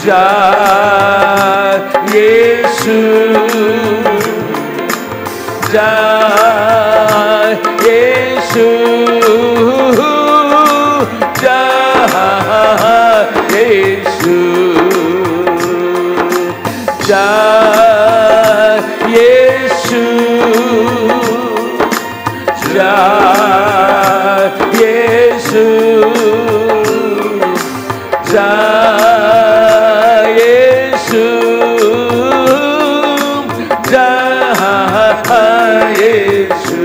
Jai Yesu, Jai Yesu, Jai Yesu, Jai Yesu, Jai Yesu, Jai Yesu, Jai Yesu.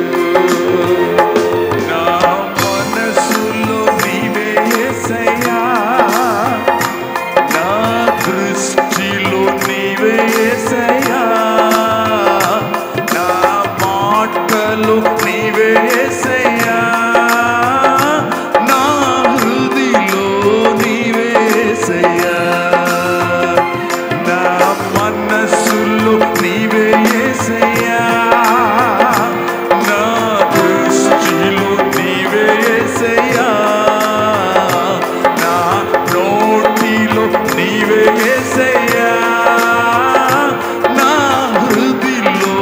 Na manasulo nive yesaya, na dristilo nive yesaya, na maatalu nive yesaya, na hrudilo nive yesaya, na manasulo nive yesaya, na దృష్టిలో నీవే యేసయ్యా, నా నోటిలో నీవే యేసయ్యా, నా హృదయంలో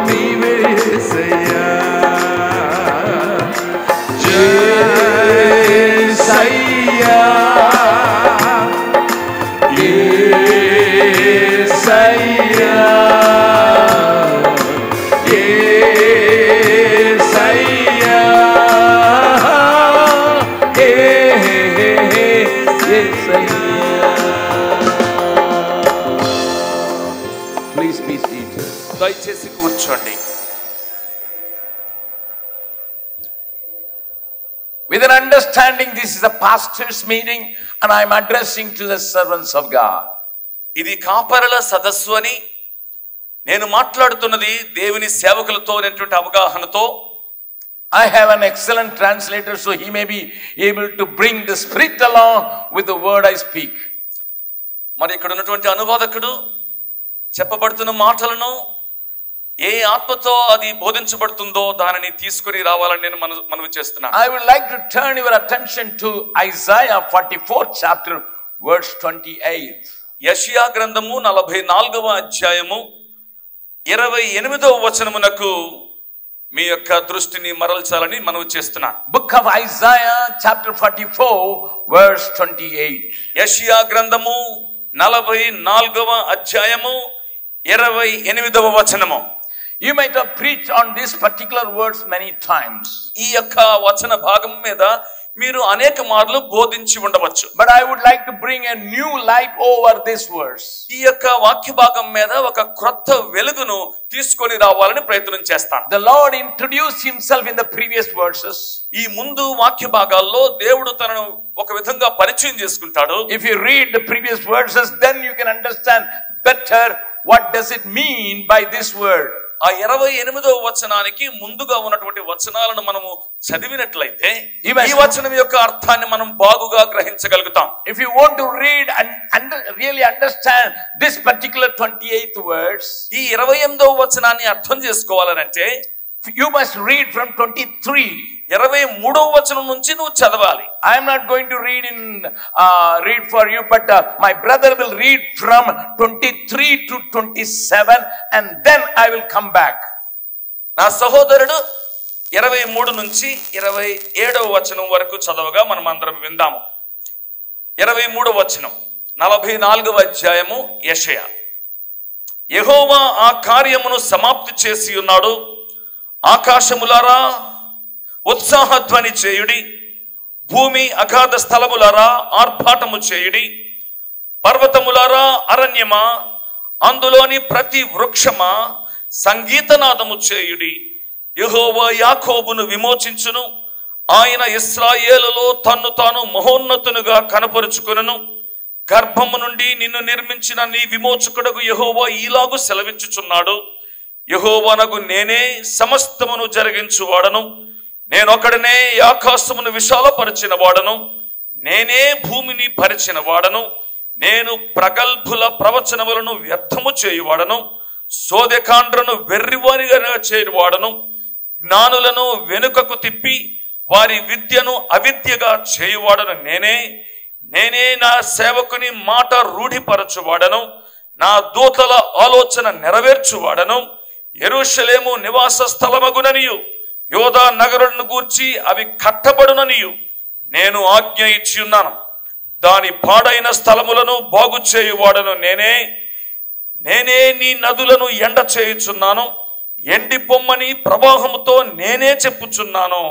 నీవే యేసయ్యా. యేసయ్యా, యేసయ్యా, Please be seated. దయచేసి కూర్చోండి. With an understanding, this is a pastor's meeting and I am addressing to the servants of God. ఇది కాపరుల సదస్సు అని నేను మాట్లాడుతున్నది దేవుని సేవకులతో అనేటువంటి అవగాహనతో. I have an excellent translator, so he may be able to bring the spirit along with the word I speak. మరి ఇక్కడ ఉన్నటువంటి అనువాదకుడు చెప్పబడుతున్న మాటలను ఏ ఆత్మతో అది బోధించబడుతుందో దానిని తీసుకొని రావాలని నేను మనవి చేస్తున్నాను. I would like to turn your attention to Isaiah 44th chapter verse 28. యెషయా గ్రంథము 44వ అధ్యాయము 28వ వచనమునకు మీ యొక్క దృష్టిని మరల్చాలని మనవి చేస్తున్నాను. Book of Isaiah chapter 44 verse 28. యెషయా గ్రంథము 44వ అధ్యాయము 28వ వచనము. You might have preached on this particular words many times. ఈ యొక్క వచన భాగం మీద మీరు అనేక మార్లు బోధించి ఉండవచ్చు. But I would like to bring a new light over this verse. ఈ యొక్క వాక్య భాగం మీద ఒక క్రొత్త వెలుగును తీసుకొని రావాలని ప్రయత్నం చేస్తాను. The Lord introduced himself in the previous verses. ఈ ముందు వాక్య భాగాల్లో దేవుడు తనను ఒక విధంగా పరిచయం చేసుకుంటాడు. If you read the previous verses, then you can understand better what does it mean by this word. ఆ 28వ వచనానికి ముందుగా ఉన్నటువంటి వచనాలను మనము చదివినట్లయితే ఈ వచనం యొక్క అర్థాన్ని మనం బాగుగా గ్రహించగలుగుతాం. If you want to read and really understand this particular 28th verse, ఈ 28వ వచనాన్ని అర్థం చేసుకోవాలంటే you must read from 23. 23వ వచనం నుంచి నువ్వు చదవాలి. I am not going to read for you, but my brother will read from 23 to 27 and then I will come back. నా సహోదరుడు 23 నుంచి 27వ వచనం వరకు చదవగా మనం అందరం విందాము. 23వ వచనం 44వ అధ్యాయము యెషయా. యెహోవా ఆ కార్యమును సమాప్తి చేసి ఉన్నాడు. ఆకాశములారా ఉత్సాహధ్వని చేయుడి, భూమి అగాధ స్థలములారా ఆర్భాటము చేయుడి, పర్వతములారా అరణ్యమా అందులోని ప్రతి వృక్షమా సంగీతనాదము చేయుడి. యెహోవా యాకోబును విమోచించును, ఆయన ఇశ్రాయేలులో తన్ను తాను మహోన్నతునిగా కనపరుచుకొనును. గర్భము నుండి నిన్ను నిర్మించిన నీ విమోచకుడకు యెహోవా ఈలాగు సెలవిచ్చుచున్నాడు. యెహోవానగు నేనే సమస్తమును జరిగించువాడను, నేనొకడనే ఆకాశమును విశాలపరిచిన వాడను, నేనే భూమిని పరిచిన వాడను, నేను ప్రగల్భుల ప్రవచనములను వ్యర్థము చేయువాడను, సోదెకాండ్రను వెర్రివారిగా చేయువాడను, జ్ఞానులను వెనుకకు తిప్పి వారి విద్యను అవిద్యగా చేయువాడను నేనే. నేనే నా సేవకుని మాట రూఢిపరచువాడను, నా దూతల ఆలోచన నెరవేర్చువాడను. యెరూషలేము నివాస స్థలమగుననియు యోధా నగరులను గూర్చి అవి కట్టబడుననియు నేను ఆజ్ఞ ఇచ్చి ఉన్నాను. దాని పాడైన స్థలములను బాగు చేయువాడను నేనే. నేనే నీ నదులను ఎండ చేయుచున్నాను, ఎండి పొమ్మని ప్రవాహముతో నేనే చెప్పుచున్నాను.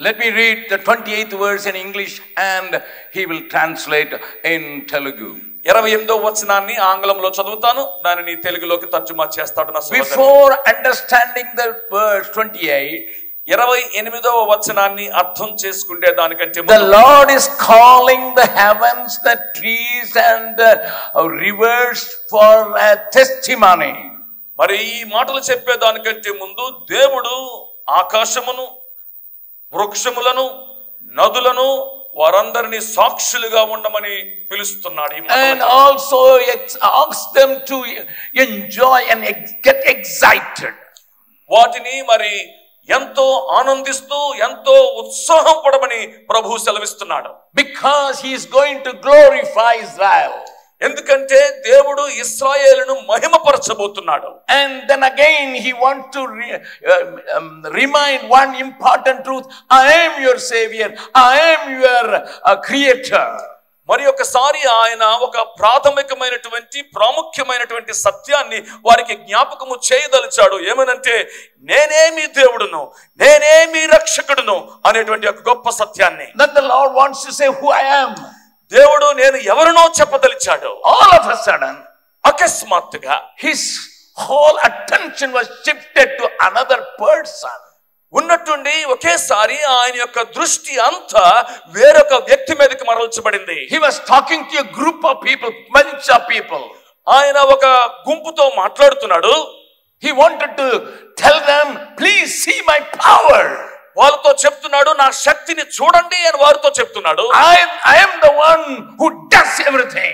Let me read the 28th verse in English and he will translate in Telugu. 28వ వచనాన్ని ఆంగ్లంలో చదువుతాను, దానిని తెలుగులోకి తర్జుమా చేస్తాడు నా సోదరుడు. Before understanding the verse 28, 28వ వచనాన్ని అర్థం చేసుకునే దానికంటే the Lord is calling the heavens, the trees and the rivers for a testimony. మరి ఈ మాటలు చెప్పే దానికంటే ముందు దేవుడు ఆకాశమును, వృక్షములను, నదులను వారందరినీ సాక్షులుగా ఉండమని పిలుస్తున్నాడు. And also asks them to enjoy and get excited. వాటిని మరి ఎంతో ఆనందిస్తూ ఎంతో ఉత్సాహం పడమని ప్రభువు సెలవిస్తున్నాడు. Because he is going to glorify Israel. ఎందుకంటే దేవుడు ఇశ్రాయేలును మహిమపరచబోతున్నాడు. And then again he wants to remind one important truth: I am your savior, I am your creator. మరి ఒకసారి ఆయన ఒక ప్రాముఖ్యమైనటువంటి సత్యాన్ని వారికి జ్ఞాపకము చేయదలిచాడు. ఏమనంటే నేనే మీ దేవుడును, నేనే మీ రక్షకుడును అనేటువంటి ఒక గొప్ప సత్యాన్ని. That the Lord wants to say who I am. దేవుడు నేను ఎవరినో చెప్పదలిచాడు. All of a sudden, అకస్మాత్తుగా his whole attention was shifted to another person. ఉన్నట్టుండి ఒకేసారి ఆయన యొక్క దృష్టి అంతా వేరొక వ్యక్తి మీదకి మరల్చబడింది. He was talking to a group of people, bunch of people. ఆయన ఒక గుంపుతో మాట్లాడుతున్నాడు. He wanted to tell them, please see my power. వాళ్ళతో చెప్తున్నాడు, నా శక్తిని చూడండి అని వారితో చెప్తున్నాడు. I am the one who does everything.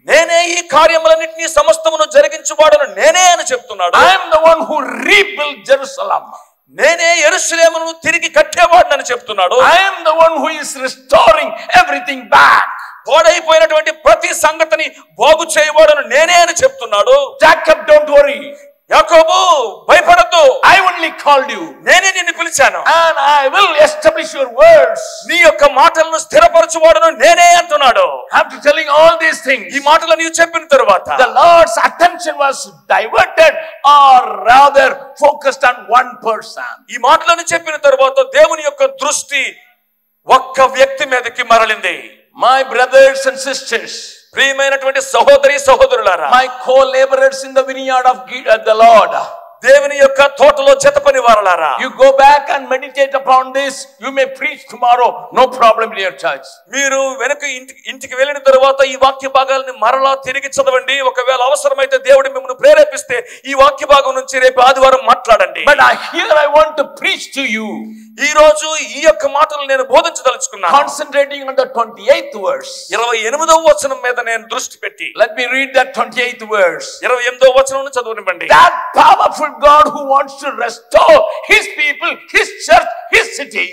నేనే ఈ కార్యములన్నిటినీ సమస్తమును జరిగించువాడను నేనే అని చెప్తున్నాడు. I am the one who rebuilt Jerusalem. నేనే యెరూషలేమును తిరిగి కట్టేవాడని చెప్తున్నాడు. I am the one who is restoring everything back. పాడైపోయినటువంటి ప్రతి సంగతిని బాగు చేయవాడను నేనే అని చెప్తున్నాడు. Jacob, don't worry. యాకోబు భయపడద్దు, I only called you. నేనే నిన్ను పిలిచాను. And I will establish your words. నీ యొక్క మాటలను స్థిరపరచువాడను నేనే అంటున్నాడు. After telling all these things, ఈ మాటలు నీవు చెప్పిన తరువాత the Lord's attention was diverted or rather focused on one person. ఈ మాటలను చెప్పిన తరువాత దేవుని యొక్క దృష్టి ఒక్క వ్యక్తి మీదకి మరలింది. My brothers and sisters, ప్రియమైనటువంటి సహోదరి సహోదరులారా, my co-laborers in the vineyard of the Lord, దేవుని యొక్క తోటలో జతపని వారలారా, you go back and meditate upon this. You may preach tomorrow, no problem in your church. మీరు వెనక ఇంటికి వెళ్ళిన తరువాత ఈ వాక్య భాగాలను మరలా తిరిగి చదవండి. ఒకవేళ అవసరమైతే దేవుడు మిమ్మల్ని ప్రేరేపిస్తే ఈ వాక్య భాగం నుంచి రేపు ఆదివారం మాట్లాడండి. But here I want to preach to you. ఈ రోజు ఈ యొక్క మాటలు నేను బోధించదలుచుకున్నాను. Concentrating on the 28th verse. 28వ వచనం మీద నేను దృష్టి పెట్టి. Let me read that 28th verse. 28వ వచనం చదవనివ్వండి. That powerful God who wants to restore his people, his church, his city.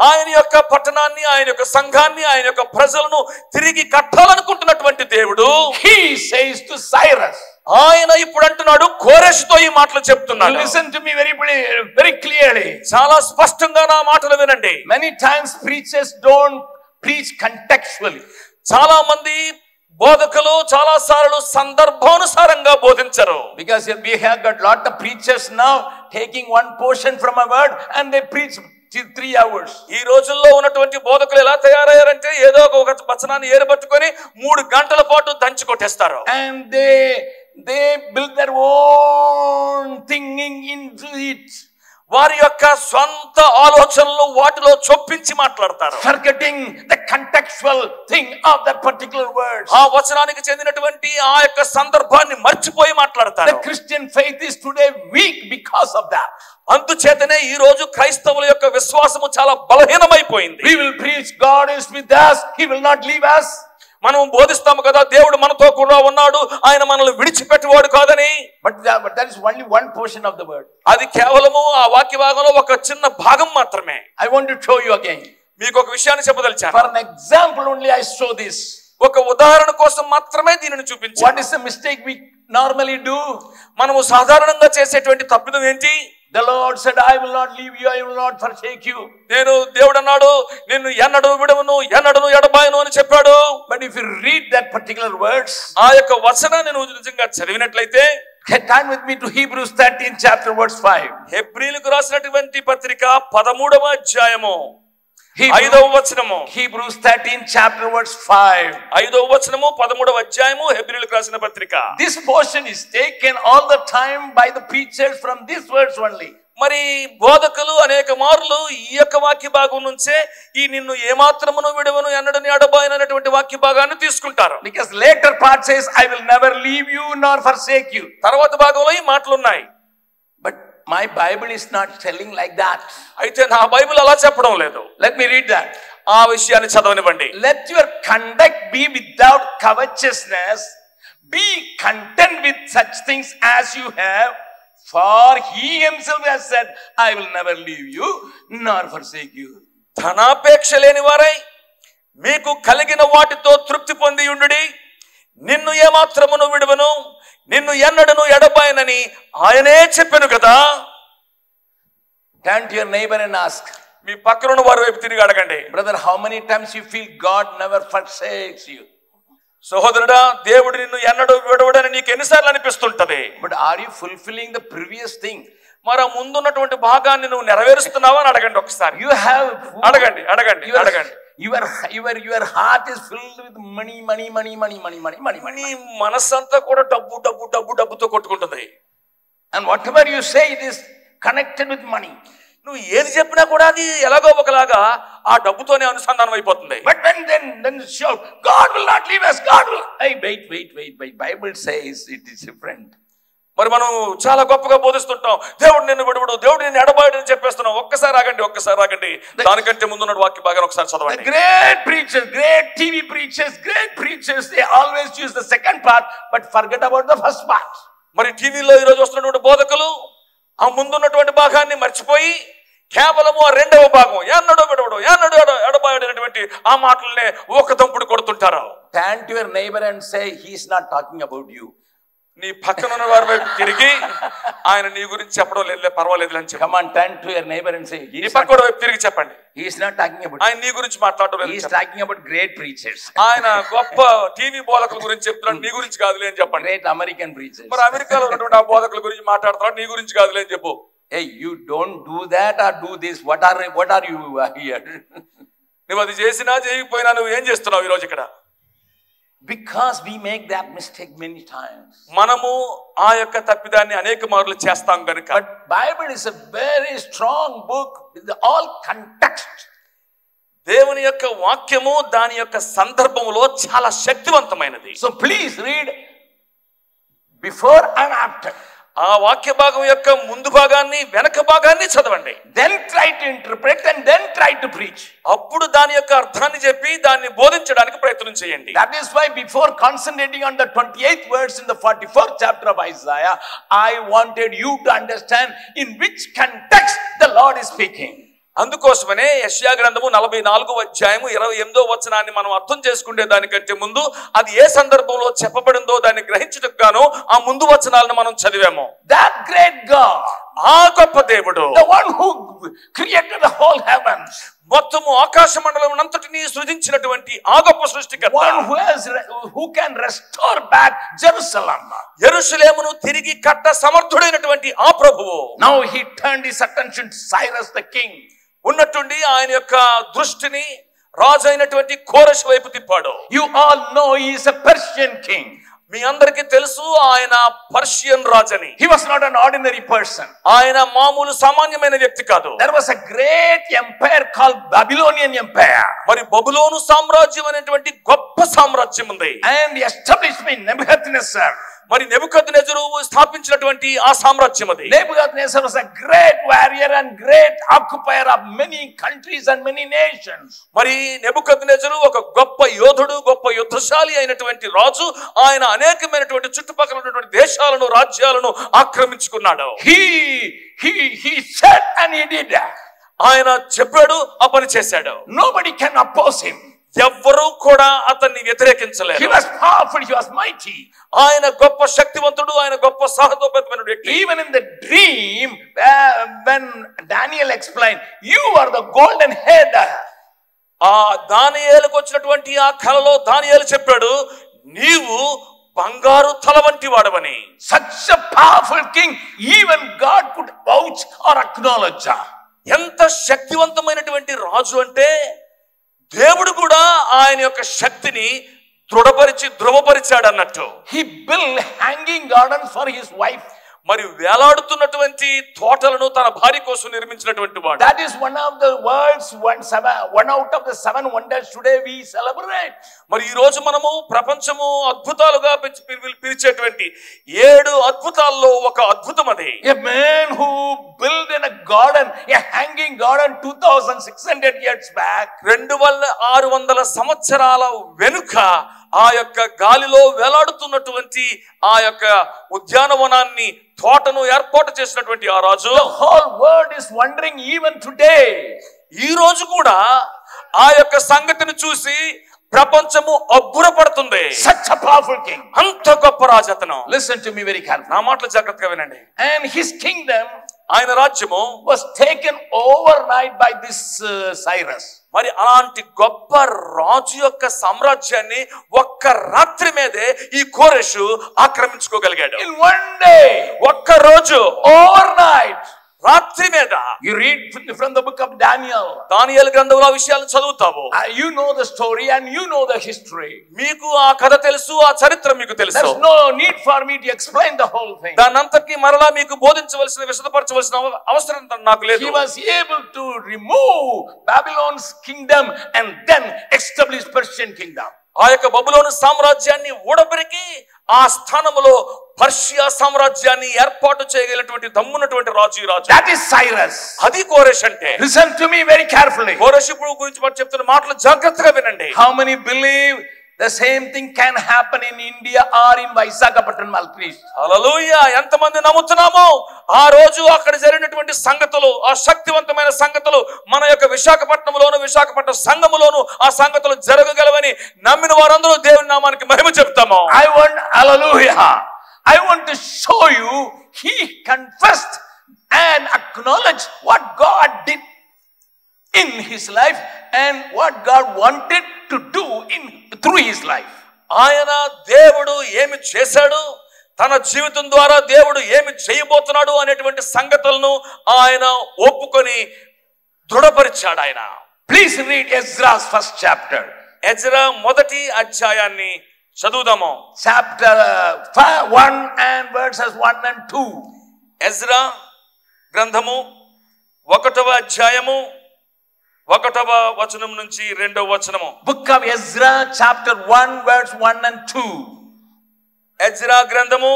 ఆయన యొక్క పట్టణాన్ని, ఆయన యొక్క సంఘాన్ని, ఆయన యొక్క ప్రజలను తిరిగి కట్టాలనుకుంటున్నటువంటి దేవుడు, he says to Cyrus, ఆయన ఇప్పుడు అంటున్నాడు, కోరెషుతో ఈ మాటలు చెప్తున్నాడు. listen to me very clearly. చాలా స్పష్టంగా నా మాటలు వినండి. Many times preachers don't preach contextually. చాలా మంది బోధకులు చాలా సార్లు సందర్భానుసారంగా బోధించరు. Because we have got lot of preachers now taking one portion from a word and they preach 3 hours. ఈ రోజుల్లో ఉన్నటువంటి బోధకులు ఎలా తయారయ్యారంటే ఏదో ఒక వచనాన్ని ఏరుబట్టుకొని 3 గంటల పాటు దంచి కొట్టేస్తారు. And they build their own thinking into it. వారి యొక్క స్వంత ఆలోచనలు వాటిలో చొప్పించి మాట్లాడతారు. Forgetting the contextual thing of that particular word. ఆ వచనానికి చెందినటువంటి ఆ యొక్క సందర్భాన్ని మర్చిపోయి మాట్లాడతారు. The Christian faith is today weak because of that. అందుచేతనే ఈ రోజు క్రైస్తవుల యొక్క విశ్వాసము చాలా బలహీనమైపోయింది. We will preach God is with us, he will not leave us. మనం బోధిస్తాము కదా, దేవుడు మనతో కూడా ఉన్నాడు, ఆయన మనల్ని విడిచిపెట్టేవాడు కాదని. But that is only one portion of the word. అది కేవలము ఆ వాక్య భాగంలో ఒక చిన్న భాగం మాత్రమే. I want to show you again. మీకు ఒక విషయాన్ని చెప్పదలిచాను. For an example only I show this. ఒక ఉదాహరణ కోసం మాత్రమే దీనిని చూపించాను. What is the mistake we normally do? మనము సాధారణంగా చేసేటువంటి తప్పిదం ఏంటి? The Lord said, I will not leave you, I will not forsake you. నేను దేవుడు అన్నాడు, నిన్ను ఎన్నడూ విడవను, ఎన్నడూ ఎడబాయను అని చెప్పాడు. But if you read that particular words, ఆ యొక్క వచనాన్ని నువ్వు నిజంగా చదివినట్లయితే, turn with me to Hebrews 13 chapter verse 5. హెబ్రీయులకు రాసినటువంటి పత్రిక 13వ అధ్యాయము 5వ వచనము. Hebrews 13 chapter verse 5. 5వ వచనము 13వ అధ్యాయము హెబ్రీయులకు రాసిన పత్రిక. This portion is taken all the time by the preachers from this verse only. మరి బోధకులు అనేక మార్లు ఈ యొక్క వాక్య భాగం నుంచే ఈ నిన్ను ఏమాత్రమును విడవను ఎన్నడని ఎడబాయను అనేటువంటి వాక్య భాగాన్ని తీసుకుంటారు. Because later part says, I will never leave you nor forsake you. తర్వాత భాగంలో ఈ మాటలు ఉన్నాయి. But my Bible is not telling like that. అయితే నా బైబిల్ అలా చెప్పడం లేదు. Let me read that. ఆ విషయాన్ని చదవనివ్వండి. Let your conduct be without covetousness. Be content with such things as you have. For he himself has said, I will never leave you nor forsake you. ధనాపేక్ష లేని వారై మీకు కలిగిన వాటితో తృప్తి పొంది ఉండుడి. నిన్ను ఏమాత్రమును విడువను, నిన్ను ఎన్నడను ఎడబాయనని ఆయనే చెప్పెను కదా. Turn to your neighbor and ask, మీ పక్కనున్న వారి వైపు తిరిగి అడగండి, brother, how many times you feel God never forsakes you? సహోదరుడా, దేవుడు నిన్ను ఎన్నడూ విడవడని నీకు ఎన్నిసార్లు అనిపిస్తుంటది. But are you fulfilling the previous thing? మరి ముందున్నటువంటి భాగాన్ని నువ్వు నెరవేరుస్తున్నావా అని అడగండి ఒకసారి. You have అడగండి అడగండి అడగండి. Your heart is filled with money. నీ మనస్సంతా కూడా డబ్బు డబ్బు డబ్బు డబ్బుతో కొట్టుకుంటుంది. And whatever you say, it is connected with money. నువ్వు ఏది చెప్పినా కూడా అది ఎలాగో ఒకలాగా ఆ డబ్బుతోనే అనుసంధానం అయిపోతుంది. But then shout, God will not leave us, God will. Hey, wait. Bible says it is different. మరి మనం చాలా గొప్పగా బోధిస్తుంటాం, దేవుడు నిన్ను విడవడు, దేవుడు నిన్ను ఎడబాయడు అని చెప్పేస్తున్నాం. ఒక్కసారి ఆగండి. దానికంటే ముందున్న వాక్య భాగాన్ని ఒకసారి చదవండి. The great preachers, great TV preachers, they always use the second part but forget about the first part. మరి టీవీలో ఈ రోజు వస్తున్నటువంటి బోధకులు ఆ ముందున్నటువంటి భాగాన్ని మర్చిపోయి కేవలము ఆ రెండవ భాగం ఎన్నడో విడవడు, ఎన్నడో ఎడబాయడు అనేటువంటి ఆ మాటలనే ఒక దంపుడు కొడుతుంటారు. Turn to your neighbor and say, he is not talking about you. నీ పక్కన ఉన్న వారి వైపు తిరిగి ఆయన నీ గురించి చెప్పడం లేదు, పర్వాలేదు అని చెప్పి. Come on, turn to your neighbor and say, నీ పక్కన వైపు తిరిగి చెప్పండి, he is not talking about ఆయన నీ గురించి మాట్లాడడం లేదు, he is talking about great preachers. ఆయన గొప్ప టీవీ బోధకుల గురించి చెప్తున్నాడు, నీ గురించి కాదులే అని చెప్పండి. Great American preachers. మరి అమెరికాలో ఉన్నటువంటి ఆ బోధకుల గురించి మాట్లాడుతున్నాడు, నీ గురించి కాదులే అని చెప్పు. Hey, you don't do that or do this. What are you here? నువ్వు అది చేసినా చేయకపోయినా నువ్వు ఏం చేస్తున్నావు ఈ రోజు ఇక్కడ? Because we make that mistake many times. మనము ఆ యొక్క తప్పిదాన్ని అనేక మార్లు చేస్తాం గనుక. But Bible is a very strong book with all context. దేవుని యొక్క వాక్యము దాని యొక్క సందర్భములో చాలా శక్తివంతమైనది. So please read before and after. ఆ వాక్య భాగం యొక్క ముందు భాగాన్ని వెనక భాగాన్ని చదవండి. Then try to interpret and then try to preach. అప్పుడు దాని యొక్క అర్థాన్ని చెప్పి దాన్ని బోధించడానికి ప్రయత్నం చేయండి. That is why before concentrating on the 28th verse in the 44th chapter of Isaiah, I wanted you to understand in which context the Lord is speaking. అందుకోసమనే యెషయా గ్రంథము 44వ అధ్యాయము 28వ వచనాన్ని మనం అర్థం చేసుకునే దానికంటే ముందు అది ఏ సందర్భంలో చెప్పబడిందో దాన్ని గ్రహించుటకు గాను ఆ ముందు వచనాలను మనం చదివాము. That great God, ఆ గొప్ప దేవుడు, the one who created the whole heavens, మొత్తము ఆకాశ మండలం అంతటిని సృజించినటువంటి ఆ గొప్ప సృష్టికర్త, one who can restore back Jerusalem. యెరూషలేమును తిరిగి కట్ట సమర్థుడైనటువంటి ఆ ప్రభువు. Now he turned his attention to Cyrus the king. ఉన్నట్టుండి ఆయన యొక్క దృష్టిని రాజు అయినటువంటి కోరెష్ వైపు తిప్పాడు. You all know he is a Persian king. మీ అందరికీ తెలుసు ఆయన పర్షియన్ రాజని. He was not an ordinary person. ఆయన మామూలు సామాన్యమైన వ్యక్తి కాదు. There was a great empire called Babylonian Empire. మరి బబులోను సామ్రాజ్యం అనేటువంటి గొప్ప సామ్రాజ్యం ఉంది. And established by Nebuchadnezzar. మరి నెబుకద్నెజరు స్థాపించినటువంటి ఆ సామ్రాజ్యం అది. Nebuchadnezzar was a great warrior and great occupier of many countries and many nations. మరి నెబుకద్నెజరు ఒక గొప్ప యోధుడు, గొప్ప యుద్ధశాలి అయినటువంటి రాజు. ఆయన అనేకమైనటువంటి చుట్టుపక్కల ఉన్నటువంటి దేశాలను, రాజ్యాలను ఆక్రమించుకున్నాడు. He said and he did. ఆయన చెప్పాడు, ఆ పని చేశాడు. Nobody can oppose him. ఎవ్వరూ కూడా అతన్ని వ్యతిరేకించలేరు. He was powerful, he was mighty. ఆయన గొప్ప శక్తివంతుడు, ఆయన గొప్ప సాహసోపేతమైన వ్యక్తి. Even in the dream, when Daniel explained, you are the golden head. ఆ దానియేలుకు వచ్చినటువంటి ఆ కలలో దానియేలు చెప్పాడు, నీవు బంగారు తల వంటి వాడవని. Such a powerful king, even God could vouch or acknowledge. ఎంత శక్తివంతమైనటువంటి రాజు అంటే దేవుడు కూడా ఆయన యొక్క శక్తిని ధృవపరిచాడు అన్నట్టు. He built hanging gardens for his wife. మరి వేలాడుతున్నటువంటి తోటలను తన భార్య కోసం నిర్మించినటువంటి వాడు. That is one of the world's one out of the 7 wonders today we celebrate. మరి ఈ రోజు మనము ప్రపంచము అద్భుతాలుగా పిలిచేటువంటి 7 అద్భుతాల్లో ఒక అద్భుతం అది. A man who built in a garden, a hanging garden 2600 years back. 2600 సంవత్సరాల వెనుక ఆ యొక్క గాలిలో వేలాడుతున్నటువంటి ఆ యొక్క ఉద్యానవనాన్ని తోటను ఏర్పాటు చేసినటువంటి ఆ రాజు. The whole world is wondering even today. ఈ రోజు కూడా ఆ యొక్క సంగతిని చూసి ప్రపంచము అబ్బురపడుతుంది. Such a powerful king. అంత గొప్ప రాజు అతను. Listen to me very carefully. నా మాటలు జాగ్రత్తగా వినండి. And his kingdom, ఆయన రాజ్యము was taken overnight by this Cyrus. మరి అలాంటి గొప్ప రాజు యొక్క సామ్రాజ్యాన్ని ఒక్క రాత్రి మీదే ఈ కోరెషు ఆక్రమించుకోగలిగాడు. In one day, ఒక్క రోజు, overnight. రాత్రి మీద. You read from the book of Daniel. దానియేలు గ్రంథంలో ఆ విషయాలను చదువుతావు. You know the story and you know the history. మీకు ఆ కథ తెలుసు, ఆ చరిత్ర మీకు తెలుసు. There's no need for me to explain the whole thing. దానంతటిని మరలా మీకు బోధించవలసిన, విశదపరచవలసిన అవసరం నాకు లేదు. He was able to remove Babylon's kingdom and then establish Persian kingdom. ఆ యొక్క బబులోను సామ్రాజ్యాన్ని ఊడబెరికి ఆ స్థానంలో పర్షియా సామ్రాజ్యాన్ని ఏర్పాటు చేయగలిగినటువంటి దమ్మున్నటువంటి రాజు ఈ రాజు. That is Cyrus. అది కోరెష్ అంటే. Listen to me very carefully. కోరెష్ గురించి మనం చెప్తున్న మాటలు జాగ్రత్తగా వినండి. How many believe the same thing can happen in India or in Visakhapatnam, please? హల్లెలూయా. ఎంతమంది నమ్ముతున్నామో ఆ రోజు అక్కడ జరిగినటువంటి సంగతులు, ఆ శక్తివంతమైన సంగతులు మన యొక్క విశాఖపట్నంలోను, విశాఖపట్నం సంఘములోను ఆ సంగతులు జరగగలవని నమ్మిన వారందరూ దేవుని నామానికి మహిమ చెప్తాము. Hallelujah. I want to show you, he confessed and acknowledged what God did in his life and what God wanted to do through his life. ఆయన దేవుడు ఏమి చేశాడు, తన జీవితం ద్వారా దేవుడు ఏమి చేయబోతున్నాడు అనేటువంటి సంగతులను ఆయన ఒప్పుకొని దృఢపరిచాడు ఆయన. Please read Ezra's first chapter. Ezra మొదటి అధ్యాయాన్ని చదువుదాము. Chapter 1 and verses 1 and 2. Ezra గ్రంథము 1వ అధ్యాయము 1వ వచనం నుంచి 2వ వచనము. Book of Ezra chapter 1 verse 1 and 2. Ezra గ్రంథము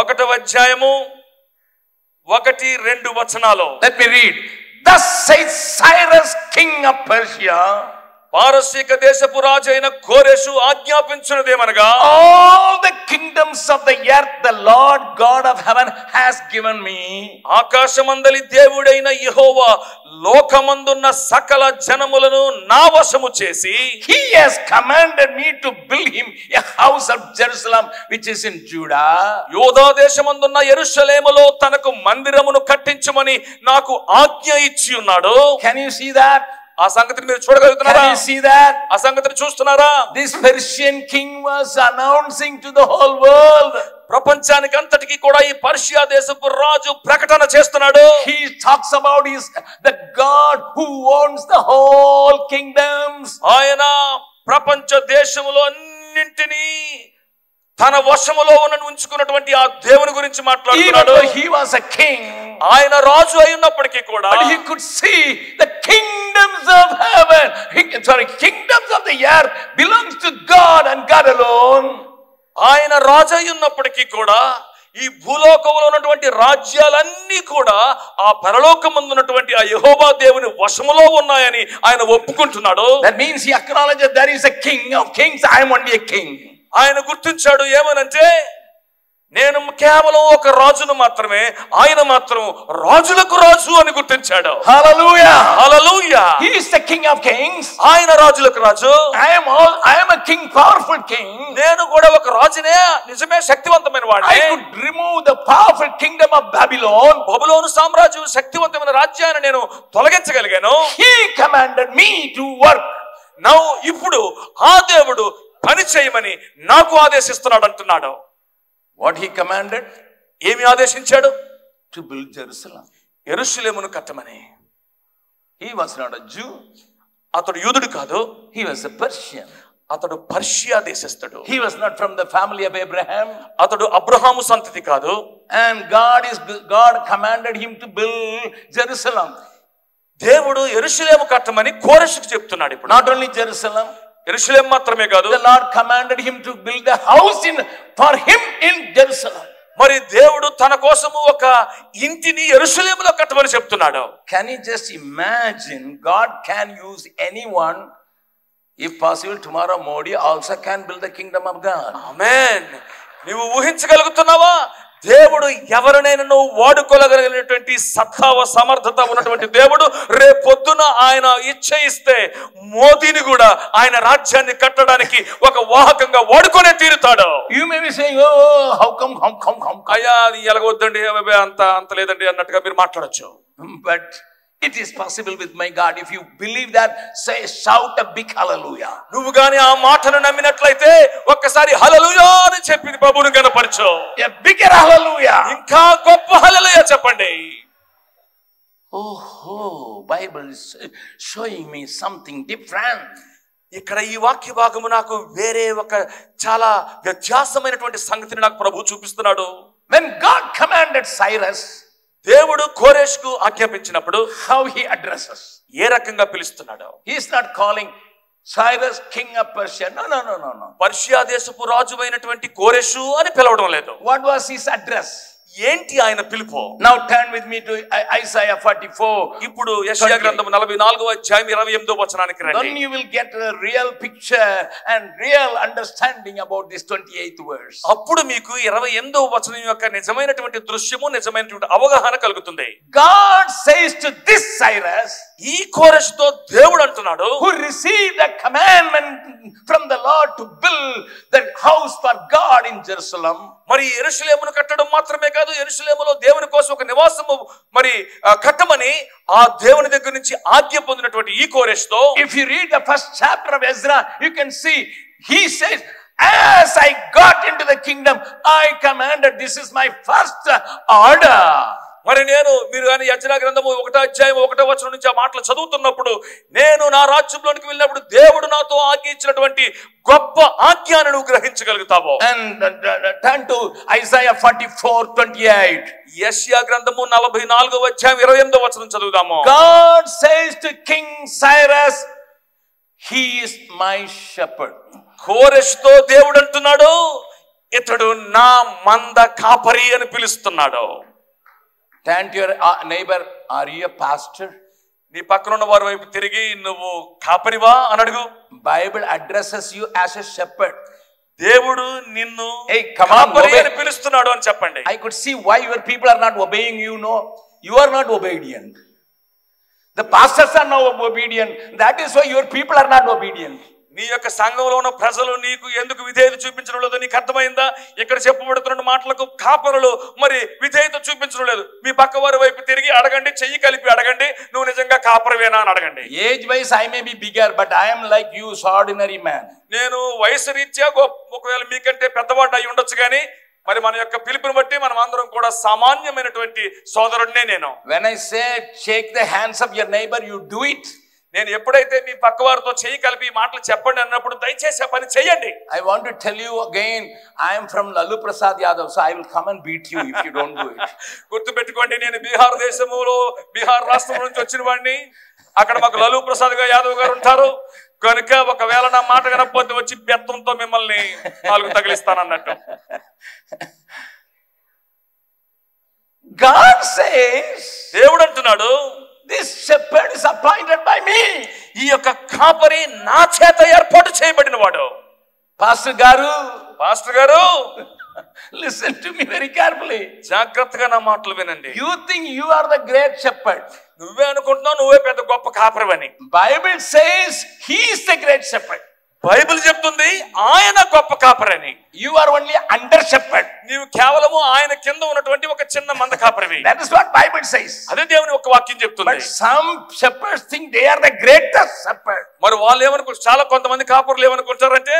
1వ అధ్యాయము 1-2 వచనాలు. Let me read. Thus says Cyrus king of Persia. పారసీక దేశపు రాజైన కోరెషు ఆజ్ఞాపించున్నదేమనగా, all the kingdoms of the earth the Lord God of heaven has given me. ఆకాశమందలి దేవుడైన యెహోవా లోకమందున్న సకల జనములను నా వశము చేసి, he has commanded me to build him a house of Jerusalem which is in Judah. యోధా దేశమందున్న యెరూషలేములో తనకు మందిరమును కట్టించమని నాకు ఆజ్ఞ ఇచ్చి ఉన్నాడు. Can you see that? ఆ సంగతిని మీరు చూడగలుగుతున్నారా? Can you see that? ఆ సంగతిని చూస్తున్నారా? This Persian king was announcing to the whole world. ప్రపంచానికి అంతటికి కూడా ఈ పర్షియా దేశపు రాజు ప్రకటన చేస్తున్నాడు. He talks about the God who owns the whole kingdoms. ఆయన ప్రపంచ దేశములో అన్నింటినీ తన వశములో ఉంచుకున్నటువంటి ఆ దేవుని గురించి మాట్లాడుతున్నాడు. Even though he was a king, ఆయన రాజు అయినప్పటికీ కూడా, but he could see the kingdoms of heaven, kingdoms of the earth belongs to God and God alone. ఆయన రాజు అయినప్పటికీ కూడా ఈ భూలోకంలో ఉన్నటువంటి రాజ్యాలన్నీ కూడా ఆ పరలోకమందున్నటువంటి ఆ యెహోవా దేవుని వశములో ఉన్నాయని ఆయన ఒప్పుకుంటున్నాడు. That means he acknowledged that there is a king of kings, I am only a king. ఆయన గుర్తించాడు ఏమనంటే, నేను కేవలం ఒక రాజును మాత్రమే, ఆయన మాత్రం రాజులకు రాజు అని గుర్తించాడు. Hallelujah. Hallelujah. He is the King of Kings. ఆయన రాజులకు రాజు. I am a king, powerful king. నేను కూడా ఒక రాజునే, నిజమే, శక్తివంతమైన వాడిని. I could remove the powerful kingdom of Babylon. బబులోను సామ్రాజ్యం శక్తివంతమైన రాజ్యాన్ని నేను తొలగించగలిగాను. He commanded me to work. Now ఇప్పుడు ఆ దేవుడు పని చేయమని నాకు ఆదేశిస్తున్నాడు అంటున్నాడు. What he commanded? ఏమి ఆదేశించాడు? To build Jerusalem. యెరూషలేమును కట్టమని. He was not a Jew. అతడు యూదుడు కాదు. He was a Persian. అతడు Persia దేశస్థుడు. He was not from the family of Abraham. అతడు అబ్రహాము సంతతి కాదు. And God commanded him to build Jerusalem. దేవుడు యెరూషలేము కట్టమని కోరెషుకు చెప్తున్నాడు. ఇప్పుడు Not only Jerusalem, యెరూషలేము మాత్రమే కాదు, the Lord commanded him to build a house for him in Jerusalem. మరి దేవుడు తన కోసము ఒక ఇంటిని యెరూషలేములో కట్టమని చెప్తున్నాడు. Can you just imagine? God can use anyone. If possible, tomorrow Modi also can build the kingdom of God. ఆమేన్. నీవు ఊహించగలుగుతున్నావా? దేవుడు ఎవరినైనా నువ్వు వాడుకోగలిగినటువంటి సత్తావ సమర్థత ఉన్నటువంటి దేవుడు రేపొద్దున ఆయన ఇచ్చయిస్తే మోదీని కూడా ఆయన రాజ్యాన్ని కట్టడానికి ఒక వాహకంగా వాడుకొనే తీరుతాడు. You may be saying, oh, how come? అయ్యా అది ఎలాగొద్దండి, అంత లేదండి అన్నట్టుగా మీరు మాట్లాడొచ్చు. But it is possible with my God. If you believe that, say, shout a big hallelujah. నువ్వు గాని ఆ మాటను నమ్మినట్లయితే ఒక్కసారి హల్లెలూయా అని చెప్పి ప్రభువును గణపరచు. A bigger hallelujah. ఇంకా గొప్ప హల్లెలూయా చెప్పండి. Oh, Bible is showing me something different. ఇక్కడ ఈ వాక్య భాగము నాకు వేరే ఒక చాలా వ్యత్యాసమైనటువంటి సంగతిని నాకు ప్రభువు చూపిస్తున్నాడు. When God commanded Cyrus, దేవుడు కోరెషుకు ఆజ్ఞాపించినప్పుడు how he addresses? ఏ రకంగా పిలుస్తున్నాడు? He is not calling Cyrus king of Persia. No. Persia దేశపు రాజు అయినటువంటి కోరెషు అని పిలవడం లేదు. What was his address? ఏంటి ఆయన పిలుపు? Now turn with me to Isaiah 44. ఇప్పుడు యెషయా గ్రంథము 44వ అధ్యాయం 28వ వచనానికి రండి. Then you will get a real picture and real understanding about this 28th verse. అప్పుడు మీకు 28వ వచనం యొక్క నిజమైనటువంటి దృశ్యము, నిజమైనటువంటి అవగాహన కలుగుతుంది. God says to this Cyrus, ఈ కోరెషుతో దేవుడు అంటున్నాడు, who received a commandment from the Lord to build the house for God in Jerusalem. మరి యెరూషలేమును కట్టడం మాత్రమే కాదు, యెరూషలేములో దేవుని కోసం ఒక నివాసము మరి కట్టమని ఆ దేవుని దగ్గర నుంచి ఆజ్ఞ పొందినటువంటి ఈ కోరెషుతో, if you read the first chapter of Ezra, you can see he says, as I got into the kingdom, I commanded, this is my first order. మరి మీరు కానీ యెషయా గ్రంథము 1వ అధ్యాయం 1వ వచనం నుంచి ఆ మాటలు చదువుతున్నప్పుడు, నేను నా రాజ్యంలోనికి వెళ్ళినప్పుడు దేవుడు నాతో ఆజ్ఞ ఇచ్చినటువంటి గొప్ప ఆజ్ఞను నువ్వు గ్రహించగలుగుతావు. And turn to Isaiah 44:28. యెషయా గ్రంథము 44వ అధ్యాయం 28వ వచనం చదువుదాము. God says to King Cyrus, he is my shepherd. కోరెషుతో దేవుడు అంటున్నాడు, ఇతడు నా మంద కాపరి అని పిలుస్తున్నాడు. Turn to your neighbor, are you a pastor? నీ పక్కన ఉన్న వారి వైపు తిరిగి, నువ్వు కాపరివా అని అడుగు. Bible addresses you as a shepherd. దేవుడు నిన్ను కాపరి అని పిలుస్తున్నాడు అని చెప్పండి. I could see why your people are not obeying you. No, you are not obedient. The pastors are not obedient. That is why your people are not obedient. నీ యొక్క సంఘంలో ఉన్న ప్రజలు నీకు ఎందుకు విధేయత చూపించడం లేదో నీకు అర్థమైందా? ఇక్కడ చెప్పబడుతున్న మాటలకు కాపరులు మరి విధేయత చూపించడం లేదు. మీ పక్క వారి వైపు తిరిగి అడగండి, చెయ్యి కలిపి అడగండి, నువ్వు నిజంగా కాపరివేనా అని అడగండి. Age wise I may be bigger, but I am like you, ordinary man. నేను వయసు రీత్యా ఒకవేళ మీకంటే పెద్దవాడు అయి ఉండొచ్చు, కానీ మరి మన యొక్క పిలుపుని బట్టి మనం అందరం కూడా సామాన్యమైనటువంటి సోదరుడినే నేను. When I say shake the hands of your neighbor, you do it. నేను ఎప్పుడైతే మీ పక్క వారితో చెయ్యి కలిపి మాటలు చెప్పండి అన్నప్పుడు దయచేసి ఆ పని చెయ్యండి. I want to tell you again, I am from Lalu Prasad Yadav, so I will come and beat you if you don't do it. గుర్తు పెట్టుకోండి, నేను బీహార్ దేశంలో బీహార్ రాష్ట్రం నుంచి వచ్చిన వాడిని. అక్కడ మాకు లలూ ప్రసాద్ యాదవ్ గారు ఉంటారు కనుక ఒకవేళ నా మాట కనకపోతే వచ్చి బెత్తంతో మిమ్మల్ని నాలుగు తగిలిస్తానన్నట్టు. God says, దేవుడు అంటున్నాడు, this shepherd is appointed by me. ఈ యొక్క కాపరి నా చేత ఏర్పాటు చేయబడిన వాడు. పాస్టర్ గారు Listen to me very carefully. జాగ్రత్తగా నా మాటలు వినండి. You think you are the great shepherd. నువ్వే అనుకుంటున్నావు నువ్వే పెద్ద గొప్ప కాపరివని. Bible says he is the great shepherd. Bible చెప్తుంది ఆయన గొప్ప కాపరని. You are only under shepherd. నీవు కేవలము ఆయన కింద ఉన్నటువంటి ఒక చిన్న మంద కాపరివి. That is what Bible says. అదే దేవుని ఒక వాక్యం చెప్తుంది. But some shepherds think they are the greatest shepherd. మరి వాళ్ళు ఏమనుకుంటారు, చాలా కొంతమంది కాపరులు ఏమనుకుంటారంటే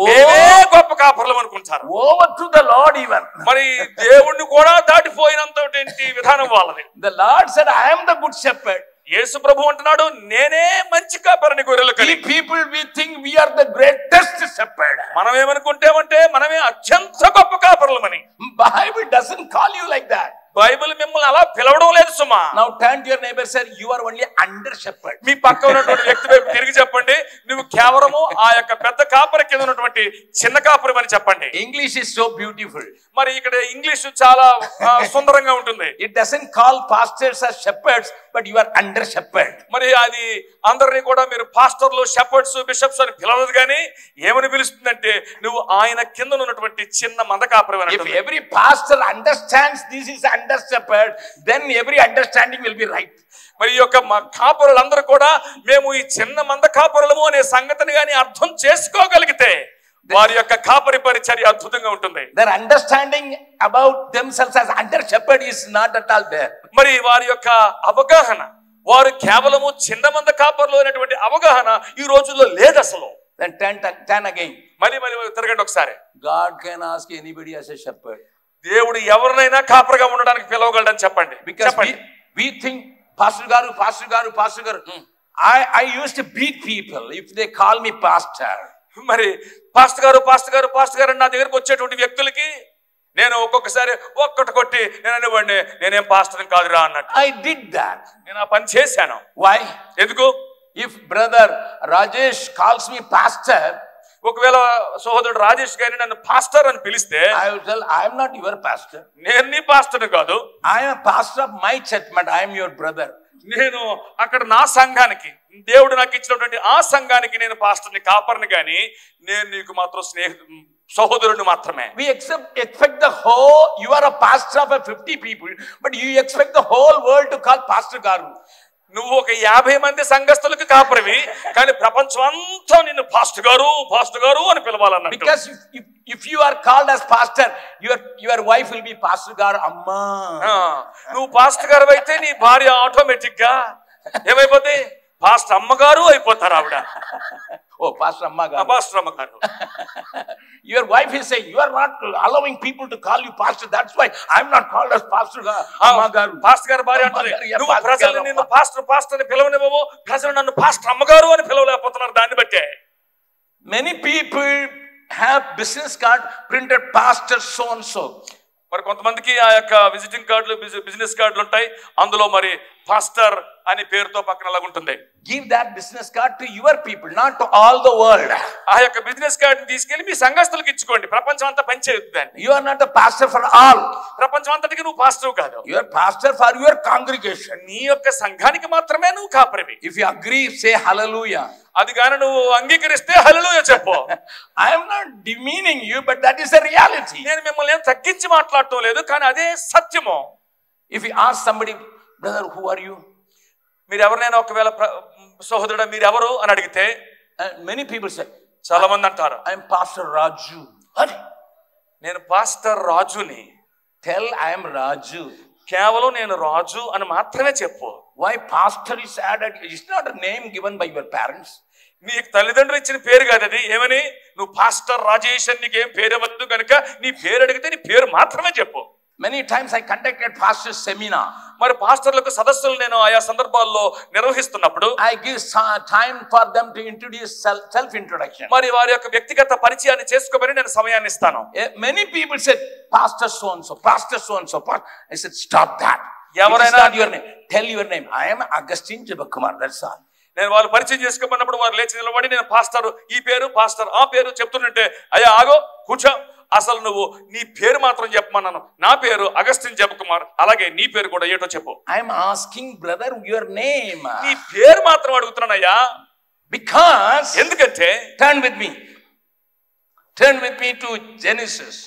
మేమే గొప్ప కాపరులు అనుకుంటారు. Over to the Lord even. మరి దేవుణ్ణి కూడా దాటిపోయినంతటి విధానం వాళ్ళది. The Lord said, I am the good shepherd. యేసు ప్రభు అంటున్నాడు నేనే మంచి కాపరిని గొర్రెలకు. We people we think we are the greatest shepherd. మనం ఏమనుకుంటామంటే మనమే అత్యంత గొప్ప కాపరులమని. Bible doesn't call you like that. Bible మిమ్మల్ని అలా పిలవడం లేదు సుమా. Now turn to your neighbor, sir, you are only under shepherd. మీ పక్క ఉన్నటువంటి వ్యక్తి వైపు తిరిగి చెప్పండి నువ్వు కేవలము ఆ యొక్క పెద్ద కాపరి కింద ఉన్నటువంటి చిన్న కాపరి అని చెప్పండి. English is so beautiful. మరి ఇక్కడ ఇంగ్లీష్ చాలా సుందరంగా ఉంటుంది. It doesn't call pastors as shepherds, but you are under shepherd. మరి అది అందరినీ కూడా మీరు పాస్టర్లు, షెపర్డ్స్, బిషప్స్ అని పిలవదు కానీ ఏమని పిలుస్తుందంటే నువ్వు ఆయన కింద ఉన్నటువంటి చిన్న మంద కాపరి అని. If every pastor understands this is under shepherd, then every understanding will be right. మరి ఈ యొక్క కాపరులందరూ కూడా మేము ఈ చిన్న మంద కాపరులము అనే సంగతిని గాని అర్థం చేసుకోగలిగితే వారి యొక్క కాపరి పరిచర్య అద్భుతంగా ఉంటుంది. Their understanding about themselves as under shepherd is not at all there. మరి వారి యొక్క అవగాహన, వారు కేవలము చిన్న మంద కాపరులు అనేటువంటి అవగాహన ఈ రోజుల్లో లేదు అసలు. Then turn again. మళ్ళీ తిరగండి ఒకసారి. God can ask anybody as a shepherd. దేవుడు ఎవరినైనా కాపరిగా ఉండడానికి పిలవగలడని చెప్పండి. Because we think pastor garu. I used to beat people if they call me pastor. మరి పాస్టర్ గారు నా దగ్గరకు వచ్చేటువంటి వ్యక్తులకి నేను ఒక్కొక్కసారి ఒక్కటి కొట్టి నేను అనేవాడిని నేనేం పాస్టర్ కాదురా అన్నట్టు. I did that. నేను ఆ పని చేశాను. Why? ఎందుకు? If brother Rajesh calls me pastor, ఒకవేళ సోదరుడు రాజేష్ గారిని నన్ను పాస్టర్ అని పిలిస్తే I will tell I am not your pastor. నేను నీ పాస్టర్ కాదు. I am a pastor of my church, but I am your brother. నేను అక్కడ నా సంఘానికి దేవుడు నాకు ఇచ్చినటువంటి ఆ సంఘానికి నేను పాస్టర్ని, కాపర్ని గాని నేను నీకు మాత్రం సహోదరుడు మాత్రమే. We expect the whole, you are a pastor of 50 people, but you expect the whole world to call Pastor Garu. నువ్వు ఒక 50 మంది సంఘస్థులకు కాపరివి కానీ ప్రపంచం అంతా నిన్ను పాస్టర్ గారు అని పిలవాలన్నట్టు. Because if you are called as pastor, your wife will be Pastor Garu amma. నువ్వు పాస్టర్ గారు అయితే నీ భార్య ఆటోమేటిక్ గా ఏమైపోతే పాస్టర్ అమ్మగారు అయిపోతారు ఆవిడ. Oh, Pastor Amma Garu. Pastor అమ్మగారు. Your wife is saying you are not allowing people to call you pastor. That's why I'm not called as Pastor Amma Garu. Pastor గారు భార్య అంటుంది నువ్వు ప్రజలు నిన్ను పాస్టర్ అని పిలవనివ్వవు, ప్రజలు నన్ను పాస్టర్ అమ్మగారు అని పిలవలేకపోతున్నారు. దాన్ని బట్టే many people have business card printed pastor so and so. మరి కొంతమందికి ఆ యొక్క విజిటింగ్ కార్డులు, బిజినెస్ కార్డులు ఉంటాయి, అందులో మరి పాస్టర్ అని పేరుతో పక్కన అలాగుంటుంది. Give that business card to your people, not to all the world. ఆ యొక్క బిజినెస్ కార్డుని తీసుకెళ్లి మీ సంఘస్థులకు ఇచ్చుకోండి. ప్రపంచం అంతా పంచేద్దాన్ని. You are not a pastor for all. ప్రపంచం అంతటికి నువ్వు పాస్టర్ కాదు. You are pastor for your congregation. నీ యొక్క సంఘానికి మాత్రమే నువ్వు కాపరివి. If you agree, say hallelujah. అది గాని నువ్వు అంగీకరిస్తే హల్లెలూయా చెప్పు. I am not demeaning you, but that is a reality. నేను మిమ్మల్ని ఏం తగ్గించి మాట్లాడటం లేదు, కానీ అదే సత్యము. If you ask somebody, brother, who are you? మీరు ఎవరినైనా ఒకవేళ సహోదరుడా మీరు ఎవరు అని అడిగితే many people say, చాలా మంది అంటారు I am Pastor Raju. నేను పాస్టర్ రాజుని. Tell I am Raju. కేవలం నేను రాజు అని మాత్రమే చెప్పు. Why pastor is added? It's not a name given by your parents. నీకు తల్లిదండ్రులు ఇచ్చిన పేరు కాదు అది. ఏమని నువ్వు పాస్టర్ రాజేష్ అని నీకేం పేరు ఇవ్వద్దు కనుక నీ పేరు అడిగితే నీ పేరు మాత్రమే చెప్పు. Many times I conducted pastor seminar. మరి పాస్టర్లకు సదస్సులు నేను ఆయా సందర్భాల్లో నిర్వహిస్తున్నప్పుడు I give time for them to introduce self introduction. మరి వారి యొక్క వ్యక్తిగత పరిచయాన్ని చేసుకోమని నేను సమయాన్ని ఇస్తాను. Many people said pastor so and so, pastor so and so. I said stop that. ఎవరైనా your name. Tell your name. I am Augustine Jabakumar. That's all. నేను వాళ్ళు పరిచయం చేసుకోమన్నప్పుడు వారు లేచి నిలబడి నేను పాస్టర్ ఈ పేరు పాస్టర్ ఆ పేరు చెప్తుంటే అయ్యా ఆగో కూర్చో, అసలు నువ్వు నీ పేరు మాత్రం చెప్పమన్నాను. నా పేరు అగస్టిన్ జబకుమార్, అలాగే నీ పేరు కూడా ఏటో చెప్పు. I'm asking brother your name. నీ పేరు మాత్రం అడుగుతున్నానయ్యా. బికాస్ ఎందుకంటే turn with me to Genesis.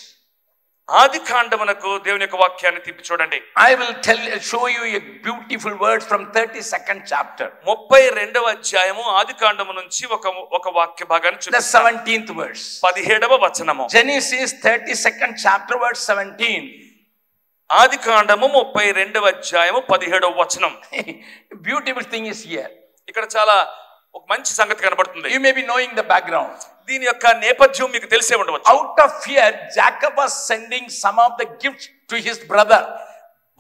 ఆదికాండమునకు దేవుని యొక్క వాక్యాన్ని తిప్పి చూడండి. I will show you a beautiful word from 32nd chapter. 32వ అధ్యాయము ఆదికాండము నుంచి ఒక వాక్య భాగాన్ని చూద్దాం. The 17th verse. 17వ వచనము. Genesis 32nd chapter verse 17. ఆదికాండము 32వ అధ్యాయము 17వ వచనం. Beautiful thing is here. ఇక్కడ చాలా ఒక మంచి సంగతి కనబడుతుంది. You may be knowing the background. దీని యొక్క నేపథ్యం మీకు తెలిసే ఉండవచ్చు. Out of fear, Jacob was sending some of the gifts to his brother.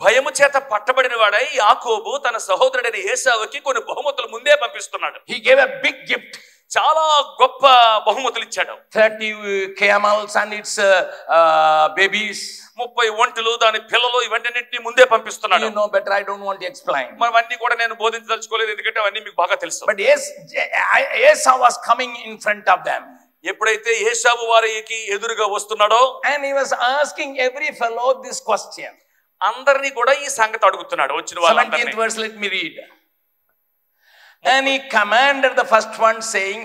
భయము చేత పట్టబడిన వాడై యాకోబు తన సహోదరుడైన ఏశావుకి కొన్ని బహుమతులు ముందే పంపిస్తున్నాడు. He gave a big gift. చాలా గొప్ప బహుమతులు ఇచ్చాడు. 30 camels and its babies. 30 ఒంటెలు దాని పిల్లలు ఇవన్నిటిని ముందే పంపిస్తున్నాడు. You know better, I don't want to explain. మనం అన్ని కూడా నేను బోధించదలుచుకోలేదు, ఎందుకంటే అవన్నీ మీకు బాగా తెలుసు. But Esau was coming in front of them. ఎప్పుడైతే ఏశావు వారికి ఎదురుగా వస్తున్నాడో, and he was asking every fellow this question. అందరినీ కూడా ఈ సంగతి అడుగుతున్నాడు. వచ్చిన వాళ్ళందరినీ. 17th verse, let me read. And he commanded the first one, saying,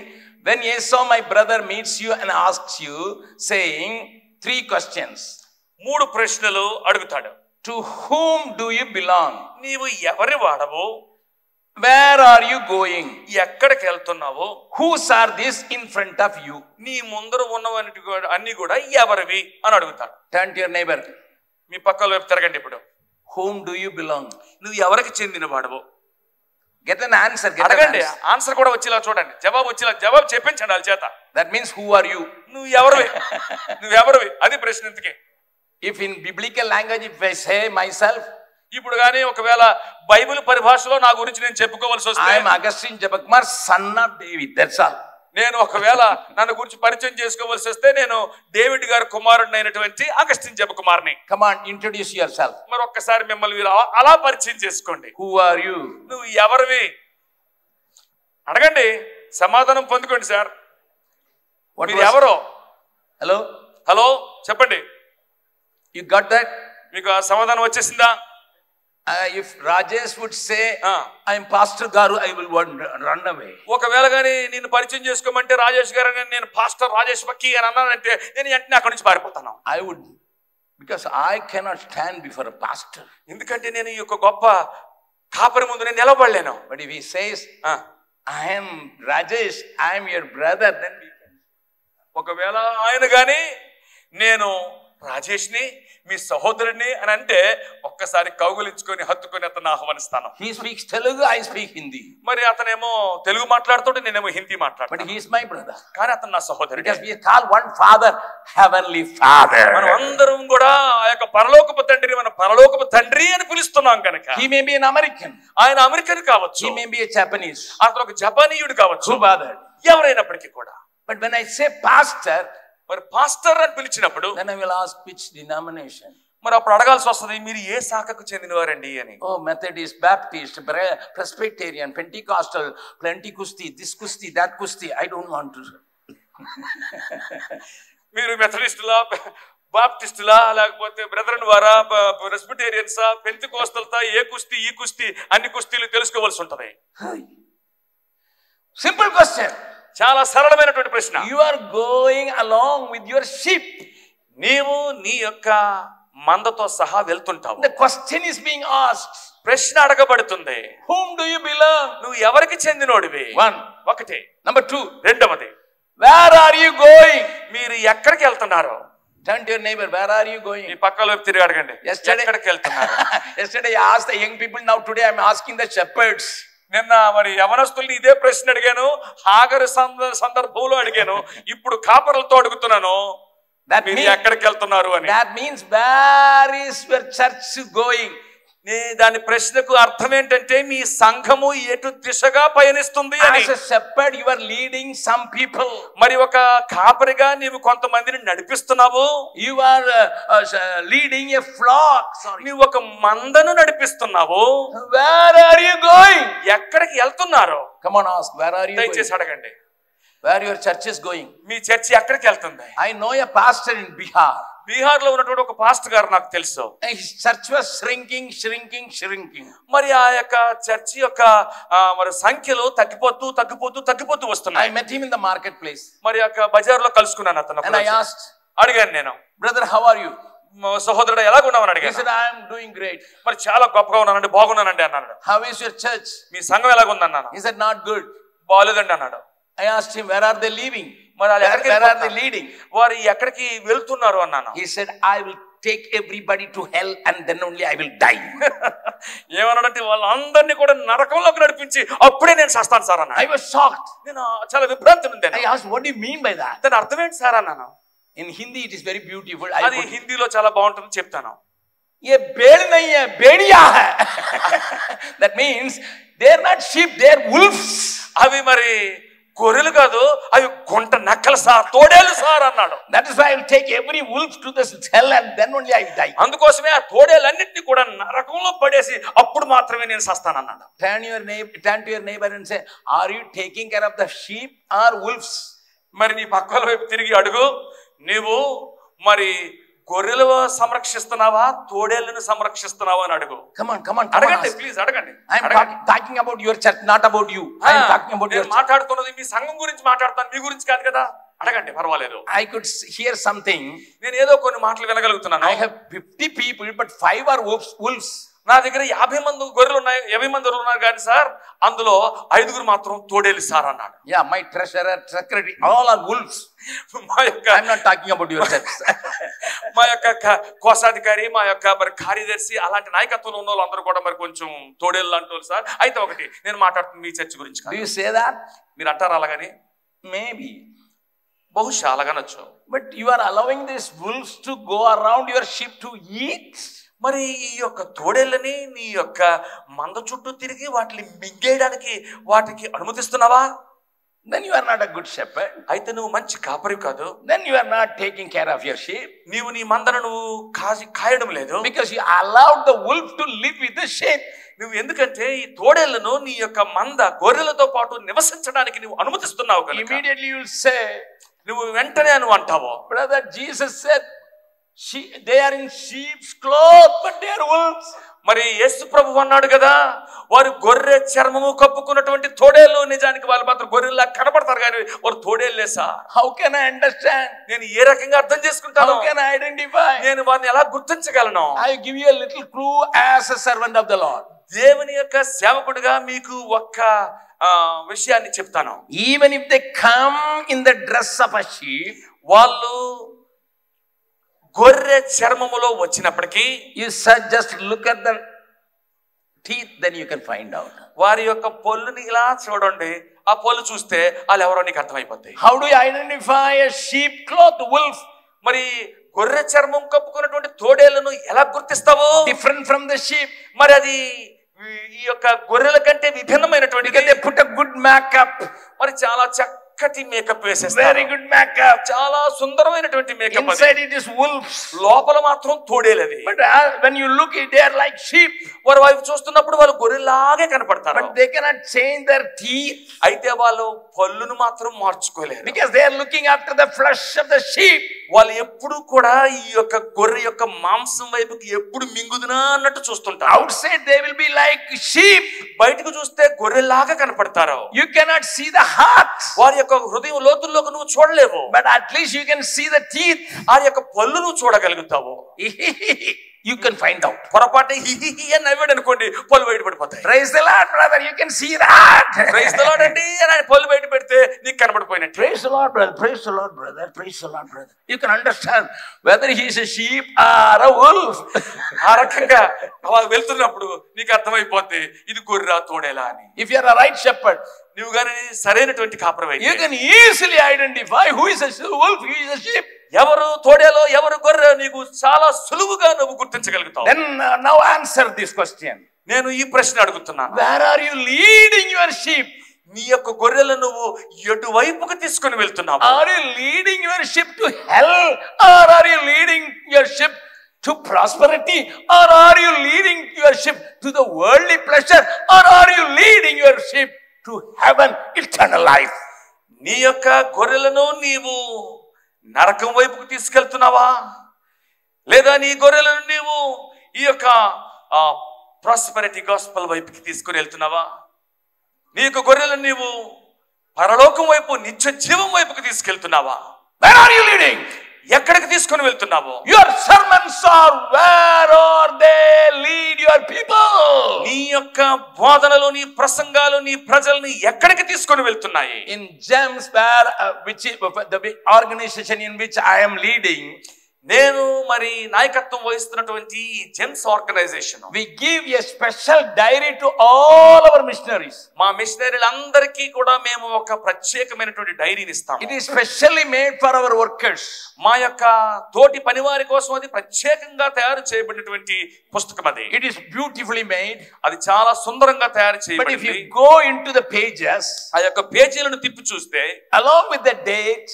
when Esau my brother meets you and asks you, saying 3 questions. 3 ప్రశ్నలు అడుగుతాడు. To whom do you belong? నీవు ఎవరి వాడవు? Where are you going? ఎక్కడికి వెళ్తున్నావు? Whose are these in front of you? నీ ముందర ఉన్నవన్నీ కూడా ఎవరివి అని అడుగుతాడు. Turn to your neighbor. మీ పక్కల వైపు తిరగండి. ఇప్పుడు whom do you belong? నువ్వు ఎవరికి చెందిన వాడవు? Get an answer. అడగండి, ఆన్సర్ కూడా వచ్చేలా చూడండి, జవాబు చెప్పించండి వాళ్ళ చేత. That means who are you? నువ్వు ఎవరివి అది ప్రశ్న. ఇంతకీ if in biblical language if I say myself, ఇప్పుడు గానీ ఒకవేళ బైబిల్ పరిభాషలో నా గురించి నేను చెప్పుకోవాల్సి వస్తే, I am Augustine Jabakumar, son of David, that's all. నేను ఒకవేళ నన్ను గురించి పరిచయం చేసుకోవాల్సి వస్తే నేను డేవిడ్ గారి కుమారుడు అయినటువంటి Augustine జబకుమార్ని. Come on, introduce yourself. మరి ఒక్కసారి మిమ్మల్ని అలా పరిచయం చేసుకోండి. Who are you? నువ్వు ఎవరివి అడగండి, సమాధానం పొందుకోండి. సార్ మీరు ఎవరో? హలో చెప్పండి. You got that? మీకు ఆ సమాధానం వచ్చేసిందా? If Rajesh would say, I am Pastor Garu, I will run away. ఒకవేళ గానీ నేను పరిచయం చేసుకోమంటే రాజేష్ గారు నేను పాస్టర్ రాజేష్ బక్కి అని అన్నానంటే నేను వెంటనే అక్కడి నుంచి పారిపోతాను. I would, because I cannot stand before a pastor. ఎందుకంటే నేను ఈ యొక్క గొప్ప కాపరి ముందు నేను నిలబడలేను. But if he says, I am Rajesh, I am your brother, then we can. ఒకవేళ ఆయన గానీ నేను రాజేష్ని మీ సహోదరుడిని అని అంటే ఒక్కసారి కౌగులించుకొని హత్తుకొని అతను ఆహ్వానిస్తాను. He speaks Telugu, I speak Hindi. మరి అతనేమో తెలుగు మాట్లాడుతుంటే నేనేమో హిందీ మాట్లాడతాను. But he is my brother. కానీ అతను నా సహోదరుడు. Because we call one father heavenly father. మనం అందరం కూడా ఆ యొక్క పరలోకపు తండ్రిని మనం పరలోకపు తండ్రి అని పిలుస్తున్నాం కనుక. He may be an American. ఆయన అమెరికన్ కావచ్చు. He may be a Japanese. అతను ఒక జపానీయుడు కావచ్చు. Who bothered? ఎవరైనప్పటికీ కూడా. But when I say pastor, మరి పాస్టర్ అని పిలిచినప్పుడు then I will ask which denomination. మరి అప్పుడు అడగాల్సి వస్తుంది, మీరు ఏ శాఖకు చెందినవారండి అని. Oh, Methodist, Baptist, Presbyterian, Pentecostal, plenty kusti, this kusti, that kusti. I don't want to. మీరు మెథడిస్టులా, బాప్టిస్టులా, లేకపోతే బ్రదరన్ వారా, ప్రెస్బిటేరియన్సా, పెంతెకోస్తల్సా, ఏ కుస్తీ ఈ కుస్తీ అన్ని కుస్తీలు తెలుసుకోవాల్సి ఉంటది. Simple question. చాలా సరళమైనటువంటి ప్రశ్న. You are going along with your sheep. నీవు నీ యొక్క మందతో సహా వెళ్తుంటావు. The question is being asked. ప్రశ్న అడగబడుతుంది. Whom do you belong? నువ్వు ఎవరికి చెందినోడివి? ఒకటి. Number 2. రెండవది, where are you going? మీరు ఎక్కడికి వెళ్తున్నారు? Turn to your neighbor, where are you going? ఈ పక్కల వైపు తిరిగి అడగండి, ఎక్కడికి వెళ్తున్నారు? Yesterday I asked the young people, now today I am asking the shepherds. నిన్న మరి యవనస్తుల్ని ఇదే ప్రశ్న అడిగాను, హాగరు సందర్భంలో అడిగాను, ఇప్పుడు కాపరులతో అడుగుతున్నాను, మీరు ఎక్కడికి వెళ్తున్నారు అని. That means where is your church going? దాని ప్రశ్నకు అర్థం ఏంటంటే మీ సంఘము ఎటు దిశగా పయనిస్తుంది అని. As a shepherd you are leading some people. మరి ఒక కాపరిగా నీవు కొంతమందిని నడిపిస్తున్నావు. You are leading a flock. నీవు ఒక మందను నడిపిస్తున్నావు. Where are you going? ఎక్కడికి వెళ్తున్నారు? Come on, ask, where are you going? దయచేసి అడగండి, where your church is going. Me church ఎక్కడికి వెళ్తుంది? I know a pastor in Bihar. Bihar లో ఉన్నటువంటి ఒక పాస్టర్ గారు నాకు తెలుసు. His church was shrinking. మరి ఆ యొక్క చర్చి యొక్క మరి సంఖ్యలో తగ్గిపోతూ వస్తున్నాయి. I met him in the marketplace. మరి యొక్క బజార్ లో కలుసుకున్నాను అతను. And I asked, అడిగాను నేను, brother, how are you? సహోదరుడు ఎలాగున్నావని He అడిగాను. said, I am doing great. మరి చాలా గొప్పగా ఉన్నానండి, బాగున్నానండి అన్నాడు. How is your church? మీ సంఘం ఎలాగుంది అన్నాను. He said, not good. బాగలేదండి అన్నాడు. I asked him, where are they leaving? మరి వాళ్ళు ఎక్కడికి Where are they leading? వారు ఎక్కడికి వెళ్తున్నారు అన్నాను. He said, I will take everybody to hell and then only I will die. ఏమన్నాడంటే వాళ్ళందరినీ కూడా నరకంలోకి నడిపించి అప్పుడే నేను చేస్తాను సార్ అన్నాడు. I was shocked. నేను చాలా విభ్రాంతి ఉంది. I asked, what do you mean by that? దాని అర్థం ఏంటి సార్ అన్నాను. In Hindi it is very beautiful. అది హిందీలో చాలా బాగుంటుంది చెప్తాను. ये भेड़ नहीं है, भेड़िया है. That means they are not sheep, they are wolves. అవి మరి గొర్రెలు కాదు, అవి గుంట నక్కలు సార్, తోడేలు సార్ అన్నాడు. That is why I will take every wolf to this hell and then only I will die. అందుకోసమే ఆ తోడేలన్నింటినీ కూడా నరకంలో పడేసి అప్పుడు మాత్రమే నేను సస్తాను అన్నాడు. Turn to your neighbor and say, are you taking care of the sheep or wolves? మరి నీ పక్కల వైపు తిరిగి అడుగు, నీవు మరి గొర్రెలు సంరక్షిస్తున్నావా తోడేళ్లను సంరక్షిస్తున్నావా అని అడుగు. Come on. అడగండి ప్లీజ్, అడగండి. I am talking about your church, not about you. I am talking about your church. మాట్లాడుతున్నది మీ సంఘం గురించి మాట్లాడతాను, మీ గురించి కాదు కదా. అడగండి, పర్వాలేదు. I could hear something. నేను ఏదో కొన్ని మాటలు వినగలుగుతున్నాను. I have 50 people, but 5 are wolves. నా దగ్గర 50 మంది గొర్రెలు ఉన్నాయి, 50 మంది ఉన్నారు కానీ సార్ అందులో 5 మాత్రం తోడేలు సార్ అన్నాడు. Yeah, my treasurer, secretary, all are wolves. I am not talking about your church. మా యొక్క కోశాధికారి, మా యొక్క మరి కార్యదర్శి, అలాంటి నాయకత్వంలో ఉన్న వాళ్ళందరూ కూడా మరి కొంచెం తోడేళ్ళు అంటారు సార్. అయితే ఒకటి నేను మాట్లాడుతున్న మీ చర్చ్ గురించి. Do you say that? మీరు అంటారు అలాగని? Maybe. బహుశా అలాగనొచ్చు. But you are allowing these wolves to go around your sheep to eat? మరి ఈ యొక్క తోడేళ్ళని నీ యొక్క మంద చుట్టూ తిరిగి వాటిని మింగేయడానికి వాటికి అనుమతిస్తున్నావా? Then you are not a good shepherd. అయితే నువ్వు మంచి కాపరి కాదు. Then you are not taking care of your sheep. నీవు నీ మందను నువ్వు కాయడం లేదు. Because you allowed the wolf to live with the sheep. నువ్వు ఎందుకంటే ఈ తోడేళ్లను నీ యొక్క మంద గొర్రెలతో పాటు నివసించడానికి నువ్వు అనుమతిస్తున్నావు కనుక Immediately you will say, నువ్వు వెంటనే నువ్వు అంటావు, brother, Jesus said they are in sheep's cloth but they are wolves. మరి యేసు ప్రభువు అన్నాడు కదా, వారు గొర్రె చర్మము కప్పుకున్నటువంటి తోడేళ్ళు, నిజానికి వాళ్ళు మాత్రం గొర్రెల్లా కనపడతారు కానీ వారు తోడేళ్ళే sir. How can I understand? నేను ఏ రకంగా అర్థం చేసుకుంటాను? How can I identify? నేను వారిని ఎలా గుర్తించగలను? I give you a little clue as a servant of the Lord. దేవుని యొక్క సేవకుడిగా మీకు ఒక్క విషయాన్ని చెప్తాను. Even if they come in the dress of a sheep, వాళ్ళు గొర్రె చర్మములో వచ్చినప్పటికీ you just look at the teeth, then you can find out. వారి యొక్క పొల్లుని ఇలా చూడండి, ఆ పొల్లు చూస్తే వాళ్ళు ఎవరో నీకు అర్థమైపోద్ది. How do you identify a sheep cloth wolf? మరి గొర్రె చర్మం కప్పుకున్నటువంటి తోడేళ్లను ఎలా గుర్తిస్తావు? Different from the sheep. మరి అది ఈ యొక్క గొర్రెల కంటే విభిన్నమైనటువంటి. They put a good makeup. మరి చాలా చక్కటి మేకప్ వేసేస్తారు. Very good makeup. చాలా సుందరమైనటువంటి makeup. Inside it is wolves. లోపల మాత్రం తోడేలది. But when you look it, they are like sheep. వారు వైపు చూస్తున్నప్పుడు వాళ్ళు గొర్రెలాగే కనపడతారు. But they cannot change their teeth. అయితే వాళ్ళు పళ్ళును మాత్రం మార్చుకోలేరు. Because they are looking after the flesh of the sheep. వాళ్ళు ఎప్పుడు కూడా ఈ యొక్క గొర్రె యొక్క మాంసం వైపుకి ఎప్పుడు మింగుదునా అన్నట్టు చూస్తుంటారు. Outside they will be like sheep. బయటకు చూస్తే గొర్రెలాగా కనపడతారు. You cannot see the heart. వారి యొక్క హృదయం లోతుల్లోకి నువ్వు చూడలేవు. But at least you can see the teeth. ఆ యొక్క పళ్ళు నువ్వు చూడగలుగుతావు. You can find out. పొరపాటు హిహిహి అని నవ్వాడు అనుకోండి, పళ్ళు బయట పడిపోతాయి. Praise the Lord, brother. You can see that. Praise the Lord అండి అని పళ్ళు బయట పెడితే నీకు కనబడిపోయినట్టు. Praise the Lord, brother. Praise the Lord, brother. Praise the Lord, brother. You can understand whether he is a sheep or a wolf. ఆ రకంగా వాళ్ళు వెళ్తున్నప్పుడు నీకు అర్థమైపోద్ది ఇది గొర్రె తోడేలా అని. If you are a right shepherd, నువ్వు కానీ సరైనటువంటి కాపరివైతే you can easily identify who is a wolf, who is a sheep. ఎవరు తోడేలో ఎవరు గొర్రె నీకు చాలా సులువుగా నువ్వు గుర్తించగలుగుతావు. Then now answer this question. నేను ఈ ప్రశ్న అడుగుతున్నాను. Where are you leading your sheep? నీ యొక్క గొర్రెలను నువ్వు ఎటువైపుకు తీసుకొని వెళ్తున్నావు? Are you leading your sheep to hell or are you leading your sheep to prosperity or are you leading your sheep to the worldly pleasure or are you leading your sheep to heaven, eternal life? నీ యొక్క గొర్రెలను నీవు నరకం వైపుకు తీసుకెళ్తున్నావా, లేదా నీ గొర్రెలను నీవు ఈ యొక్క ప్రాస్పెరిటీ గాస్పెల్ వైపుకి తీసుకుని వెళ్తున్నావా? నీ యొక్క గొర్రెలను నీవు పరలోకం వైపు నిత్య జీవం వైపుకి తీసుకెళ్తున్నావా? Where are you leading? ఎక్కడికి తీసుకొని వెళ్తున్నావు? Your sermons are where or they lead your people. నీ యొక్క బోధనలు, నీ ప్రసంగాలు నీ ప్రజల్ని ఎక్కడికి తీసుకొని వెళ్తున్నాయి? In GEMS, where which the organization in which I am leading, నేను మరి నాయకత్వం వహిస్తున్నటువంటి Gems organization, we give a special diary to all our missionaries. మా మిషనరీలందరికీ కూడా మేము ఒక ప్రత్యేకమైనటువంటి డైరీని ఇస్తాం. It is specially made for our workers. మా యొక్క తోటి పనివారి కోసం అది ప్రత్యేకంగా తయారు చేయబడినటువంటి పుస్తకం అది. It is beautifully made. అది చాలా సుందరంగా తయారు But if చేయబడింది. you go into the pages, ఆ యొక్క పేజీలను తిప్పి చూస్తే along with the date,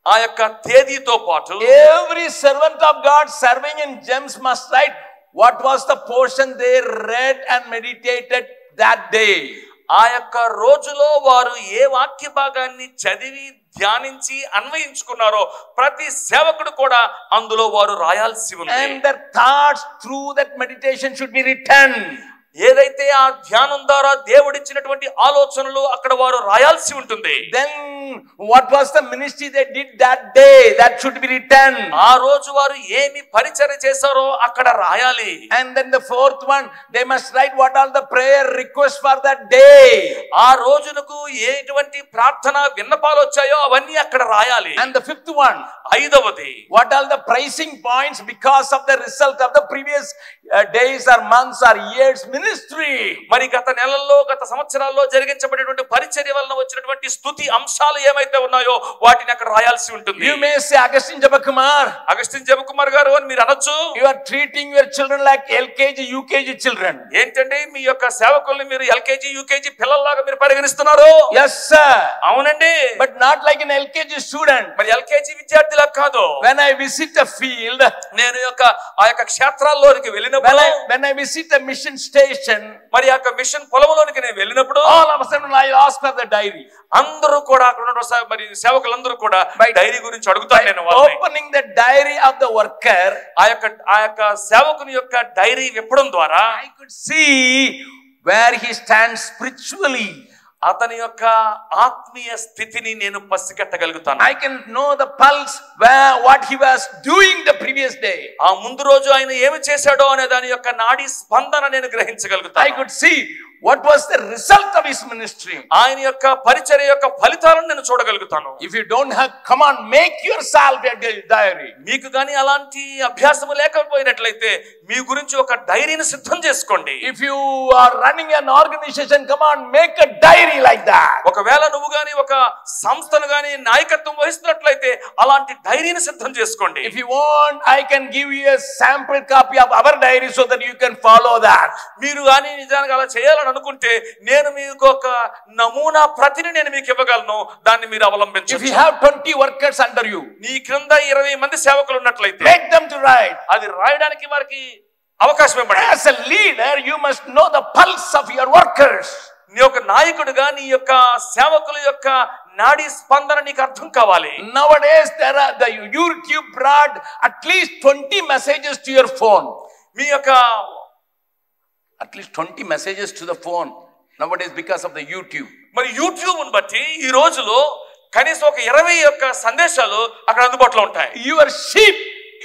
ఆ యొక్క తేదీతో పాటు every servant of God serving in GEMS must write what was the portion they read and meditated that day. ఆ యొక్క రోజులో వారు ఏ వాక్య భాగాన్ని చదివి ధ్యానించి అన్వయించుకున్నారో ప్రతి సేవకుడు కూడా అందులో వారు రాయాల్సి ఉంది. And their thoughts through that meditation should be written. ఏదైతే ఆ ధ్యానం ద్వారా దేవుడిచ్చినటువంటి ఆలోచనలు అక్కడ వారు రాయాల్సి ఉంటుంది. Then what was the ministry they did that day, that should be written. ఆ రోజు వారు ఏమి పరిచర్య చేశారో అక్కడ రాయాలి. And then the fourth one, they must write what are the prayer requests for that day. ఆ రోజునకు ఎటువంటి ప్రార్థన విన్నపాలు వచ్చాయో అవన్నీ అక్కడ రాయాలి. And the fifth one, ఐదవది, what are the pricing points because of the result of the previous days or months or years ministry. మరి గత నెలల్లో గత సంవత్సరాల్లో జరిగించబడినటువంటి పరిచర్య వలన వచ్చినటువంటి స్తుతి అంశాలు ఏమైతే ఉన్నాయో వాటిని అక్కడ రాయాల్సి ఉంటుంది. You may say, Augustine Jabakumar, Augustine Jabakumar గారు అని మీరు అనొచ్చు. you are treating your children like LKG, UKG children. ఏంటంటే మీ యొక్క సేవకుల్ని మీరు ఎల్కేజీ యూకేజీ పిల్లల్లాగా మీరు పరిగణిస్తున్నారు. Yes sir. అవునండి. But not like an LKG student. మరి ఎల్కేజీ విద్యార్థిలా కాదు. When I visit a field, నేను ఆ యొక్క క్షేత్రాల్లోనికి వెళ్ళినప్పుడు, when I visit a mission station, మరి ఆ యొక్క మిషన్ పొలంలోనికి నేను వెళ్ళినప్పుడు all of a sudden I ask for the diary. అందరూ కూడా అక్కడ ఉన్న మరి సేవకులందరూ కూడా డైరీ గురించి అడుగుతాను నేను వాళ్ళని. Opening the diary of the worker, ఆ యొక్క సేవకుని యొక్క డైరీ విప్పడం ద్వారా I could see where he stands spiritually. అతని యొక్క ఆత్మీయ స్థితిని నేను పసిగట్టగలుగుతాను. I can know the pulse what he was doing the previous day. ఆ ముందు రోజు ఆయన ఏమి చేశాడో అనే దాని యొక్క నాడీ స్పందన నేను గ్రహించగలుగుతాను. I could see what was the result of his ministry. ఆయన యొక్క పరిచర్య యొక్క ఫలితాలను నేను చూడగలుగుతాను. If you don't have, come on, make yourself a diary. మీకు గాని అలాంటి అభ్యాసము లేకపోయినట్లయితే మీ గురించి ఒక డైరీని సిద్ధం చేసుకోండి. If you are running an organization, come on, make a diary like that. ఒకవేళ నువ్వు గాని ఒక సంస్థను గాని నాయకత్వం వహిస్తున్నట్లయితే అలాంటి డైరీని సిద్ధం చేసుకోండి. If you want, I can give you a sample copy of our diary so that you can follow that. మీరు గాని నిజానికి అలా చేయాలని అనుకుంటే నేను మీకు ఒక నమూనా ప్రతిని నేను మీకు ఇవ్వగలను. దాన్ని మీరు అవలంబించండి. If you have 20 workers under you, నీ క్రింద 20 మంది సేవకులు ఉన్నట్లయితే make them to write. అది రాయడానికి వారికి అవకాశం ఇవ్వండి. As a leader, you must know the pulse of your workers. నీ యొక్క నాయకుడిగా నీ యొక్క సేవకుల యొక్క నాడీ స్పందన నీకు అర్థం కావాలి. Nowadays, the YouTube brought at least 20 messages to your phone. మీ యొక్క At least 20 messages to the phone nowadays because of the YouTube. మరి యూట్యూబ్ ని బట్టి ఈ రోజులో కనీసం ఒక 20 యొక్క సందేశాలు అక్కడ అందుబాటులో ఉంటాయి. Your sheep,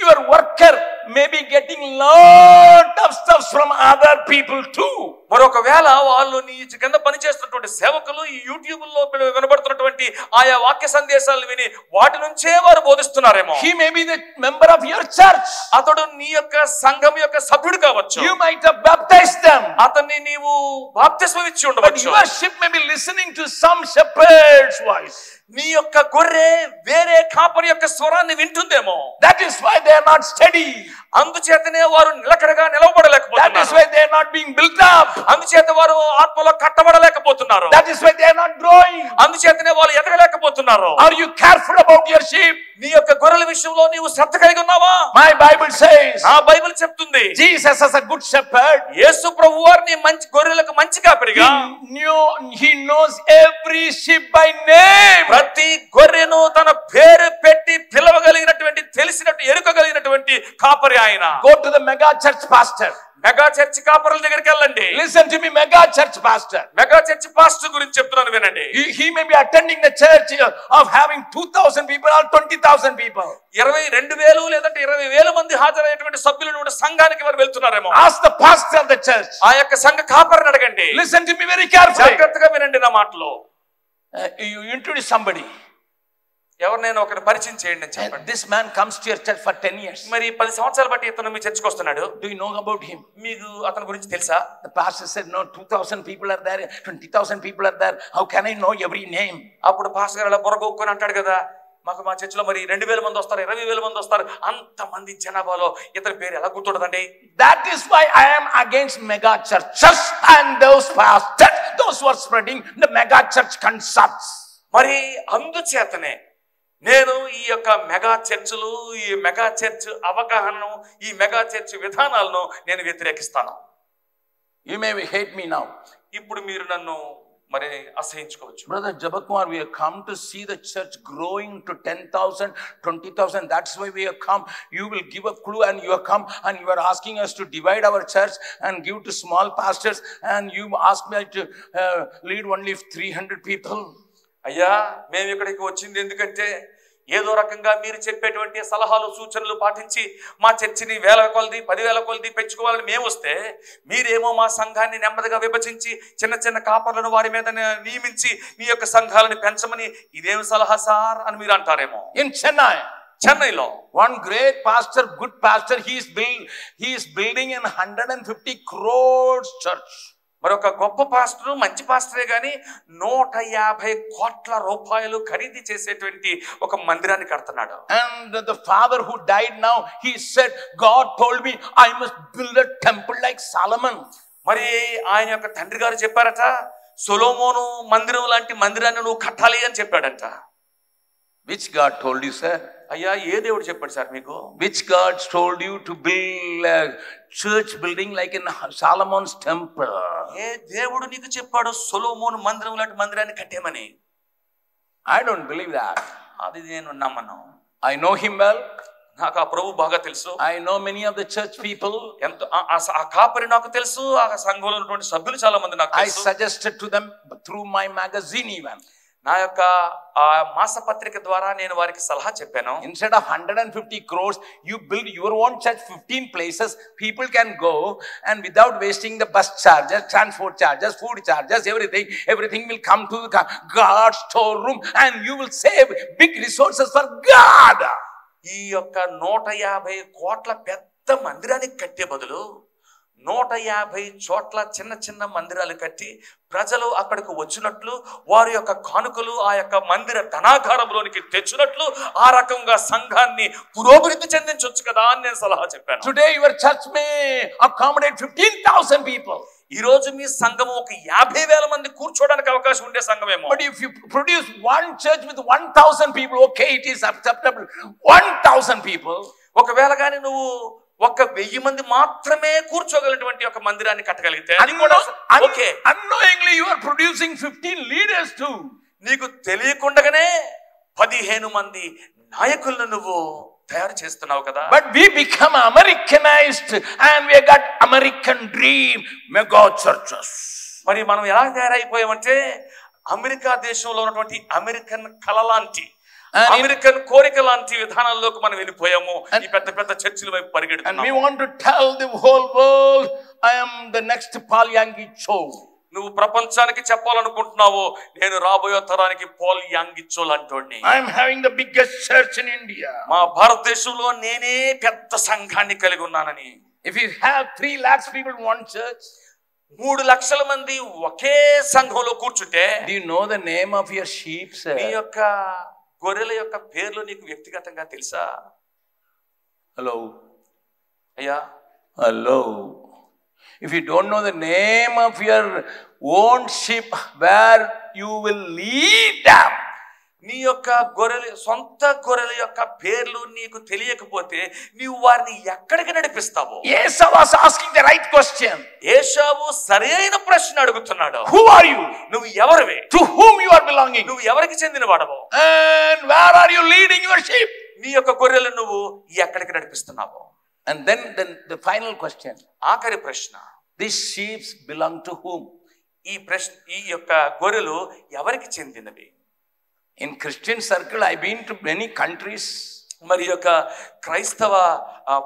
your worker may be getting lot of stuff from other people too. మరొకవేళ వాళ్ళు నీ కింద పనిచేస్తున్నటువంటి సేవకులు ఈ యూట్యూబ్ లో వినబడుతున్నటువంటి ఆయా వాక్య సందేశాలు విని వాటి నుంచే వారు బోధిస్తున్నారేమో. He may be the member of your church. అతడు నీ యొక్క సంఘం యొక్క సభ్యుడు కావచ్చు. You might have baptized them. అతన్ని నీవు బాప్తిస్మం ఇచ్చి But ఉండవచ్చు. your sheep may be listening to some shepherd's voice. నీ యొక్క గొర్రె వేరే కాపరి యొక్క స్వరాన్ని వింటుందేమో. That is why they are not steady. అందుచేతనే వారు నిలకడగా నిలవబడలేకపోతున్నారు. That is why they are not being built up. అందుచేత వారు ఆత్మలో కట్టబడలేకపోతున్నారు. That is why they are not growing. అందుచేతనే వాళ్ళు ఎదగలేకపోతున్నారు. Are you careful about your sheep? నీ యొక్క గొర్రెల విషయంలో నీవు శ్రద్ధ కలిగి ఉన్నావా? My Bible says, నా బైబిల్ చెప్తుంది, Jesus as a good shepherd, యేసు ప్రభువారిని మంచి గొర్రెలకు మంచి కాపరిగా, he knows every sheep by name. ప్రతి గొర్రెను తన పేరు పెట్టి పిలవగలిగినటువంటి తెలిసినట్టు ఎరుకగలిగినటువంటి కాపరి ఆయన. Go to the mega church pastor. Mega church కాపరుల దగ్గరికి వెళ్ళండి. Listen to me, mega church pastor. Mega church pastor గురించి చెప్తున్నాను వినండి. He may be attending the church of having 2,000 people or 20,000 people. 22,000 లేదంటే 20,000 మంది హాజరయ్యేటువంటి సభ్యులను కూడా సంఘానికి వారు వెళ్తున్నారేమో. Ask the pastor of the church. ఆ యొక్క సంఘ కాపరిని అడగండి. Listen to me very carefully. జాగ్రత్తగా వినండి నా మాటలు. You introduce somebody. ఎవరినైనా ఒకరిని పరిచయం చేయండి అని చెప్పండి. This man comes to your church for 10 years. మరి 10 సంవత్సరాలు బట్టి ఇతను మీ చర్చికి వస్తున్నాడు. Do you know about him? మీకు అతని గురించి తెలుసా? The pastor said, no, 2,000 people are there, 20,000 people are there. How can I know every name? అప్పుడు పాస్టర్ గారు అలా బుర్రగొక్కుని అంటాడు కదా, మాకు మా చర్చిలో మరి 2,000 మంది వస్తారు, 20,000 మంది వస్తారు, అంతమంది జనాభాలో ఇతని పేరు ఎలా గుర్తుండదండి? That is why I am against mega churches and those pastors, those who are spreading the mega church concepts. మరి అందుచేతనే నేను ఈ యొక్క మెగా చర్చిలు, ఈ మెగా చర్చ్ అవగాహనను, ఈ మెగా చర్చ్ విధానాలను నేను వ్యతిరేకిస్తాను. You may hate me now. ఇప్పుడు మీరు నన్ను మరి అసహించుకోవచ్చు. Brother Jabakumar, we have come to see the church growing to 10,000, 20,000. That's why we have come. You will give a clue and you have come and you are asking us to divide our church and give to small pastors, and you ask me to lead only 300 people. అయ్యా, మేము ఇక్కడికి వచ్చింది ఎందుకంటే ఏదో రకంగా మీరు చెప్పేటువంటి సలహాలు సూచనలు పాటించి మా చర్చిని 1,000 కొలది 10,000 కొలది పెంచుకోవాలని మేము వస్తే, మీరేమో మా సంఘాన్ని నెమ్మదిగా విభజించి చిన్న చిన్న కాపర్లను వారి మీద నియమించి మీ యొక్క సంఘాలను పెంచమని ఇదేం సలహా సార్ అని మీరు అంటారేమో. In చెన్నైలో one great pastor, good pastor, he is building an 150 crores church. మరొక గొప్ప పాస్టర్, మంచి పాస్టరే గాని 150 కోట్ల రూపాయలు ఖరీదు చేసేటువంటి ఒక మందిరాన్ని కడుతున్నాడు. And the father who died now, he said, God told me I must build a temple like Solomon. మరి ఆయన యొక్క తండ్రి గారు చెప్పారట, సొలొమోను మందిరం లాంటి మందిరాన్ని నువ్వు కట్టాలి అని చెప్పాడంట. Which God told you, sir? అయ్యా, ఏ దేవుడు చెప్పాడు సార్ మీకు? Which God told you to build a church building like in Solomon's temple? ఏ దేవుడు నీకు చెప్పాడు సొలొమోను మందిరం లాంటి మందిరాన్ని కట్టేమని? I don't believe that. అది నేను నమ్మను. I know him well. నాకు ఆ ప్రభు బాగా తెలుసు. I know many of the church people. ఎంతో ఆ కాపరి నాకు తెలుసు, ఆ సంఘంలో ఉన్నటువంటి సభ్యులు చాలా మంది నాకు తెలుసు. I suggested to them through my magazine even. నా యొక్క మాసపత్రిక ద్వారా నేను వారికి సలహా చెప్పాను. Instead of 150 crores, you build your own church, 15 places. People can go and without wasting the bus charges, transport charges, food charges, everything will come to God's storeroom and you will save big resources for God. ఈ యొక్క 150 కోట్ల పెద్ద మందిరానికి కట్టే బదులు 150 చోట్ల చిన్న చిన్న మందిరాలు కట్టి ప్రజలు అక్కడికి వచ్చినట్లు, వారి యొక్క కానుకలు ఆ యొక్క మందిర ధనాగారంలోనికి తెచ్చినట్లు, ఆ రకంగా సంఘాన్ని పురోభివృద్ధి చెందించవచ్చు కదా అని నేను సలహా చెప్పాను. Today your church may accommodate 15,000 people. ఈ రోజు మీ సంఘము ఒక 50,000 మంది కూర్చోడానికి అవకాశం ఉండే సంఘమేమో. But if you produce one church with 1,000 people, okay, it is acceptable. 1,000 people. ఒకవేళ గాని నువ్వు 1,000 మంది మాత్రమే కూర్చోగలిగినటువంటి ఒక మందిరాన్ని కట్టగలిగితే అది కూడా okay. Unknowingly you are producing 15 leaders too. నీకు తెలియకుండానే 15 మంది నాయకులను నువ్వు తయారు చేస్తున్నావు కదా. But we become Americanized and we got American dream mega churches. మరి మనం ఎలా తయారైపోయామంటే అమెరికా దేశంలో ఉన్నటువంటి అమెరికన్ కళ లాంటి, అమెరికన్ కోరిక లాంటి విధానాల్లోకి మనం వెళ్ళిపోయాము. ఈ పెద్ద పెద్ద చర్చిల వైపు పరిగెడుతున్నాము. And we want to tell the whole world I am the next Paul Yonggi-Cho. నువ్వు ప్రపంచానికి చెప్పాలనుకుంటున్నావు, నేను రాబోయే తరానికి పాల్ యాంగిచో లాంటోడిని. I am having the biggest church in India. మా భారతదేశంలో నేనే పెద్ద సంఘాన్ని కలిగి ఉన్నానని. If you have 3 lakhs people in one church, 3 లక్షల మంది ఒకే సంఘంలో కూర్చుంటే, do you know the name of your sheep, sir? నీ యొక్క గొర్రెల యొక్క పేర్లు నీకు వ్యక్తిగతంగా తెలుసా? Hello. అయ్యా, hello. If you don't know the name of your own sheep, where you will lead them? నీ యొక్క సొంత గొర్రెల యొక్క పేర్లు నీకు తెలియకపోతే నీవు వారిని ఎక్కడికి నడిపిస్తావు? Esau was asking the right question. ఏశావు సరైన ప్రశ్న అడుగుతున్నాడు. Who are you? నువ్వు ఎవరివి? To whom you are belonging? నువ్వు ఎవరికి చెందిన వాడవు? And where are you leading your sheep? నీ యొక్క గొర్రెలను నువ్వు ఎక్కడికి నడిపిస్తున్నావు? And then the final question. ఆఖరి ప్రశ్న, These sheep belong to whom? ఈ యొక్క గొర్రెలు ఎవరికి చెందినవి? In Christian circle, I've been to many countries. మరి యొక్క క్రైస్తవ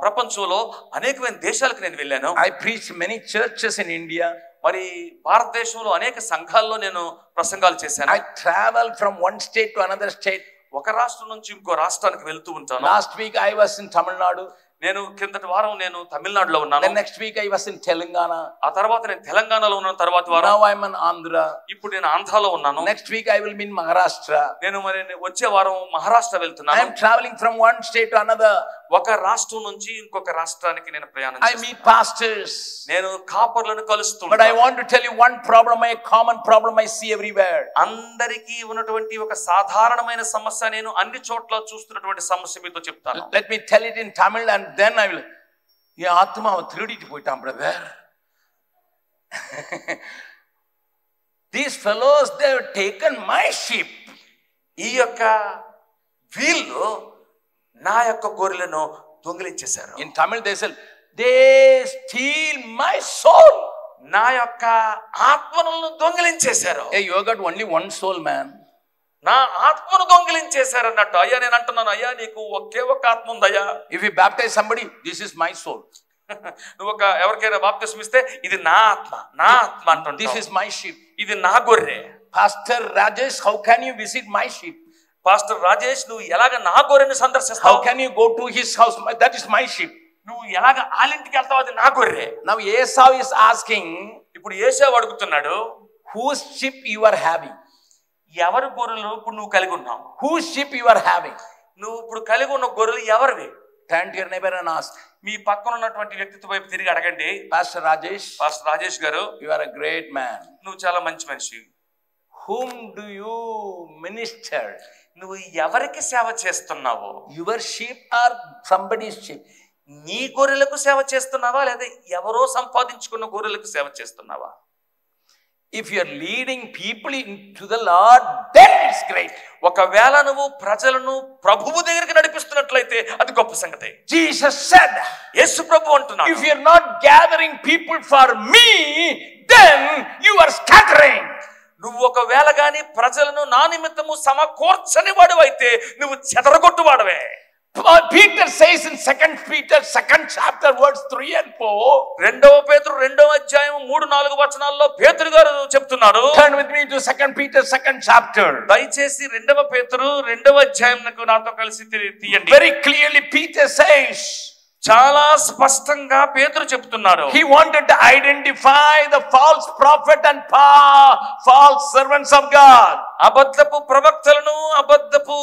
ప్రపంచంలో అనేకమైన దేశాలకు నేను వెళ్ళాను. I preached many churches in India. మరి భారతదేశంలో అనేక సంఘాల్లో నేను ప్రసంగాలు చేశాను. I travel from one state to another state. ఒక రాష్ట్రం నుంచి ఇంకో రాష్ట్రానికి వెళ్తూ ఉంటాను. Last week I was in Tamil Nadu. నేను కిందటి వారం నేను తమిళనాడులో ఉన్నాను. The next week I was in Telangana. ఆ తర్వాత నేను తెలంగాణలో ఉన్నాను. తర్వాత వారం Now I'm in Andhra. ఇప్పుడు నేను ఆంధ్రాలో ఉన్నాను. Next week I will be in Maharashtra. నేను మరి వచ్చే వారం మహారాష్ట్ర వెళ్తున్నాను. I am traveling from one state to another. ఒక రాష్ట్రం నుంచి ఇంకొక రాష్ట్రానికి నేను ప్రయాణం I meet pastors. నేను కాపర్లను కలుస్తాను. But I want to tell you one problem, a common problem I see everywhere. అందరికీ ఉన్నటువంటి ఒక సాధారణమైన సమస్య, నేను అన్ని చోట్ల చూస్తున్నటువంటి సమస్య మీతో చెప్తాను. Let me tell it in Tamil and then I will. ఈ ఆత్మ తిరుడికి పోయిటాం brother. These fellows, they have taken my sheep. ఈ యొక్క వీళ్ళు నా యొక్క గొర్రెలను దొంగిలించేశారు. In Tamil they say, they steal my soul. నా యొక్క ఆత్మను దొంగిలించేశారు. Hey, you got only one soul, man. నా ఆత్మను దొంగిలించేశారు అన్నట్టు. అయ్యా నేను అంటున్నాను, అయ్యా నీకు ఒకే ఒక ఆత్మ ఉందయ్యా. If you baptize somebody, this is my soul. నువ్వు ఎవరికైనా బాప్తిస్మం ఇస్తే ఇది నా ఆత్మ, నా ఆత్మ అంటున్నావు. This is my sheep. ఇది నా గొర్రె. Pastor Rajesh, how can you visit my sheep? Pastor Rajesh, నువ్వు ఎలాగ నా గొర్రెను సందర్శిస్తావు? How can you go to his house? That is my sheep. నువ్వు ఎలాగ ఆలింటికి వెళ్తావు? అది నా గొర్రె. Now Esau is asking, ఇప్పుడు ఏశావు అడుగుతున్నాడు, whose sheep you are having? ఎవరి గొర్రెలు ఇప్పుడు నువ్వు కలిగి ఉన్నావు? Whose sheep you are having? నువ్వు ఇప్పుడు కలిగి ఉన్న గొర్రెలు ఎవరివి? Turn to your neighbor and ask. మీ పక్కన ఉన్నటువంటి వ్యక్తిత్వ వైపు తిరిగి అడగండి. Pastor Rajesh, పాస్టర్ రాజేష్ గారు, you are a great man. నువ్వు చాలా మంచి మనిషి. Whom do you minister? నువ్వు ఎవరికి సేవ చేస్తున్నావు? Your sheep or somebody's sheep? నీ గొర్రెలకు సేవ చేస్తున్నావా లేదా ఎవరో సంపాదించుకున్న గొర్రెలకు సేవ చేస్తున్నావా? If you are leading people into the Lord, then it's great. ఒకవేళ నువ్వు ప్రజలను ప్రభువు దగ్గరికి నడిపిస్తున్నట్లయితే అది గొప్ప సంగతి. Jesus said, యేసు ప్రభు అంటున్నాడు, if you are not gathering people for me, then you are scattering. నువ్వు ఒకవేళ గాని ప్రజలను నా నిమిత్తము సమకూర్చని వాడు అయితే నువ్వు చెదరగొట్టు వాడవే. Peter says in 2 Peter 2nd chapter verse 3 and 4. రెండవ పేతురు 2వ అధ్యాయం 3-4 వచనాల్లో పేతురు గారు చెప్తున్నారు. Turn with me to 2 Peter 2nd chapter. దయచేసి 2వ పేతురు 2వ అధ్యాయంకు నాతో కలిసి తీయండి. Very clearly Peter says, చాలా స్పష్టంగా పేతురు చెప్తున్నాడు. He wanted to identify the false prophet and false servants of God. అబద్ధపు ప్రవక్తలను అబద్ధపు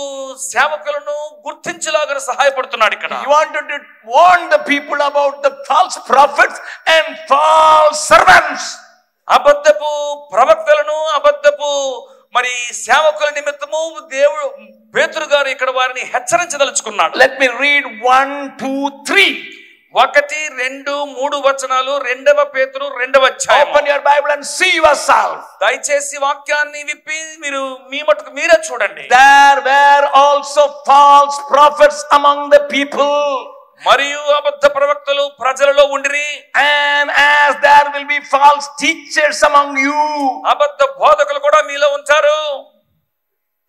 సేవకులను గుర్తించలాగా సహాయపడుతున్నాడు ఇక్కడ. He wanted to warn the people about the false prophets and false servants. అబద్ధపు ప్రవక్తలను అబద్ధపు మరి సేవకుల నిమిత్తము దేవుడు పేతురు గారు ఇక్కడ వారిని హెచ్చరించదలుచుకున్నాడు. Let me read 1, 2, 3. 1, 2, 3 వచనాలు 2వ పేతురు 2వ అధ్యాయం. Open your Bible and see yourself. దయచేసి వాక్యాన్ని విప్పి మీరు మీ మట్టుకు మీరే చూడండి. There were also false prophets among the people. మరియు అబద్ధ ప్రవక్తలు ప్రజలలో ఉండిరి. And as there will be false teachers among you. అబద్ధ బోధకులు కూడా మీలో ఉంటారు.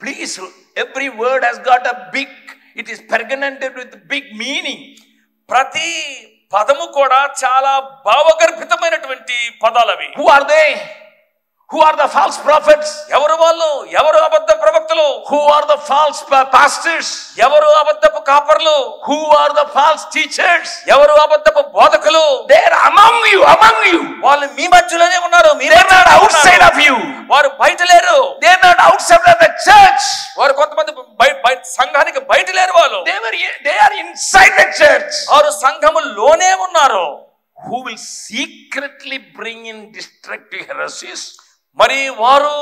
Please, every word has got a big, it is pregnant with big meaning. ప్రతి పదము కూడా చాలా భావగర్భితమైనటువంటి పదాలవి. Who are they? Who are the false prophets? ఎవరు వాళ్ళు? ఎవరు అబద్ధ ప్రవక్తలు? Who are the false pastors? ఎవరు అబద్ధపు కాపర్లు? Who are the false teachers? ఎవరు అబద్ధపు బోధకులు? They are among you. వాళ్ళు మీ మధ్యలోనే ఉన్నారు. They are not outside of you. వారు బయట లేరు. They are not outside of the church. వారు కొంతమంది సంఘానికి బయట లేరు. వాళ్ళు they are inside the church. వారు సంఘములోనే ఉన్నారు. Who will secretly bring in destructive heresies? మరి వారు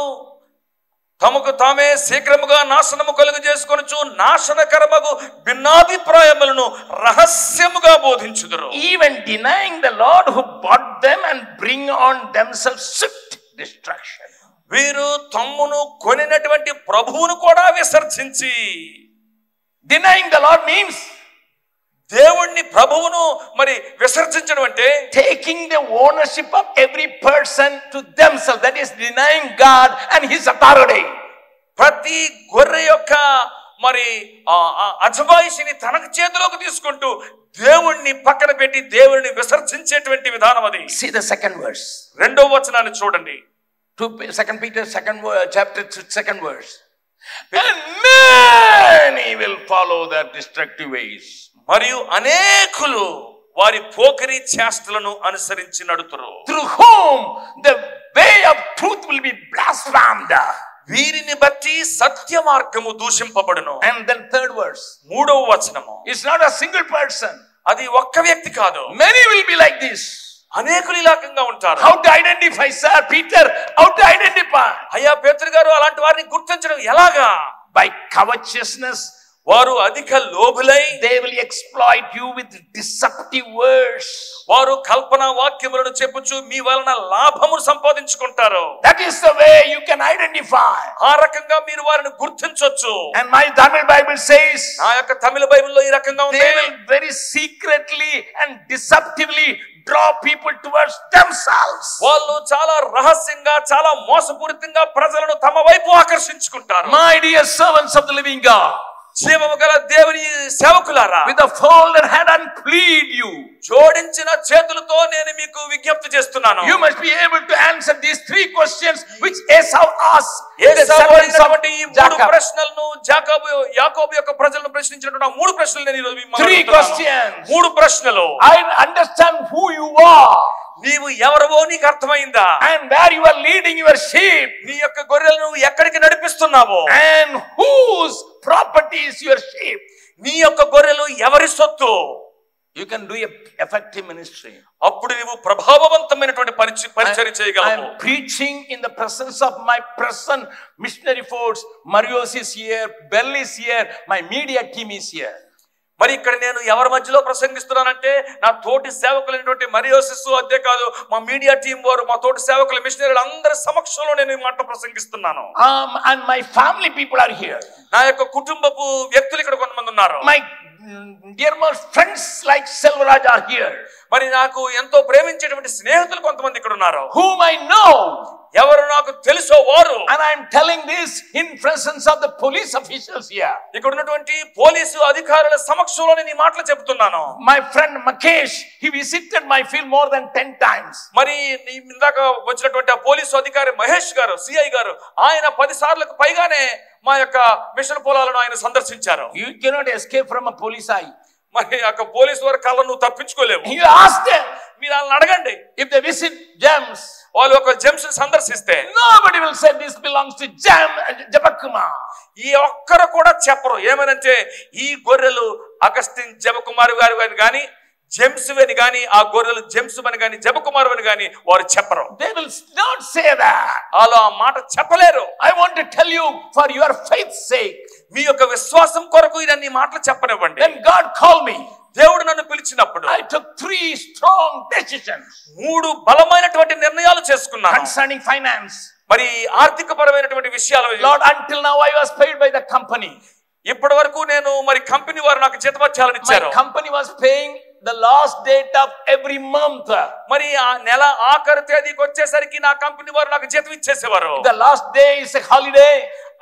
తమకు తామే శీఘ్రముగా నాశనము కలుగు చేసుకొనుచు నాశనకరమగు భిన్నాభిప్రాయములను రహస్యముగా బోధించుదురు. Even denying the Lord who bought them and bring on themselves swift destruction. వీరు తమ్మును కొనినటువంటి ప్రభువును కూడా విసర్జించి. Denying the Lord means దేవుణ్ణి ప్రభువును మరి విసర్జించడం అంటే taking the ownership of every person to themselves, that is denying God and his authority. ప్రతి గొర్రె యొక్క మరి అజమాయిషిని తనకు చేతిలోకి తీసుకుంటూ దేవుణ్ణి పక్కన పెట్టి దేవుణ్ణి విసర్జించేటువంటి విధానం అది. See the second verse. రెండవ వచనాన్ని చూడండి. 2 Peter chapter 2 verse. And many will follow their destructive ways. మరియు అనేకులు వారి పోకిరి చేష్టలను అనుసరించి నడుతురు. Through whom the way of truth will be blasphemed. వీరిని బట్టి సత్య మార్గము దూషింపబడును. And then third verse. మూడవ వచనము. It's not a single person. అది ఒక్క వ్యక్తి కాదు. Many will be like this. అనేకులు ఇలాగంగా ఉంటారు. How to identify, sir? Peter, how to identify? అయ్యా పేతురు గారు, అలాంటి వారిని గుర్తించడం ఎలాగా? By covetousness. వారు అధిక లోభులై they will exploit you with deceptive words. వారు కల్పన వాక్యములను చెప్పుచు మీ వలన లాభము సంపాదించుకుంటారు. That is the way you can identify. ఆ రకంగా మీరు వారిని గుర్తించొచ్చు. And my Tamil Bible says, నా యొక్క తమిళ బైబిల్లో ఈ రకంగా ఉంది. they will very secretly and deceptively draw people towards themselves. వాళ్ళు చాలా రహస్యంగా చాలా మోసపూరితంగా ప్రజలను తమ వైపు ఆకర్షించుకుంటారు. My dear servants of the living God, జీవము గల దేవుని సేవకులారా, with a folded hand and plead you, జోడించిన చేతులతో నేను మీకు విజ్ఞప్తి చేస్తున్నాను. you must be able to answer these three questions which Esau asked. Esau అడిగినటువంటి ఈ మూడు ప్రశ్నలను యాకోబు యొక్క ప్రజలను ప్రశ్నించినటువంటి ఆ మూడు ప్రశ్నలు నేను ఈరోజు మీకు three questions. మూడు ప్రశ్నలు. I understand who you are. నీవు ఎవరవో నీకు అర్థమైందా? And where you are leading your sheep. నీ యొక్క గొర్రెలను ఎక్కడికి నడిపిస్తున్నావో. And whose property is your sheep. నీ యొక్క గొర్రెలు ఎవరి సొత్తు. You can do a effective ministry. అప్పుడు నీవు ప్రభావవంతమైనటువంటి పరిచర్య చేయగలవు. I am preaching in the presence of my present missionary force. Marios is here, Bell is here, my media team is here. మరి ఇక్కడ నేను ఎవరి మధ్యలో ప్రసంగిస్తున్నానంటే నా తోటి సేవకులైనటువంటి మరియోసిస్ అదే కాదు, మా మీడియా టీం వారు, మా తోటి సేవకులు, మిషనరీలు అందరి సమక్షంలో నేను ఈ మాట ప్రసంగిస్తున్నాను. And my family people are here. నా యొక్క కుటుంబపు వ్యక్తులు ఇక్కడ కొంతమంది ఉన్నారు. My dearmost friends like Selvaraj are here. మరి నాకు ఎంతో ప్రేమించేటువంటి స్నేహితులు కొంతమంది ఇక్కడ ఉన్నారు. Whom I know. ఎవరు నాకు తెలుసో వారు. And I am telling this in presence of the police officials here. ఇక్కడ ఉన్నటువంటి పోలీసు అధికారుల సమక్షంలో నేను ఈ మాటలు చెప్తున్నాను. My friend Makesh, he visited my field more than 10 times. మరి ఇందాక వచ్చినటువంటి ఆ పోలీసు అధికారి మహేష్ గారు, సిఐ గారు, ఆయన 10 సార్లకు పైగానే మా యొక్క మిషన్ పొలాలను ఆయన సందర్శించారు. You cannot escape from a police eye. మరి యొక్క పోలీసు వారి కళ్ళను నువ్వు తప్పించుకోలేవు. You ask them. మీరు వాళ్ళని అడగండి. If they visit Gems, వాళ్ళు ఒక Gems సందర్శిస్తే nobody will say this belongs to Jabakuma. ఈ ఒక్కరు కూడా చెప్పరు ఏమనంటే ఈ గొర్రెలు అగస్టిన్ జబకుమార్ గారు కానీ జెమ్స్ అని కానీ ఆ గొర్రెలు జెమ్స్ అని కానీ జబకుమార్ అని కానీ వారు చెప్పరు. They will not say that. వాళ్ళు ఆ మాట చెప్పలేరు. I want to tell you for your faith's sake. మీ యొక్క విశ్వాసం కొరకు ఈ మాటలు చెప్పనివ్వండి. Then God called me. దేవుడు నన్ను పిలిచినప్పుడు I took 3 strong decisions. 3 బలమైనటువంటి నిర్ణయాలు చేసుకున్నాను. Concerning finance. మరి ఆర్థిక పరమైనటువంటి విషయాలు. Lord, until now I was paid by the company. ఇప్పటి వరకు నేను మరి కంపెనీ వారు నాకు జీతభత్యాలను ఇచ్చారు. My company was paying the last date of every month. మరి ఆ నెల ఆఖరి తేదీకి వచ్చేసరికి నా కంపెనీ వారు నాకు జీతం ఇచ్చేసేవారు. The last day is a holiday.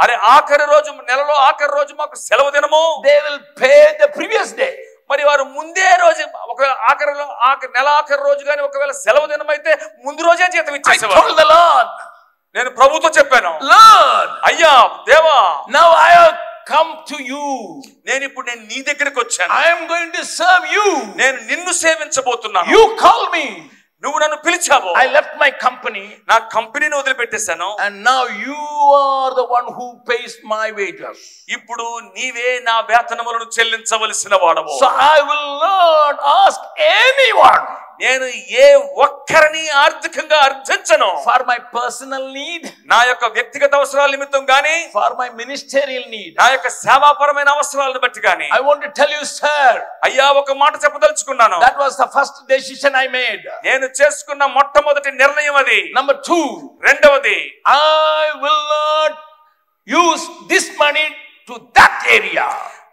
అరే ఆఖరి రోజు, నెలలో ఆఖరి రోజు మాకు సెలవు దినము. They will pay the previous day. మరి వారు ముందే రోజు ఒకవేళ నెల ఆఖరి రోజు కానీ ఒకవేళ సెలవు దినం అయితే ముందు రోజే జీతం ఇచ్చేసేవారు. I told the Lord. నేను ప్రభుతో చెప్పాను, Lord, అయ్యా దేవా, now I have come to you. నేను ఇప్పుడు నీ దగ్గరికి వచ్చాను. I am going to serve you. నేను నిన్ను సేవించబోతున్నాను. You call me. నువ్వు నన్ను పిలిచావు. I left my company. నా కంపెనీని వదిలిపెట్టేశాను. And now you are the one who pays my wages. ఇప్పుడు నీవే నా వేతనములను చెల్లించవలసిన వాడవు. So I will not ask anyone. నేను ఏ ఒక్కరిని ఆర్థికంగా అర్థించను. For my personal need. నా యొక్క వ్యక్తిగత అవసరాల నిమిత్తం గాని, for my ministerial need. నా యొక్క సేవాపరమైన అవసరాలను బట్టి గాని. I want to tell you, sir. అయ్యా ఒక మాట చెప్పదలుచుకున్నాను. That was the first decision I made. నేను చేసుకున్న మొట్టమొదటి నిర్ణయం అది. Number 2. రెండవది, I will not use this money to that area.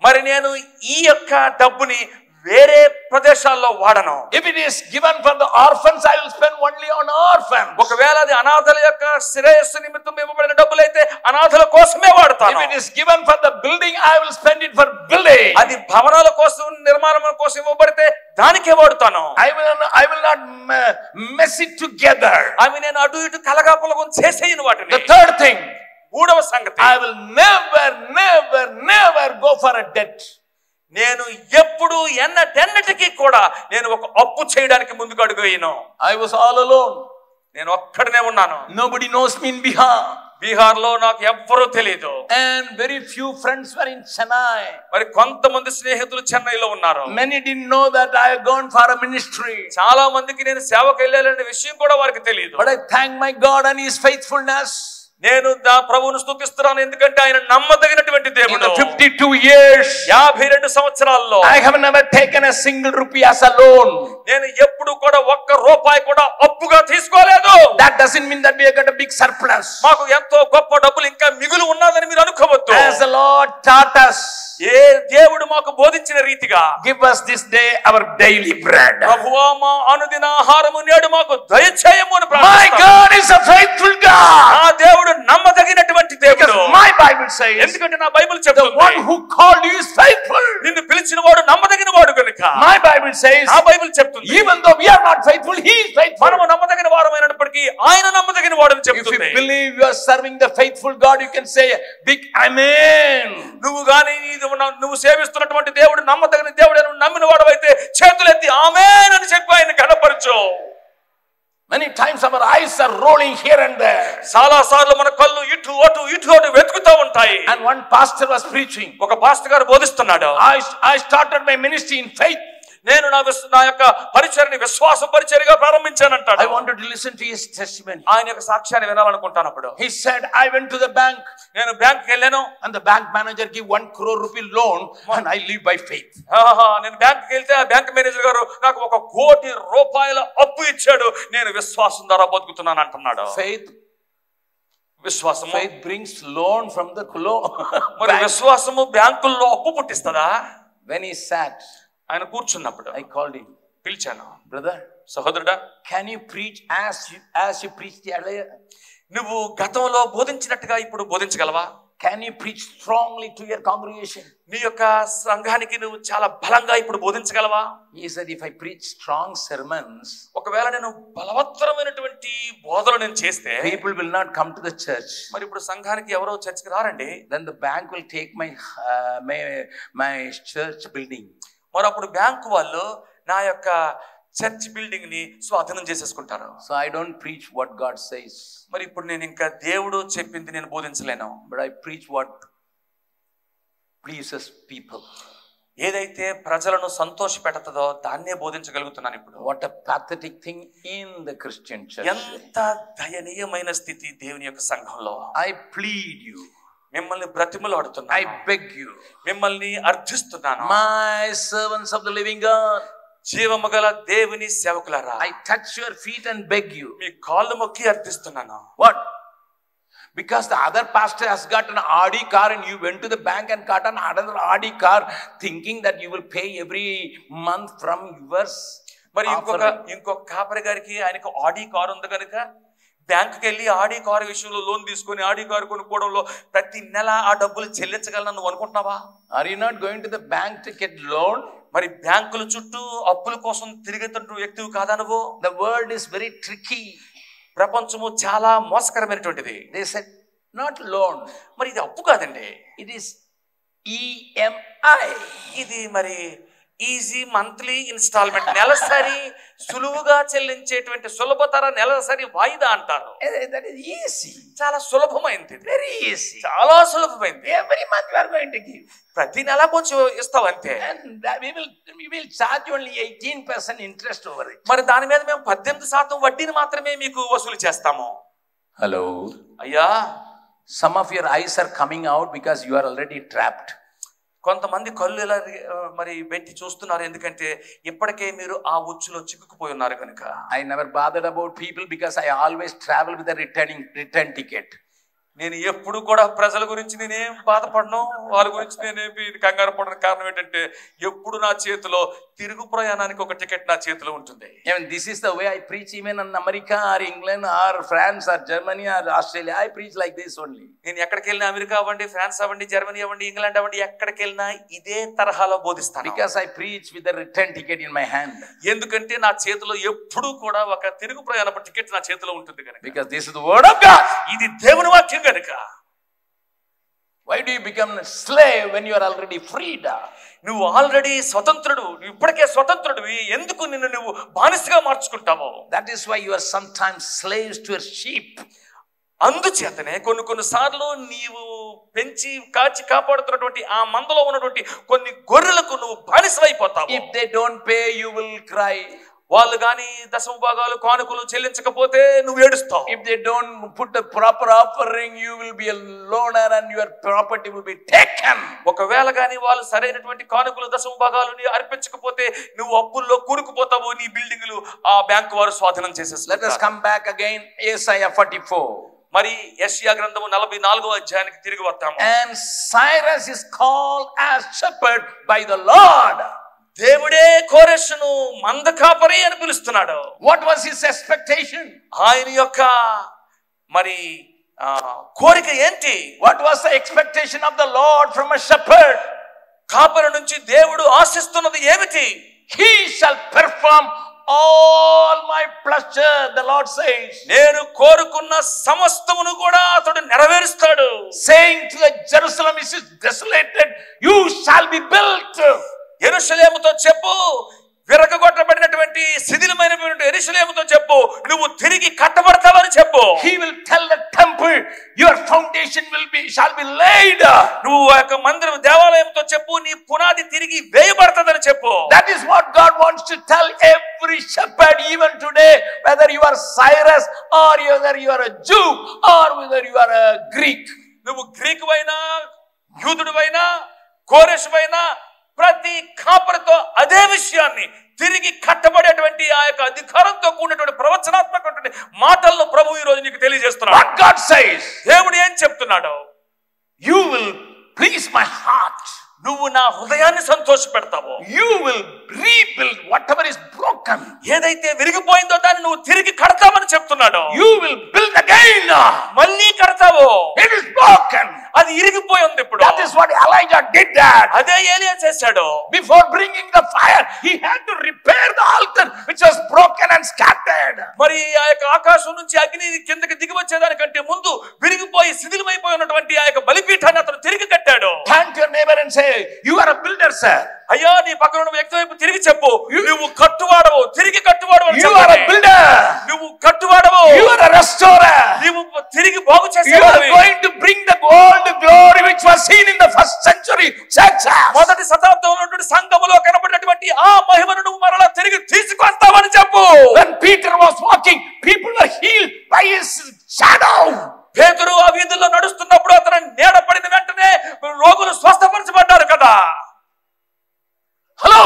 మరి నేను ఈ యొక్క డబ్బుని వేరే ప్రదేశాల్లో వాడను. If it is given for the orphans, I will spend only on orphans. ఒకవేళ అది అనాథల యొక్క శ్రేయస్సు నిమిత్తం ఇవ్వబడిన డబ్బులైతే అనాథల కోసమే వాడతాను. If it is given for the building, I will spend it for building. అది భవనాల కోసం నిర్మాణం కోసం ఇవ్వబడితే దానికే వాడుతాను. I will not mess it together. అవి నేను అటు ఇటు కలగాపులగం చేసేయను వాటిని. The third thing, మూడవ సంగతి, I will never go for a debt. నేను ఎప్పుడు ఎన్నటెన్నటికీ కూడా నేను ఒక అప్పు చేయడానికి ముందుకు అడుగు వేయను. I was all alone. నేను ఒక్కడనే ఉన్నాను. Nobody knows me in Bihar. Bihar లో నాకు ఎవ్వరూ తెలియదు. And very few friends were in Chennai. మరి కొంతమంది స్నేహితులు చెన్నైలో ఉన్నారు. Many didn't know that I had gone for a ministry. చాలా మందికి నేను సేవకు వెళ్ళాలనే విషయం కూడా వారికి తెలియదు. But I thank my God and His faithfulness. నేను ప్రభువును స్తుతిస్తున్నాను, ఎందుకంటే ఆయన నమ్మదగినటువంటి దేవుడు. 52 years 52 సంవత్సరాల్లో I have never taken a single rupee as a loan. నేను ఎప్పుడు కూడా ఒక్క రూపాయి కూడా అప్పుగా తీసుకోలేదు. That doesn't mean that we have got a big surplus. మాకు ఎంతో గొప్ప డబ్బులు ఇంకా మిగులు ఉన్నదని మీరు అనుకోవద్దు. As the Lord taught us, ఏ దేవుడు మాకు బోధించిన రీతిగా, give us this day our daily bread. ప్రభువా మా అనుదిన ఆహారము నేడు మాకు దయచేయము అని My ప్రార్థిస్తాను. God is a faithful God. ఆ దేవుడు నమ్మదగినటువంటి దేవుడు. Because my Bible says, ఎందుకంటే నా బైబిల్ the చెప్తుంది, one who called you is faithful. నిన్ను పిలిచిన వాడు నమ్మదగిన వాడు కనుక. My Bible says, ఆ బైబిల్ చెప్తుంది, even though we are not faithful, He is faithful. మనము నమ్మదగిన వారమైనప్పటికీ ఆయన నమ్మదగిన వాడని If you చెప్తుంది. believe you are serving the faithful God, you can say big amen. నువ్వు గాని నువ్వు సేవిస్తున్నటువంటి దేవుడు నమ్మదగిన దేవుడు అని నమ్మిన వాడవైతే చేతులెత్తి ఆమేన్ అని చెప్పి ఆయన కనపరచు. Many times our eyes are rolling here and there. చాలా సార్లు మన కళ్ళు ఇటు అటు వెతుకుతూ ఉంటాయి. And one pastor was preaching. ఒక పాస్టర్ గారు బోధిస్తున్నాడు. I started my ministry in faith. నేను నా యొక్క పరిచర్ని విశ్వాస పరిచర్యగా ప్రారంభించానంటాడు. I wanted to listen to his testimony. ఆయన యొక్క సాక్ష్యాన్ని వినాలనుకుంటాను. అప్పుడు He said, I went to the bank. నేను బ్యాంక్కి వెళ్ళాను. And the bank manager gave 1 crore rupee loan and I live by faith. నేను బ్యాంక్కి వెళ్తే ఆ బ్యాంక్ మేనేజర్ గారు నాకు 1 కోటి రూపాయల అప్పు ఇచ్చాడు, నేను విశ్వాసం ద్వారా బతుకుతున్నాను అంటున్నాడు. విశ్వాసం Faith brings loan from the loan. మరి విశ్వాసము బ్యాంకుల్లో అప్పు పుట్టిస్తుందా? When he sat, ఆయన కూర్చున్నప్పుడు I called him. పిలిచాను. Brother, సహోదరుడా, can you preach as you preached earlier? నువ్వు గతంలో బోధించినట్టుగా ఇప్పుడు బోధించగలవా? Can you preach strongly to your congregation? నీ యొక్క సంఘానికి నువ్వు చాలా బలంగా ఇప్పుడు బోధించగలవా? He said, if I preach strong sermons, ఒకవేళ నేను బలవత్తరమైనటువంటి బోధన నేను చేస్తే people will not come to the church. మరి ఇప్పుడు సంఘానికి ఎవరో చర్చికి రారండి. Then the bank will take my church building. మరి అప్పుడు బ్యాంకు వాళ్ళు నా యొక్క చర్చ్ బిల్డింగ్ ని స్వాధీనం చేసేసుకుంటారు. So I don't preach what God says. మరి ఇప్పుడు నేను ఇంకా దేవుడు చెప్పింది నేను బోధించలేను. But I preach what pleases people. ఏదైతే ప్రజలను సంతోషపెడతదో దాన్నే బోధించగలుగుతున్నాను ఇప్పుడు. What a pathetic thing in the Christian church. ఎంత దయనీయమైన స్థితి దేవుని యొక్క సంఘంలో. I plead you. మిమ్మల్ని బ్రతిమలాడుతున్నాను. I beg you. మిమ్మల్ని అర్థిస్తున్నాను. My servants of the living God. జీవము గల దేవుని సేవకులారా, I touch your feet and beg you. మీ కాళ్ళు మొక్కి అర్థిస్తున్నాను. What? Because the other pastor has got an Audi car and you went to the bank and got another Audi car thinking that you will pay every month from yours. మరి ఇంకొక కాపరి గారికి ఆయనకు ఆడి car ఉంది కనుక బ్యాంకుకి వెళ్ళి ఆడి car విషయంలో లోన్ తీసుకొని ఆడి కారు కొనుక్కోవడంలో ప్రతి నెల ఆ డబ్బులు చెల్లించగలను నువ్వు అనుకుంటున్నావా? Are you not going to the bank to get loan? మరి బ్యాంకుల చుట్టూ అప్పుల కోసం తిరిగేటువంటి వ్యక్తివి కాదా నువ్వు? The world is very tricky. ప్రపంచము చాలా మోసకరమైనటువంటిది. They said not loan. మరి ఇది అప్పు కాదండి, it is EMI. ఇది మరి ఈజీ మంత్లీ ఇన్స్టాల్మెంట్, నెలసరి సులువుగా చెల్లించేటువంటి సులభతర నెలసరి వాయిదా అంటారు. That is easy. చాలా సులభమైంది, very easy. చాలా సులభమైంది. Every month we are going to give. ప్రతి నెల కొంచెం ఇస్తావు అంతే. And we will charge only 18% interest over it. మరి దాని మీద మేము 18% వడ్డీని మాత్రమే మీకు వసూలు చేస్తాము. Hello. అయ్యా, some of your eyes are coming out because you are already trapped. కొంతమంది కళ్ళు ఇలా మరి పెట్టి చూస్తున్నారు, ఎందుకంటే ఇప్పటికే మీరు ఆ ఉచ్చులో చిక్కుకుపోయి ఉన్నారు కనుక. I never bothered about people because I always travel with a return ticket. నేను ఎప్పుడు కూడా ప్రజల గురించి నేనేం బాధపడను, వాళ్ళ గురించి నేనేమి కంగారు పడడానికి కారణం ఏంటంటే ఎప్పుడు నా చేతిలో తిరుగు ప్రయాణానికి ఒక టికెట్ నా చేతిలో ఉంటుంది. Even this is the way I preach even in America or England or France or Germany or Australia. I preach like this only. నేను ఎక్కడికి వెళ్ళినా, అమెరికా అవ్వండి, ఫ్రాన్స్ అవ్వండి, జర్మనీ అవ్వండి, ఇంగ్లాండ్ అవ్వండి, ఎక్కడికి వెళ్ళినా ఇదే తరహాలో బోధిస్తాను. Because I preach with a return ticket in my hand. ఎందుకంటే నా చేతిలో ఎప్పుడూ కూడా ఒక తిరుగు ప్రయాణపు టికెట్ నా చేతిలో ఉంటుంది కనుక. Because this is the word of God. ఇది దేవుని వాక్యం కనుక. Why do you become a slave when you are already freed? నువ్వు ఆల్రెడీ స్వతంత్రుడు, ఇప్పటికే స్వతంత్రుడివి, ఎందుకు నిన్ను నువ్వు బానిసగా మార్చుకుంటావు? That is why you are sometimes slaves to a sheep. అందుచేతనే కొన్ని సార్లు నీవు పెంచి కాచి కాపాడుతున్నటువంటి ఆ మందలో ఉన్నటువంటి కొన్ని గొర్రెలకు నువ్వు బానిసైపోతావు. If they don't pay, you will cry. వాళ్ళు గాని దశమ భాగాలు కానుకలు చెల్లించకపోతే నువ్వు ఏడుస్తావు. If they don't put the proper offering, you will be a loner and your property will be taken. ఒకవేళ గాని వాళ్ళు సరైనటువంటి కానుకలు దశమ భాగాలు అర్పించకపోతే నువ్వు అప్పుల్లో కూరుకుపోతావు, నీ బిల్డింగులు ఆ బ్యాంకు వారు స్వాధీనం చేసేస్తారు. Let us come back again, Isaiah 44. మరి యెషయా గ్రంథము 44వ అధ్యాయానికి తిరిగి వస్తాము. And Cyrus is called as shepherd by the Lord. దేవుడే కోరెషును మంద కాపరి అని పిలుస్తున్నాడు. What was his expectation? ఆయన యొక్క మరి కోరిక ఏంటి? What was the expectation of the Lord from a shepherd? కాపరి నుంచి దేవుడు ఆశిస్తున్నది ఏమిటి? He shall perform all my pleasure, the Lord says. నేను కోరుకున్న సమస్తమును కూడా అతడు నెరవేరుస్తాడు. Saying to the Jerusalem, it is desolated, you shall be built. యెరూషలేముతో చెప్పు, విరగొట్టబడినటువంటి శిథిలమైనటువంటి యెరూషలేముతో చెప్పు, నువ్వు తిరిగి కట్టబడతావని చెప్పు. He will tell the temple, your foundation shall be laid. నువ్వు ఆ యొక్క మందిరం దేవాలయంతో చెప్పు, నీ పునాది తిరిగి వేయబడతదని చెప్పు. That is what God wants to tell every shepherd even today, whether you are Cyrus or whether you are a Jew or whether you are a Greek. నువ్వు గ్రీకువైనా, యూదుడివైనా, కోరెషువైనా, ప్రతి కాపరితో అదే విషయాన్ని తిరిగి కట్టబడేటువంటి ఆ యొక్క అధికారంతో కూడినటువంటి ప్రవచనాత్మకమైనటువంటి మాటలను ప్రభు ఈ రోజు నీకు తెలియజేస్తున్నాడు. What God says, దేవుడు ఏం చెప్తున్నాడు? you will please my heart. నువ్వు నా హృదయాన్ని సంతోషపెడతావు. You will rebuild whatever is broken. ఏదైతే విరిగిపోయిందో దాన్ని నువ్వు తిరిగి కడతావని చెప్తున్నాడు. You will build again. మళ్ళీ కడతావు. It is broken. అది ఇరిగిపోయి ఉంది ఇప్పుడు. That is what Elijah did that. అదే ఏలియా చేశాడు. Before bringing the fire, he had to repair the altar which was broken and scattered. మరి ఆ యొక్క ఆకాశం నుంచి అగ్ని కిందకి దిగి వచ్చేదానికంటే ముందు విరిగిపోయి శిథిలమైపోయి ఉన్నటువంటి ఆ యొక్క బలిపీఠాన్ని అతను తిరిగి కట్టాడు. Turn to your neighbor and say, you are a builder, sir. అయ్యా, నీ పక్కన ఉన్న వ్యక్తి వైపు తిరిగి చెప్పు, నువ్వు కట్టువాడవు, తిరిగి కట్టువాడవు. You are a builder. నువ్వు కట్టువాడవు. You are a restorer. నువ్వు తిరిగి బాగు చేసేవాడివి. You are going to bring the old glory which was seen in the first century church. మొదటి శతాబ్దంలో ఉన్నటువంటి సంఘములో కనబడినటువంటి ఆ మహిమను నువ్వు మరలా తిరిగి తీసుకొస్తావని చెప్పు. When Peter was walking, people were healed by his shadow. పేతురు ఆ వీధుల్లో నడుస్తున్నప్పుడు అతను నీడ పడిన వెంటనే రోగులు స్వస్థపరచబడ్డారు కదా. Hello,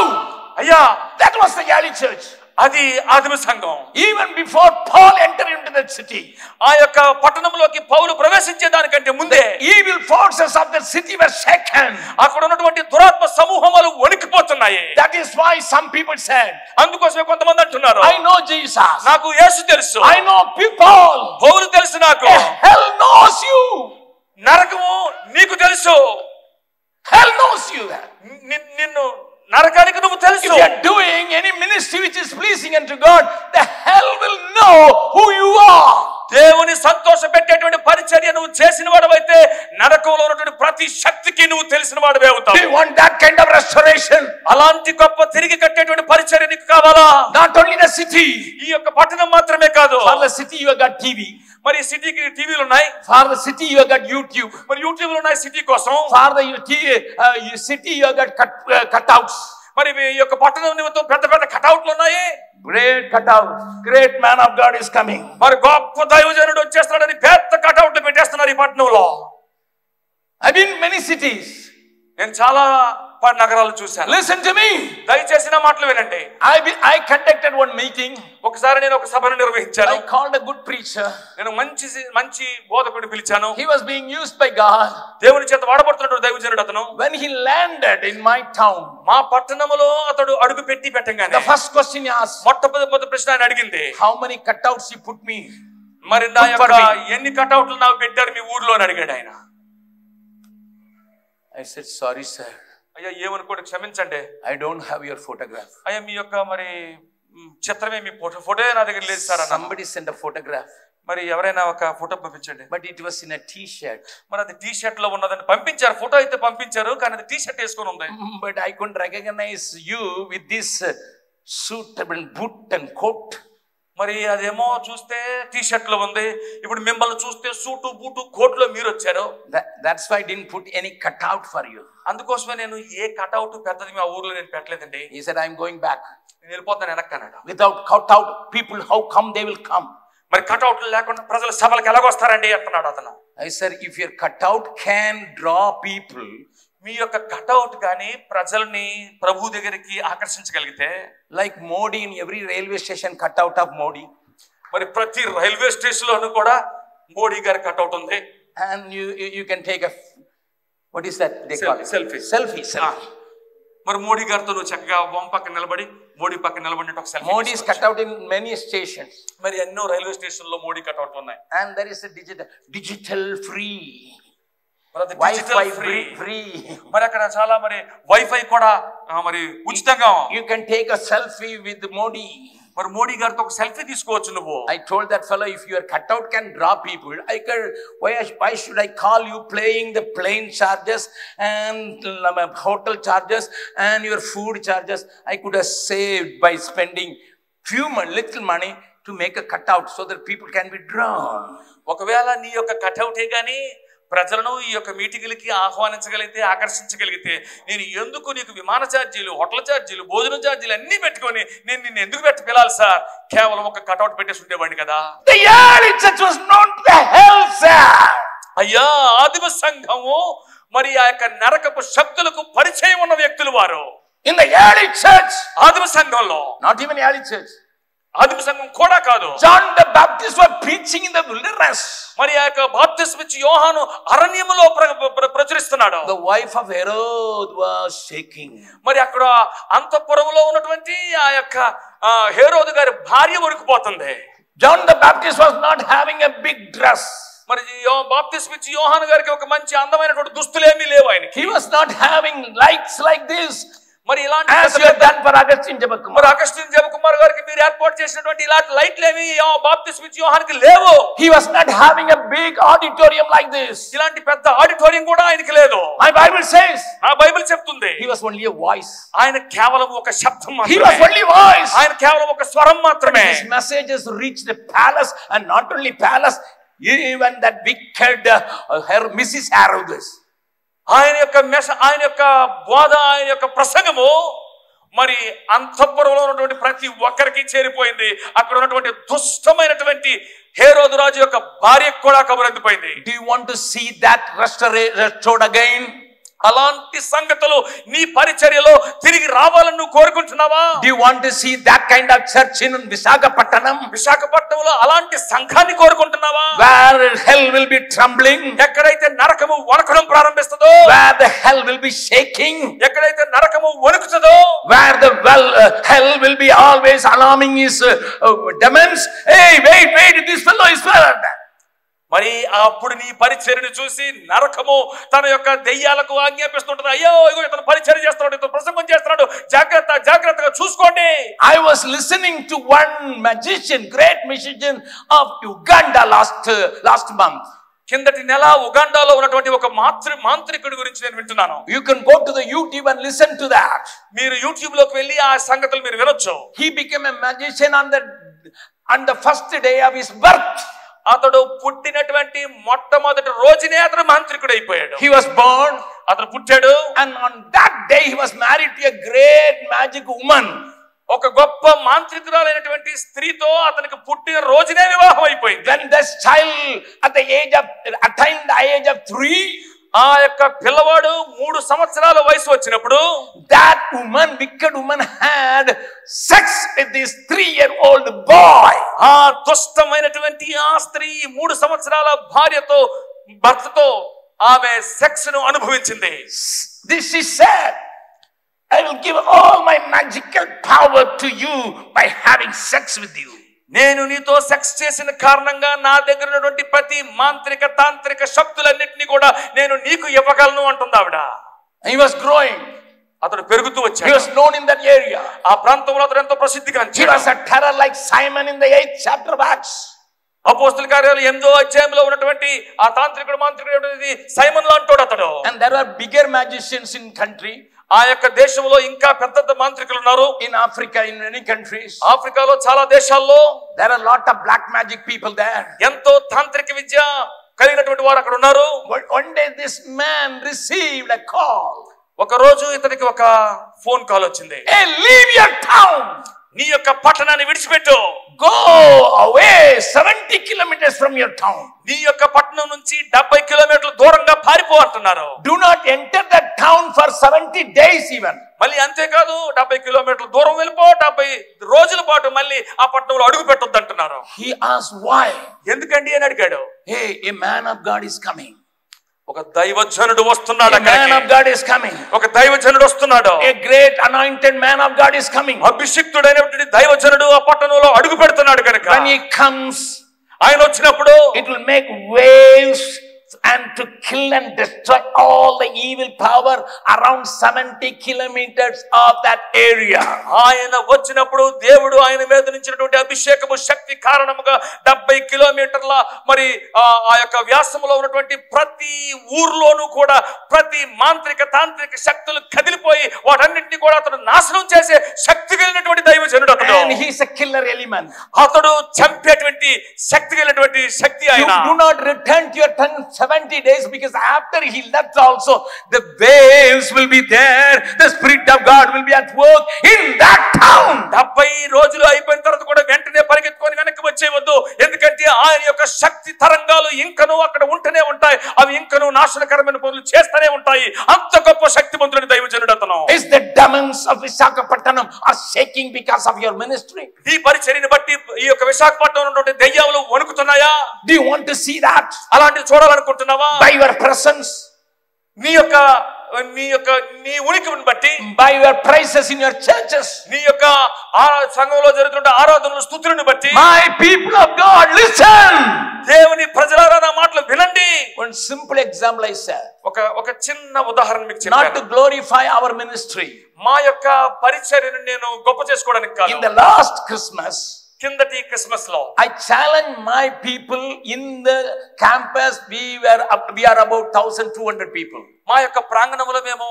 అయ్యా, that was the early church. అది ఆదిమ సంఘం. Even before Paul entered into that city, ఆ యొక్క పట్టణంలోకి పౌలు ప్రవేశించేదానికంటే ముందే evil forces of the city were shaken. అక్కడ ఉన్నటువంటి దురాత్మ సమూహములు వణికిపోతున్నాయి. That is why some people said, అందుకోసమే కొంతమంది అంటున్నారు, I know Jesus, నాకు యేసు తెలుసు, I know people, పౌలు తెలుసు, నాకు hell knows you, నరకము నీకు తెలుసు, hell knows you. నిన్ను నరకానికి నువ్వు తెలుసు. If you are doing any ministry which is pleasing unto God, the hell will know who you are. దేవుని సంతోష పెట్టేటువంటి పరిచర్య నువ్వు చేసిన వాడవైతే నరకంలో ఉన్నటువంటి ప్రతి శక్తికి నువ్వు తెలిసిన వాడివే అవుతావు. Do you want that kind of restoration? అలాంటి గొప్ప తిరిగి కట్టేటువంటి పరిచర్య నీకు కావాలా? Not only the city, ఈ యొక్క పట్టణం మాత్రమే కాదు. For the city you have got TV. మరి సిటీకి టీవీలు ఉన్నాయి. For the city you have got YouTube. మరి యూట్యూబ్లు ఉన్నాయి సిటీ కోసం. For the city you have got cutouts. మరి ఈ యొక్క పట్టణం నిమిత్తం పెద్ద పెద్ద కటౌట్లు ఉన్నాయి. Great cutout, great man of God is coming. మరి గొప్ప దైవజనుడు వచ్చేస్తాడని పెద్ద కటౌట్ పెట్టేస్తున్నారు ఈ పట్టణంలో. I've been in many cities. నేను చాలా నగరాలు చూశాను. Listen to me. దయచేసి నా మాటలు వినండి. I conducted one meeting. ఒకసారి నేను ఒక సభను నిర్వహించాను. I called a good preacher. నేను మంచి బోధకుడిని పిలిచాను. He was being used by God. దేవుని చేత వాడబడుతున్నటువంటి దైవజనుడు అతను. When he landed in my town, మా పట్టణంలో అతడు అడుగు పెట్టంగానే the first question he asked, మొట్టమొదటి ప్రశ్న ఆయన అడిగింది, how many cutouts you put me? మరి నా యొక్క ఎన్ని కటౌట్లు నాకు పెట్టారు మీ ఊర్లో అని అడిగాడు ఆయన. I said, sorry sir. అయ్యా ఏమనుకోండి, క్షమించండి. I don't have your photograph. అయ్యా మీ యొక్క మరి చిత్రమే, మీ ఫోటో నా దగ్గర లేదు sir. Somebody sent a photograph. మరి ఎవరైనా ఒక ఫోటో పంపించండి. But it was in a t-shirt. మరి అది టీ షర్ట్ లో ఉన్నదని పంపించారు. ఫోటో అయితే పంపించారు, కానీ అది టీ షర్ట్ వేసుకొని ఉంది. But I couldn't recognize you with this suitable boot and coat. మరి అదేమో చూస్తే టీ షర్ట్ లో ఉంది, ఇప్పుడు మిమ్మల్ని చూస్తే సూటు బూటు కోట్లో మీరు వచ్చారు. That's why I didn't put any cutout for you. అందుకోసమే నేను ఏ కటౌట్ పెద్దది మా ఊర్లో నేను పెట్టలేదండి. He said, I'm going back. నేను వెళ్ళిపోతాను వెనక్కి అన్నాడు. Without cutout, people how come they will come? మరి కటౌట్లు లేకుండా ప్రజలు సభలకు ఎలాగొస్తారండి అంటున్నాడు అతను. I said, if your cutout can draw people, మీ యొక్క కటౌట్ గాని ప్రజల్ని ప్రభు దగ్గరికి ఆకర్షించగలిగితే, like Modi in every railway station, cutout of Modi. మరి ప్రతి రైల్వే స్టేషన్ లోను కూడా మోడీ గారి కటౌట్ ఉంది. And you can take a, what is that they call it? Selfie. మరి మోడీ గారితో నువ్వు చక్కగా బొమ్మ పక్కన నిలబడి, మోడీ పక్కన నిలబడి ఒక selfie. Modi is cut out in many stations. మరి ఎన్నో రైల్వే స్టేషన్ లో మోడీ కటౌట్లు ఉన్నాయి. And there is a digital free. Wi-Fi free. మరి అక్కడ చాలా మరి వైఫై కూడా మరి ఉచితంగా. You can take a selfie with Modi. మరి మోడీ గారితో ఒక సెల్ఫీ తీసుకోవచ్చు నువ్వు. I told that fellow, if your cutout can draw people, why should I call you paying the plane charges and hotel charges and your food charges? I could have saved by spending little money to make a cutout so that people can be drawn. ఒకవేళ నీ యొక్క కటౌటే గాని ప్రజలను ఈ యొక్క మీటింగులకి ఆహ్వానించగలిగితే, ఆకర్షించగలిగితే, నేను ఎందుకు నీకు విమాన ఛార్జీలు, హోటల్ ఛార్జీలు, భోజనం ఛార్జీలు అన్ని పెట్టుకొని నేను నిన్ను ఎందుకు పిలాలి సార్? కేవలం ఒక కటౌట్ పెట్టేసి ఉండేవాడిని కదా. The early church was known to the hell, sir. అయ్యా ఆదిమ సంఘము మరి ఆ యొక్క నరకపు శక్తులకు పరిచయం ఉన్న వ్యక్తులు వారు. In the early church, ఆదిమ సంఘంలో, not even early church, ఆదిమ సంఘం కూడా కాదు, John the Baptist was preaching in the wilderness. మరి ఆ యొక్క బాప్తిస్మం ఇచ్చి యోహాను అరణ్యములో ప్రచురిస్తున్నాడు. The wife of Herod was shaking. మరి అక్కడ అంతఃపురంలో ఉన్నటువంటి ఆ యొక్క హేరోదు గారి భార్య వణికిపోతుంది. John the Baptist was not having a big dress. మరి బాప్తిస్మం ఇచ్చి యోహాను గారికి ఒక మంచి అందమైనటువంటి దుస్తులేమీ లేవు ఆయనకి. He was not having lights like this. మరి ఇలాంటి అగస్టిన్ జబకుమార్ గారికి మీరు ఏర్పాటు చేసినటువంటి ఇలాంటి లైట్లు ఏమి బాప్తిస్మం ఇచ్చి యోహానుకి లేవు. He was not having a big auditorium like this. ఇలాంటి పెద్ద ఆడిటోరియం కూడా ఆయనకి లేదు. My Bible says, ఆ బైబిల్ చెప్తుంది, he was only a voice. ఆయన కేవలం ఒక శబ్దం మాత్రమే. He was only voice. ఆయన కేవలం ఒక స్వరం మాత్రమే. His messages reached the palace, and not only palace, even that wicked Mrs. Herodes. ఆయన యొక్క బోధ, ఆయన యొక్క ప్రసంగము మరి అంతఃపురంలో ఉన్నటువంటి ప్రతి ఒక్కరికి చేరిపోయింది. అక్కడ ఉన్నటువంటి దుష్టమైనటువంటి హేరోదు రాజు యొక్క భార్యకు కూడా కబురందిపోయింది. Do you want to see that restored again? అలాంటి సంగతులు నీ పరిచర్యలో తిరిగి రావాలని నువ్వు కోరుకుంటున్నావా? Do you want to see that kind of church in Visakhapatnam? విశాఖపట్నంలో అలాంటి సంఘాన్ని కోరుకుంటున్నావా? Where hell will be trembling, ఎక్కడైతే నరకము వణకడం ప్రారంభిస్తుందో, where the hell will be shaking, ఎక్కడైతే నరకము వణుకుతుందో, where the hell will be always alarming his demons. Hey, wait, this fellow is bad. మరి అప్పుడు నీ పరిచర్యను చూసి నరకము తన యొక్క దెయ్యాలకు ఆజ్ఞాపిస్తుంటది. అయ్యో ఇగో ఇతను పరిచర్య చేస్తున్నాడు, ఇతను ప్రసంగం చేస్తున్నాడు, జాగ్రత్తగా చూసుకోండి. I was listening to one magician, great magician of Uganda last month. కిందటి నెల ఉగాండాలో ఉన్నటువంటి ఒక మాంత్రికుడి గురించి నేను వింటున్నాను. You can go to the YouTube and listen to that. మీరు యూట్యూబ్ లోకి వెళ్ళి ఆ సంగతులు మీరు వినొచ్చు. He became a magician on the first day of his birth. అతడు పుట్టినటువంటి మొట్టమొదటి రోజునే అతడు మాంత్రికుడు అయిపోయాడు. He was born, అతను పుట్టాడు, and on that day he was married to a great magic woman. ఒక గొప్ప మాంత్రికురాలైనటువంటి స్త్రీతో అతనికి పుట్టిన రోజునే వివాహం అయిపోయింది. When this child attained the age of 3, ఆ యొక్క పిల్లవాడు 3 సంవత్సరాల వయసు వచ్చినప్పుడు that woman, wicked woman, had sex with this 3-year-old boy. ఆ దుష్టమైనటువంటి ఆ స్త్రీ 3 సంవత్సరాల భర్తతో ఆమె సెక్స్ ను అనుభవించింది. This she said, I will give all my magical power to you by having sex with you. నేను నీతో సెక్స్ చేసిన కారణంగా నా దగ్గర ఉన్నటువంటి ప్రతి మాంత్రిక తాంత్రిక శక్తులన్నిటిని కూడా నేను నీకు ఇవ్వగలను అంటుంది ఆవిడ. He was growing. అతడు పెరుగుతూ వచ్చాడు. He was known in that area. ఆ ప్రాంతంలో అతడు ఎంతో ప్రసిద్ధిగాంచాడు. He was a terror like Simon in the 8th chapter of Acts. అపోస్తల కార్యాలు 8వ అధ్యాయంలో ఉన్నటువంటి ఆ తాంత్రికుడు మాంత్రికుడు సైమన్ లాంటోడు అతడు. And there were bigger magicians in country. ఆ యొక్క దేశంలో ఇంకా పెద్ద పెద్ద మాంత్రికులు ఉన్నారు. In Africa, in many countries. ఆఫ్రికాలో చాలా దేశాల్లో there are a lot of black magic people there. ఎంతో తాంత్రిక విద్య కలిగినటువంటి వారు అక్కడ ఉన్నారు. But one day this man received a call. ఒక రోజు ఇతనికి ఒక ఫోన్ కాల్ వచ్చింది. Hey, leave your town. నీ యొక్క పట్టణాన్ని విడిచిపెట్టు. Go away 70 kilometers from your town. నీ యొక్క పట్టణం నుంచి 70 కిలోమీటర్ల దూరంగా పారిపో అంటున్నారు. Do not enter that town for 70 days even. మళ్ళీ అంతేకాదు 70 కిలోమీటర్ల దూరం వెళ్ళిపో, 70 రోజుల పాటు మళ్ళీ ఆ పట్టణంలో అడుగు పెట్టొద్దు అంటున్నారు. He asked why. ఎందుకండి అని అడిగాడు. Hey, a man of God is coming. ఒక దైవజనుడు వస్తున్నాడు. A man of God is coming. ఒక దైవజనుడు వస్తున్నాడు. A great anointed man of God is coming. అభిషిక్తుడైనటువంటి దైవజనుడు ఆ పట్టణంలో అడుగు పెడుతున్నాడు కనుక when he comes, ఆయన వచ్చినప్పుడు it will make waves and to kill and destroy all the evil power around 70 kilometers of that area. ఆయన వచ్చినప్పుడు దేవుడు ఆయన మీద నుంచినటువంటి అభిషేకము శక్తి కారణముగా 70 కిలోమీటర్ల మరి ఆ యొక్క వ్యాసములో ఉన్నటువంటి ప్రతి ఊర్లోనూ కూడా ప్రతి మాంత్రిక తాంత్రిక శక్తులు కదిలిపోయి వాటన్నిటిని కూడా అతను నాశనం చేసే శక్తి కలిగినటువంటి దైవజనుడు అతడు. And he is a killer element. అతడు చంపేటువంటి శక్తి కలిగినటువంటి శక్తి ఆయన. Do not return to your tongue 70 days, because after he left also the waves will be there, the spirit of God will be at work in that town. 70 రోజులు అయిపోయిన తర్వాత కూడా వెంటనే పరిగెత్తుకొని వెనక్కి వచ్చేవద్దు. ఎందుకంటే ఆయన యొక్క శక్తి తరంగాలు ఇంకనూ అక్కడ ఉంటూనే ఉంటాయి. అవి ఇంకనూ నాశనకరమైన పనులు చేస్తూనే ఉంటాయి. అంత గొప్ప శక్తిమంతుడు దైవజనుడు అతను. Is the demons of Visakhapatnam are shaking because of your ministry? ఈ పరిచర్యను బట్టి ఈ యొక్క విశాఖపట్నంలో ఉన్నటువంటి దెయ్యాలు వణుకుతున్నాయా? Do you want to see that? అలాంటివి చూడాలనుకుంటున్నావా? By your presence, నీ ఉనికిని బట్టి, by your praises in your churches, నీ యొక్క సంఘంలో జరుగుతున్న ఆరాధనలు స్తుతులను బట్టి. My people of God, listen. దేవుని ప్రజలారా నా మాటలు వినండి. One simple example I said. ఒక చిన్న ఉదాహరణ మీకు చెప్పాను. Not to glorify our ministry. మా యొక్క పరిచర్యను నేను గొప్ప చేసుకోవడానికి కాదు. In the last Christmas, కిందటి క్రిస్మస్ లో I challenge my people in the campus. We are about 1,200 people. మా యొక్క ప్రాంగణంలో మేము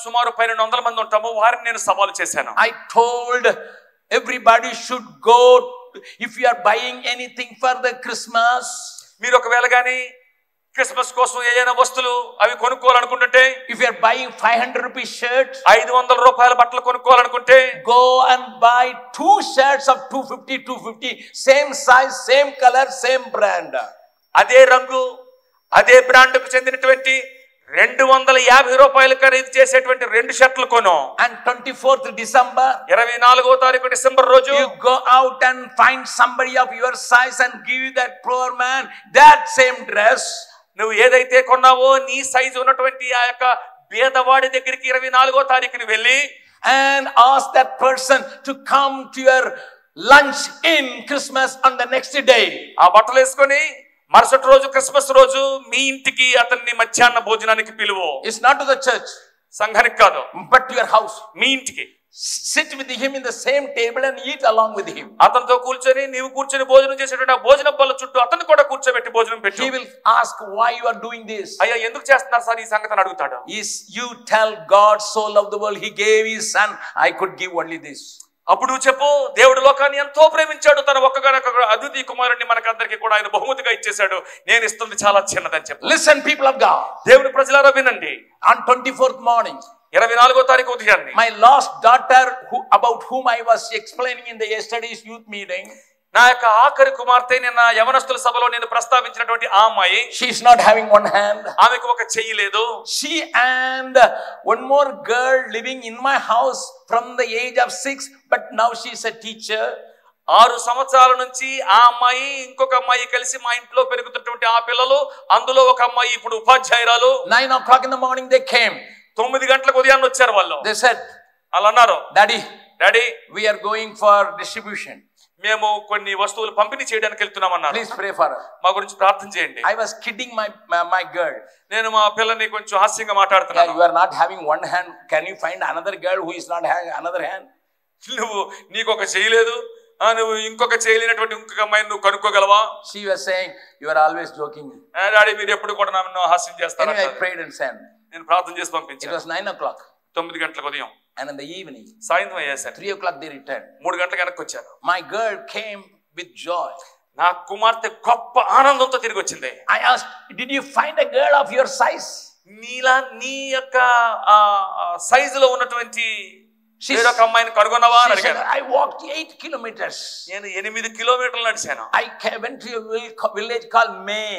సుమారు 1200 మంది ఉంటాము. వారిని నేను సవాలు చేశాను. I told everybody should go. If you are buying anything for the Christmas, మీరు ఒకవేళ గాని క్రిస్మస్ కోసం ఏదైనా వస్తువులు అవి కొనుక్కోవాలనుకుంటుంటే, if you are buying 500 rupees shirt, 500 రూపాయల బట్టలు కొనుక్కోవాలనుకుంటే, go and buy 2 shirts of 250, same size, same color, same brand. అదే రంగు అదే బ్రాండ్ కు చెందినటువంటి 250 రూపాయలు ఖరీదు చేసేటువంటి 2 షర్ట్లు కొను. And 24th December, 24వ తారీఖు డిసెంబర్ రోజు you go out and find somebody of your size and give that poor man that same dress. నువ్వు ఏదైతే కొన్నావో నీ సైజు ఉన్నటువంటి ఆ యొక్క పేదవాడి దగ్గరికి 24వ తారీఖుని వెళ్ళి and ask that person to come to your lunch in Christmas on the next day. ఆ బట్టలు వేసుకొని మరుసటి రోజు క్రిస్మస్ రోజు మీ ఇంటికి అతన్ని మధ్యాహ్న భోజనానికి పిలువు. It's not to the church, సంఘానికి కాదు, but to your house. మీ ఇంటికి Sit with him in the same table and eat along with him. అతనితో కూర్చొని నీవు కూర్చొని భోజనం చేసేటువంటి ఆ భోజనం బల్ల చుట్టూ అతన్ని కూడా కూర్చోబెట్టి భోజనం పెట్టు. He will ask why you are doing this. అయ్యా ఎందుకు చేస్తున్నారు సార్ ఈ సంగతిని అడుగుతాడు. You tell God so loved the world, he gave his son, I could give only this. అప్పుడు నువ్వు చెప్పు, దేవుడు లోకాన్ని ఎంతో ప్రేమించాడు, తన ఒక్కగానొక్క అద్వితీయ కుమారుడిని మనకందరికీ కూడా ఆయన బహుమతిగా ఇచ్చేశాడు, నేను ఇస్తుంది చాలా చిన్నదని చెప్పు. Listen, people of God, దేవుని ప్రజలారా వినండి. on 24th morning, 24వ తారీఖు ఉదయాన్ని my last daughter, about whom I was explaining in the yesterday's youth meeting, నా యొక్క ఆఖరి కుమార్తె నిన్న యవనస్తుల సభలో నేను ప్రస్తావించినటువంటి ఆ అమ్మాయి, she is not having one hand. ఆమెకు ఒక చెయ్యి లేదు. She and one more girl living in my house from the age of 6, but now she is a teacher. 6 సంవత్సరాల నుంచి ఆ అమ్మాయి ఇంకొక అమ్మాయి కలిసి మా ఇంట్లో పెరుగుతున్నటువంటి ఆ పిల్లలు, అందులో ఒక అమ్మాయి ఇప్పుడు ఉపాధ్యాయురాలు. 9 o'clock in the morning they came. 9 గంటలకు ఉదయాన్నే వచ్చారు వాళ్ళు. They said, అలా అన్నారు, daddy we are going for distribution. మేము కొన్ని వస్తువులు పంపిణీ చేయడానికి వెళ్తున్నాం అన్నారు. Please pray for us. మా గురించి ప్రార్థన చేయండి. I was kidding my girl. నేను మా పిల్లని కొంచెం హాస్యంగా మాట్లాడుతున్నాను. You are not having one hand. Can you find another girl who is not having another hand? నువ్వు నీకు ఒక చెయ్యి లేదు, నువ్వు ఇంకొక చేయలేనటువంటి ఇంకొక అమ్మాయిని నువ్వు కనుక్కోగలవా? She was saying, you are always joking. Daddy మీరు ఎప్పుడు కూడా నన్ను హాస్యం చేస్తారు. Anyway, I prayed and sent. నేను ప్రార్థన చేసి పంపించాను. It was 9 o'clock. 9 గంటలకు ఉదయం. And in the evening, సాయంత్రం అయ్యేసరికి 3 o'clock they returned. 3 గంటలకు వెనక్కి వచ్చారు. My girl came with joy. నా కుమార్తె గొప్ప ఆనందంతో తిరిగి వచ్చింది. I asked, did you find a girl of your size? నీలా నీ యొక్క సైజులో ఉన్నటువంటి వేరొక అమ్మాయిని కనుగొన్నావా అని అడిగాను. I walked 8 kilometers. నేను 8 కిలోమీటర్లు నడిచాను. I went to a village called May.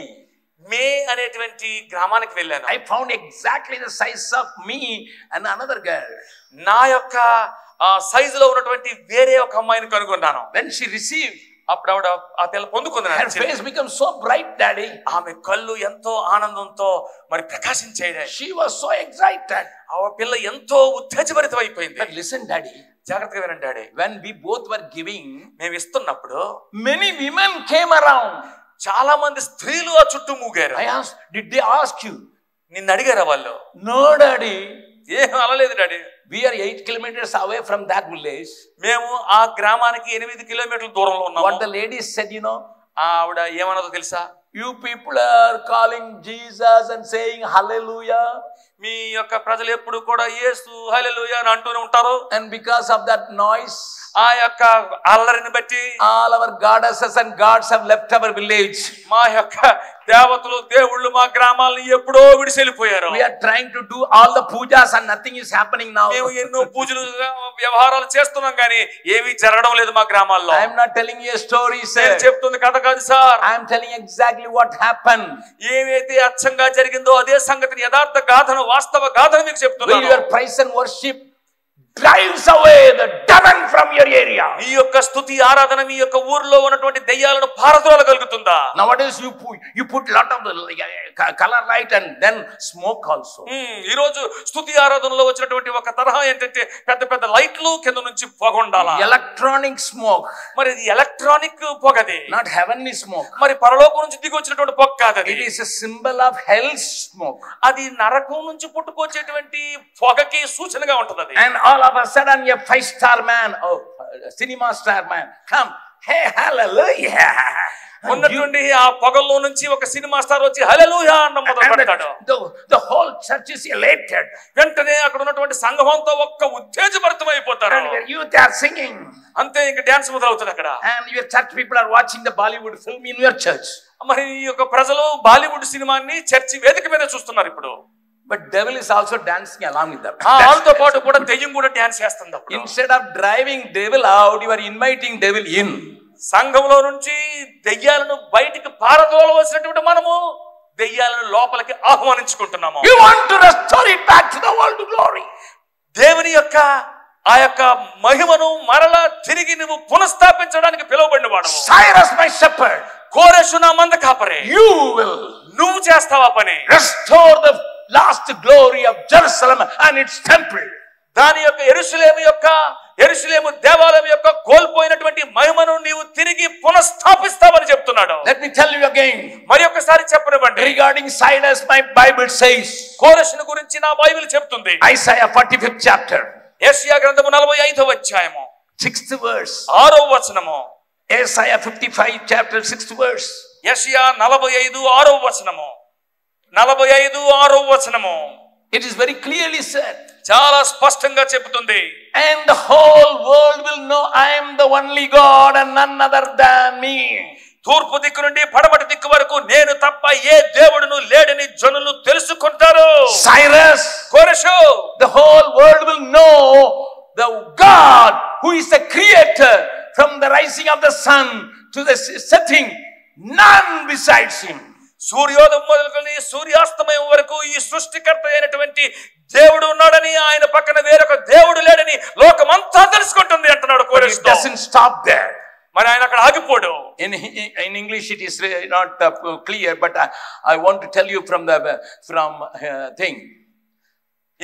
మే అనేటువంటి గ్రామానికి వెళ్ళాను. I found exactly the size of me and another girl. నా యొక్క సైజులో ఉన్నటువంటి వేరే ఒక అమ్మాయిని కనుగొన్నాను. When she received, అప్పుడు ఆవిడ ఆ పిల్ల పొందుకుంది. her face became so bright, daddy. ఆమె కళ్ళు ఎంతో ఆనందంతో మరి ప్రకాశించాయి. She was so excited. ఆ పిల్ల ఎంతో ఉత్తేజభరితం అయిపోయింది. But listen, daddy. జాగ్రత్తగా వినండి daddy. When we both were giving, మేము ఇస్తున్నప్పుడు many women came around. చాలా మంది స్త్రీలు ఆ చుట్టూ మూగారు. I asked, did they ask you? నిన్ను అడిగారా వాళ్ళు? No, daddy. ఏం అనలేదు daddy. We are 8 kilometers away from that village. మేము ఆ గ్రామానికి 8 కిలోమీటర్ల దూరంలో ఉన్నాము. What the lady said, you know? ఆవిడ ఏమన్నదో తెలుసా? You people are calling Jesus and saying hallelujah. మీ యొక్క ప్రజలు ఎప్పుడు కూడా యేసు హల్లెలూయా అని అంటూనే ఉంటారు. And because of that noise, ఆ యొక్క అల్లరిని బట్టి all our goddesses and gods have left our village. మా యొక్క దేవతలు దేవుళ్ళు మా గ్రామాలను ఎప్పుడో విడిచి వెళ్ళిపోయారు. We are trying to do all the pujas and nothing is happening now. మేము ఎన్నో పూజలు వ్యవహారాలు చేస్తున్నాం కానీ ఏమీ జరగడం లేదు మా గ్రామాల్లో. I am not telling you a story, sir. నేను చెప్తుంది కథ కాదు sir. I am telling exactly what happened. ఏమైతే అచ్చంగా జరిగిందో అదే సంగతిని యథార్థ గాథను వాస్తవ గాథను మీకు చెప్తున్నాను. When your praise and worship drives away the demon from your area. మీ యొక్క స్తుతి ఆరాధన మీ యొక్క ఊర్లో ఉన్నటువంటి దయ్యాలను పారద్రోలగలుగుతుందా? Nowadays you put lot of color light and then smoke also. ఈ రోజు స్తుతి ఆరాధనలో వచ్చినటువంటి ఒక తరహా ఏంటంటే పెద్ద పెద్ద లైట్లు కింద నుంచి పొగ ఉండాలా. Electronic smoke. మరి ఇది ఎలక్ట్రానిక్ పొగది. Not heavenly smoke. మరి పరలోకం నుంచి దిగి వచ్చినటువంటి పొగ కాదు. It is a symbol of hell's smoke. అది నరకం నుంచి పుట్టుకొచ్చేటువంటి పొగకి సూచనగా ఉంటది అది. And all of a sudden a 5-star man, cinema star man come, hey hallelujah. ఉన్నటువంటి ఆ పొగల్లో నుంచి ఒక సినిమా స్టార్ వచ్చి హల్లెలూయా అన్న మొదలు పెడతాడు. The whole church is elated. వెంటనే అక్కడ ఉన్నటువంటి సంఘం అంతా ఒక్క ఉత్తేజభరితం అయిపోతారు. And your youth are singing. అంతే ఇంకా డాన్స్ మొదలవుతుంది అక్కడ. And your church people are watching the Bollywood film in your church. మరి ఈ యొక్క ప్రజలు బాలీవుడ్ సినిమాని చర్చి వేదిక మీద చూస్తున్నారు ఇప్పుడు. But devil is also dancing along with them. వాళ్ళతో పాటు కూడా దెయ్యం కూడా డాన్స్ చేస్తుంది అప్పుడు. Instead of driving devil out, you are inviting devil in. సంఘంలో నుంచి దెయ్యాలను బయటికి పారదోలవలసినటువంటి మనము దెయ్యాలను లోపలికి ఆహ్వానించుకుంటున్నాము. You want to restore it back to the world glory. దేవుని యొక్క ఆ యొక్క మహిమను మరలా తిరిగి నువ్వు పునఃస్థాపించడానికి పిలువబడినవాడు. Cyrus my shepherd. కోరెషు నా మంద కాపరి. You will. నువ్వు చేస్తావా పని. Restore the lost glory of Jerusalem and its temple. దాని యొక్క యెరూషలేము దేవాలయం యొక్క కోల్పోయినటువంటి మహిమను నీవు తిరిగి పునఃస్థాపిస్తావని చెప్తున్నాడు. Let me tell you again. మరి ఒక్కసారి చెప్పనివ్వండి. Regarding Cyrus, my Bible says. కోరెషును గురించి నా బైబిల్ చెప్తుంది. Isaiah 45th chapter. యెషయా గ్రంథము 45వ అధ్యాయము 6th verse. 6వ వచనము. Isaiah 55 chapter 6th verse. యెషయా 45 6వ వచనము. 45 6వ వచనము. It is very clearly said. చాలా స్పష్టంగా చెబుతుంది. And the whole world will know I am the only God and none other than me. తూర్పు దిక్కు నుండి పడమటి దిక్కు వరకు నేను తప్ప ఏ దేవుడును లేడని జనులు తెలుసుకుంటారు. Cyrus, కోరెషు, the whole world will know the God who is the creator from the rising of the sun to the setting, none besides him. సూర్యోదయం మొదలుకొని సూర్యాస్తమయం వరకు ఈ సృష్టికర్త అయినటువంటి దేవుడు ఉన్నాడని, ఆయన పక్కన వేరొక దేవుడు లేడని లోకమంతా తెలుసుకుంటుంది అంటున్నాడు కోరేష్. It doesn't stop there. మరి ఆయన అక్కడ ఆగిపోడు. In English it is not clear, but I want to tell you from thing.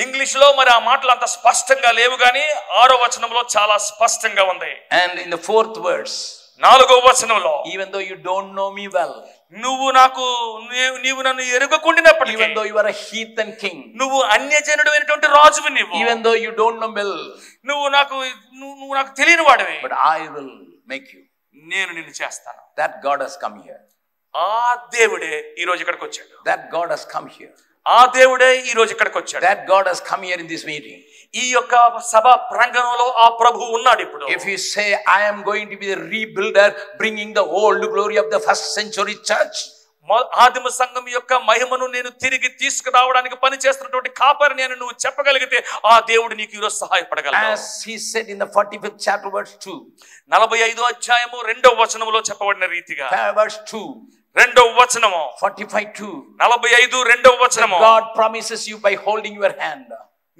English లో మరి ఆ మాటలు అంత స్పష్టంగా లేవు గాని 6వ వచనంలో చాలా స్పష్టంగా ఉంది. And in the 4th verse, 4వ వచనంలో, even though you don't know me well, నీవు నన్ను ఎరుగకుండినప్పటికీ, even though you are a heathen king, నువ్వు అన్యజనుడు అయినటువంటి రాజువి నీవు, even though you don't know well, నువ్వు నాకు తెలియని వాడివి, but I will make you. నేను నిన్ను చేస్తాను. That God has come here. ఆ దేవుడే ఈ రోజు ఇక్కడికి వచ్చాడు. That God has come here. ఆ దేవుడే ఈ రోజు ఇక్కడికి వచ్చాడు. That God has come here in this meeting. ఈ యొక్క సభా ప్రాంగణంలో ఆ ప్రభువు ఉన్నాడు ఇప్పుడు. If you say I am going to be the rebuilder, bringing the old glory of the first century church, ఆదిమ సంఘం యొక్క మహిమను నేను తిరిగి తీసుకురావడానికి పని చేస్తున్నటువంటి కాపరిని అని నువ్వు చెప్పగలిగితే ఆ దేవుడు నీకు ఈరోజు సహాయపడగలడు. As he said in the 45th chapter verse 2, 45వ అధ్యాయము 2వ వచనములో చెప్పబడిన రీతిగా, verse 2, 2వ వచనము, 45:2, 45 2వ వచనము, God promises you by holding your hand.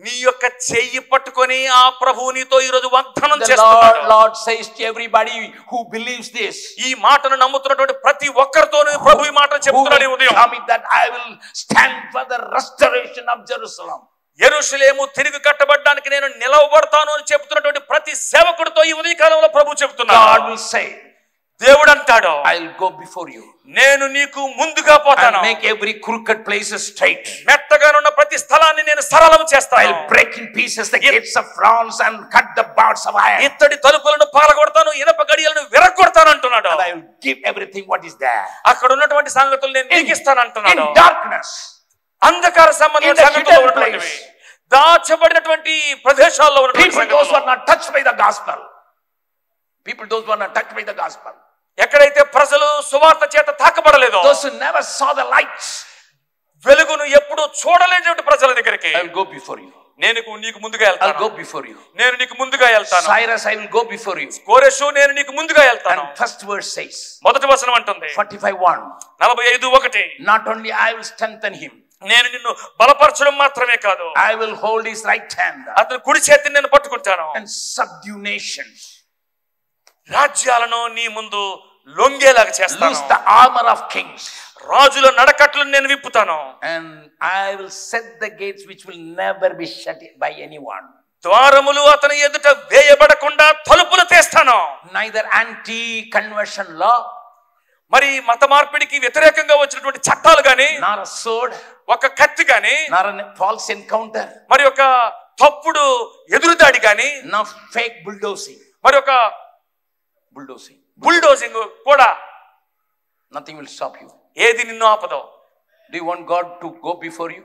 నీ యొక్క చెయ్యి పట్టుకొని ఆ ప్రభువు నీతో ఈ రోజు వాగ్దానం చేస్తున్నాడు. Lord says to everybody who believes this, ఈ మాటను నమ్ముతున్నటువంటి ప్రతి ఒక్కరితోనూ ప్రభు ఈ మాట చెప్తున్నాడు ఈ ఉదయం, that I will stand for the restoration of Jerusalem. యెరూషలేము తిరిగి కట్టబడడానికి నేను నిలవబడతాను అని చెప్తున్నటువంటి ప్రతి సేవకుడితో ఈ ఉదయకాలంలో ప్రభు చెప్తున్నాడు. God will say, దేవుడు అంటాడు, I'll go before you. నేను నీకు ముందుగా పోతాను. Make every crooked place straight. మెత్తగా ఉన్న ప్రతి స్థలాన్ని నేను సరళం చేస్తాను. I'll break in pieces the gates of bronze and cut the bars of iron. ఇత్తడి తలుపులను పగలగొడతాను, ఇనప గడియలను విరగొడతాను అంటున్నాడు. And I will give everything what is there. అక్కడ ఉన్నటువంటి సంగతులు నేను నీకు ఇస్తాను అంటున్నాడు. In darkness, అంధకార సంబంధమైన సంగతులు ఉన్నటువంటివి, దాచబడినటువంటి ప్రదేశాల్లో ఉన్నటువంటి people those who are not touched by the gospel, those who are not touched by the gospel, ఎక్కడైతే ప్రజలు సువార్త చేత తాకబడలేదో, those who never saw the light, వెలుగును ఎప్పుడు చూడలేనటువంటి ప్రజల దగ్గరికి I will go before you. నేను నీకు ముందుగా వెళ్తాను. I'll go before you. నేను నీకు ముందుగా వెళ్తాను. Cyrus, I will go before you. కోరెషు, నేను నీకు ముందుగా వెళ్తాను. And first verse says, మొదటి వచనం అంటుంది, 45:1, 45:1, not only I will strengthen him, నేను నిన్ను బలపరచడం మాత్రమే కాదు, I will hold his right hand, అతని కుడి చేతిని నేను పట్టుకుంటాను, and subdue nations, రాజ్యాలను నీ ముందు లొంగేలాగా చేస్తాను, loose the armor of kings, రాజుల నడకట్లను నేను విప్పుతాను, and I will set the gates which will never be shut by anyone. ద్వారములు అతని ఎదుట వేయబడకుండా తలుపులు తీస్తాను. Neither anti-conversion law, మరి మత మార్పిడికి వ్యతిరేకంగా వచ్చినటువంటి చట్టాలు గాని, nor a sword, ఒక కత్తి గాని, nor a false encounter, మరి ఒక తప్పుడు ఎదురుదాడి గాని, no fake bulldozing, మరి ఒక బుల్డోజింగ్ కూడా, nothing will stop you. ఏది నిన్ను ఆపదో. Do you want God to go before you?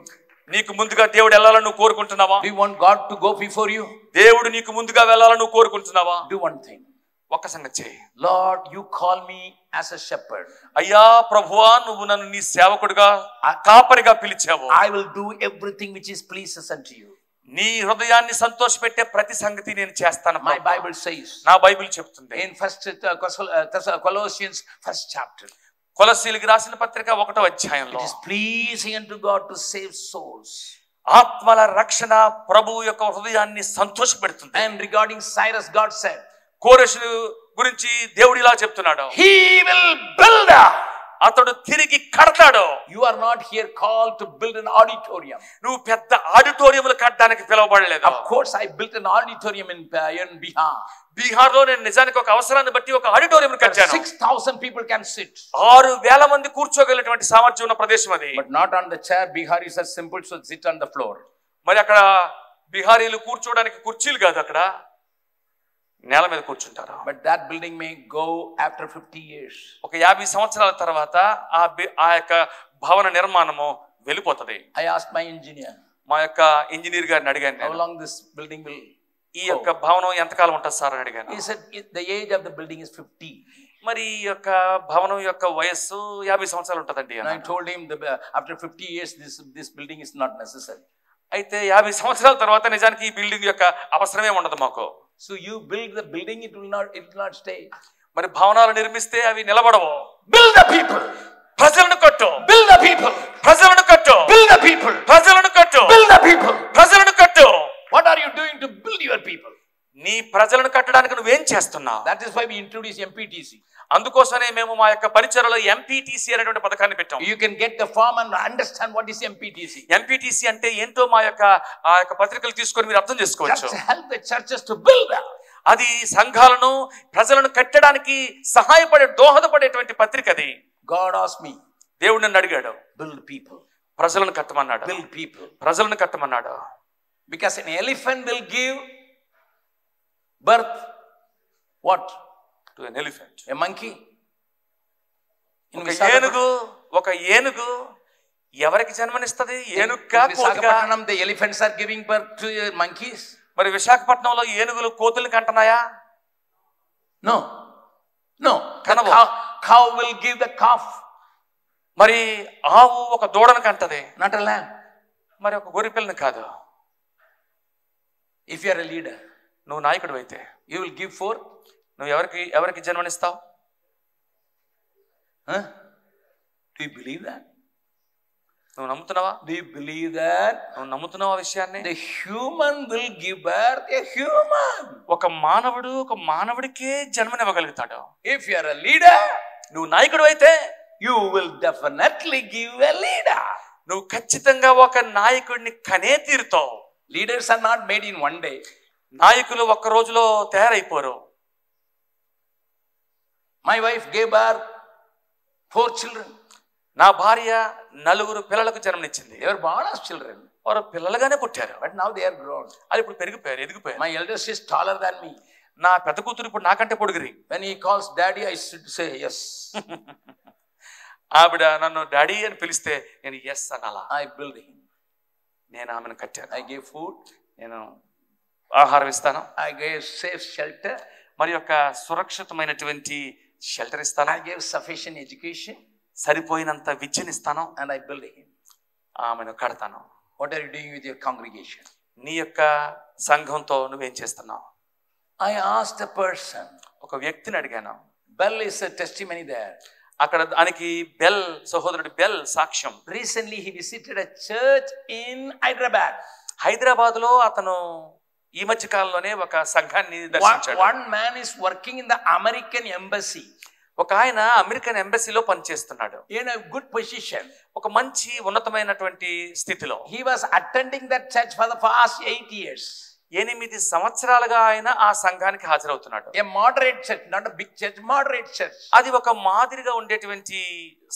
నీకు ముందుగా దేవుడు వెళ్ళాలని నువ్వు కోరుకుంటున్నావా? Do you want God to go before you? దేవుడు నీకు ముందుగా వెళ్ళాలని నువ్వు కోరుకుంటున్నావా? Do one thing. ఒక్క సంగతి చేయి. Lord, you call me as a shepherd. అయ్యా ప్రభువా, నువ్వు నన్ను నీ సేవకుడిగా కాపరిగా పిలిచావు. I will do everything which is pleases unto you. నీ హృదయాన్ని సంతోషపెట్టే ప్రతి సంగతి నేను చేస్తాను. My Bible says, నా బైబిల్ చెప్తుంది, in Colossians 1st chapter, కొలస్సీయులకు రాసిన పత్రిక 1వ అధ్యాయంలో, it is pleasing unto God to save souls. ఆత్మల రక్షణ ప్రభువు యొక్క హృదయాన్ని సంతోషపెడుతుంది. And regarding Cyrus, God said, కోరెషు గురించి దేవుడు ఇలా చెప్తున్నాడు, he will build up. అతడు తిరిగి కడతాడు. You are not here called to build an auditorium. నువ్వు పెద్ద ఆడిటోరియంలు కట్టడానికి పిలువబడలేదు. Of course I built an auditorium in Bihar. Bihar లో నేను నిజానికి ఒక అవసరాన్ని బట్టి ఒక ఆడిటోరియం కట్టాను. 6,000 people can sit. 6,000 మంది కూర్చోగలిగినటువంటి సామర్థ్యం ఉన్న ప్రదేశం అది. But not on the chair. Biharis are simple, so sit on the floor. మరి అక్కడ బిహారీలు కూర్చోవడానికి కుర్చీలు కాదు, అక్కడ నేల మీద కూర్చుంటారు. But that building may go after 50 years. ఒక 50 సంవత్సరాల తర్వాత ఆ యొక్క భవన నిర్మాణము వెళ్ళిపోతది. I asked my engineer, మా యొక్క ఇంజనీర్ గారిని అడిగాను, how long this building will ఈ యొక్క భవనం ఎంతకాలం ఉంటుంది సార్ అని అడిగాను. He said the age of the building is 50. మరి ఈ యొక్క భవనం యొక్క వయస్సు 50 సంవత్సరాలు ఉంటదండి. And I told him after 50 years this building is not necessary. అయితే 50 సంవత్సరాల తర్వాత నిజానికి ఈ బిల్డింగ్ యొక్క అవసరమే ఉండదు మాకు. So you build the building, it will not stay. మరి భవనాలు నిర్మిస్తే అవి నిలబడవు. Build the people. ప్రజలను కట్టు. Build the people. ప్రజలను కట్టు. Build the people. ప్రజలను కట్టు. Build the people. ప్రజలను కట్టు. What are you doing to build your people? నీ ప్రజలను కట్టడానికి నువ్వేం చేస్తున్నావు? That is why we introduce MPTC. అందుకోసమే మేము మా యొక్క పరిచర్యలో MPTC అనేటువంటి పథకాన్ని పెట్టాం. You can get the form and understand what is MPTC. MPTC అంటే ఏంటో మా యొక్క ఆ యొక్క పత్రికలు తీసుకొని మీరు అర్థం చేసుకోవచ్చు. Just help the churches to build that. అది సంఘాలను ప్రజలను కట్టడానికి సహాయపడే దోహదపడేటువంటి పత్రిక అది. God asked me. దేవుడు నన్ను అడిగాడు, Build people. ప్రజలను కట్టమన్నాడు. Build people. ప్రజలను కట్టమన్నాడు. Because an elephant will give birth what? To an elephant. A monkey. ఒక ఏనుగు ఎవరికి జన్మనిస్తది? ఏనుగుగా కోతిగా? The elephants are giving birth to monkeys. మరి విశాఖపట్నంలో ఏనుగులు కోతుల్ని కంటున్నాయా? No. Cow will give the calf. మరి ఆవు ఒక దూడను కంటది. Not a lamb. మరి ఒక గొర్రె పిల్లని కాదు. If you are a leader, నువ్వు నాయకుడు అయితే you will give forth. నువ్వు ఎవరికి జన్మనిస్తావు? Do you believe that? నువ్వు నమ్ముతున్నావా? Do you believe that? నువ్వు నమ్ముతున్నావా విషయాన్ని? The human will give birth a human. ఒక మానవుడికే జన్మనివ్వగలుగుతాడు. If you are a leader, నువ్వు నాయకుడు అయితే you will definitely give a leader. నువ్వు ఖచ్చితంగా ఒక నాయకుడిని కనే తీరుతావు. Leaders are not made in one day. నాయకులు ఒక్క రోజులో తయారైపోరు. My wife gave birth 4 children. నా భార్య 4 పిల్లలకు జన్మనిచ్చింది. They were born as children. వారు పిల్లలుగానే పుట్టారు. But now they are grown. అది ఇప్పుడు ఎదిగిపోయారు. My eldest is taller than me. నా పెద్ద కూతురు ఇప్పుడు నాకంటే పొడుగురి. When he calls daddy, I should say yes. ఆవిడ నన్ను డాడీ అని పిలిస్తే నేను ఎస్ అనాలా. I build him. నేను ఆమెను కట్టాను. I gave food. నేను ఆహారం ఇస్తాను. I gave safe shelter. మరి యొక్క సురక్షితమైనటువంటి షెల్టర్ ఇస్తాను. I gave sufficient education. సరిపోయినంత విద్యనిస్తాను. And I build him. ఆమెను కడతాను. What are you doing with your congregation? నీ యొక్క సంఘంతో నువ్వేం చేస్తున్నావు? I asked a person. ఒక వ్యక్తిని అడిగాను. Bell is a testimony there. అక్కడ దానికి సహోదరుడు బెల్ సాక్ష్యం. Recently he visited a church in Hyderabad. Hyderabad లో అతను ఈ మధ్య కాలంలోనే ఒక సంఘాన్ని దర్శించాడు. One man is working in the American embassy. ఒక ఆయన అమెరికన్ ఎంబసీలో పనిచేస్తున్నాడు. In a good position. ఒక మంచి ఉన్నతమైనటువంటి స్థితిలో. He was attending that church for the past 8 years. 8 సంవత్సరాలుగా ఆయన ఆ సంఘానికి హాజరవుతున్నాడు. A moderate church, not a big church, moderate church. అది ఒక మాదిరిగా ఉండేటువంటి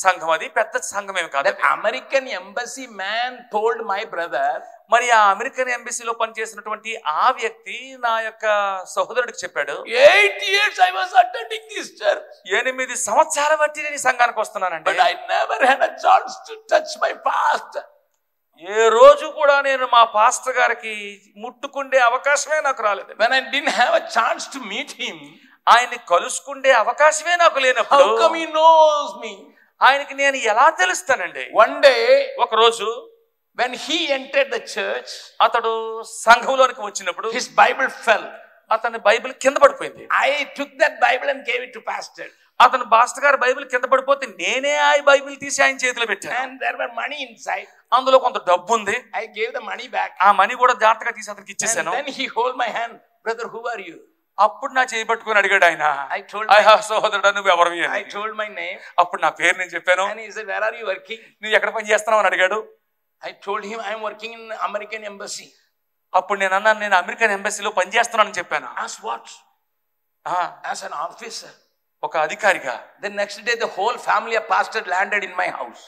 సంఘం, అది పెద్ద సంఘమేమి కాదు. That American embassy man told my brother. మరి ఆ అమెరికన్ ఎంబసీలో పనిచేసినటువంటి ఆ వ్యక్తి నా యొక్క సహోదరుడికి చెప్పాడు, 8 years I was attending this church. 8 సంవత్సరాల బట్టి నేను ఈ సంఘానికి వస్తున్నానండి. But I never had a chance to touch my pastor. ఏ రోజు కూడా నేను మా పాస్టర్ గారికి ముట్టుకుండే అవకాశమే నాకు రాలేదు. When I didn't have a chance to meet him, ఆయన్ని కలుసుకుండే అవకాశమే నాకు లేనప్పుడు how come he knows me? ఆయనకి నేను ఎలా తెలుస్తానండి? One day, ఒక రోజు when he entered the church, అతడు సంఘంలోనికి వచ్చినప్పుడు his Bible fell. అతని బైబిల్ కింద పడిపోయింది. I took that Bible and gave it to pastor. అతను పాస్టర్ గారు బైబిల్ కింద పడిపోతే నేనే ఆ బైబిల్ తీసి ఆయన చేతిలో పెట్టాను. And there were money inside. అందులో కొంత డబ్బు ఉంది. I gave the money back. ఆ మనీ కూడా జాగ్రత్తగా తీసి అతనికి ఇచ్చేసాను. And then he hold my hand. Brother, who are you? అప్పుడు నా చేయి పట్టుకొని అడిగాడు ఆయన, సహోదరుడా నువ్వు ఎవరివి అని. I told my name. అప్పుడు నా పేరు నేను చెప్పాను. And he said, where are you working? నువ్వు ఎక్కడ పని చేస్తున్నావు అని అడిగాడు. I told him I am working in American embassy. అప్పుడు నేను అన్నాను, నేను అమెరికన్ ఎంబసీలో పని చేస్తున్నానని చెప్పాను. As what? As an officer. ఒక అధికారిగా. The next day the whole family of pastor landed in my house.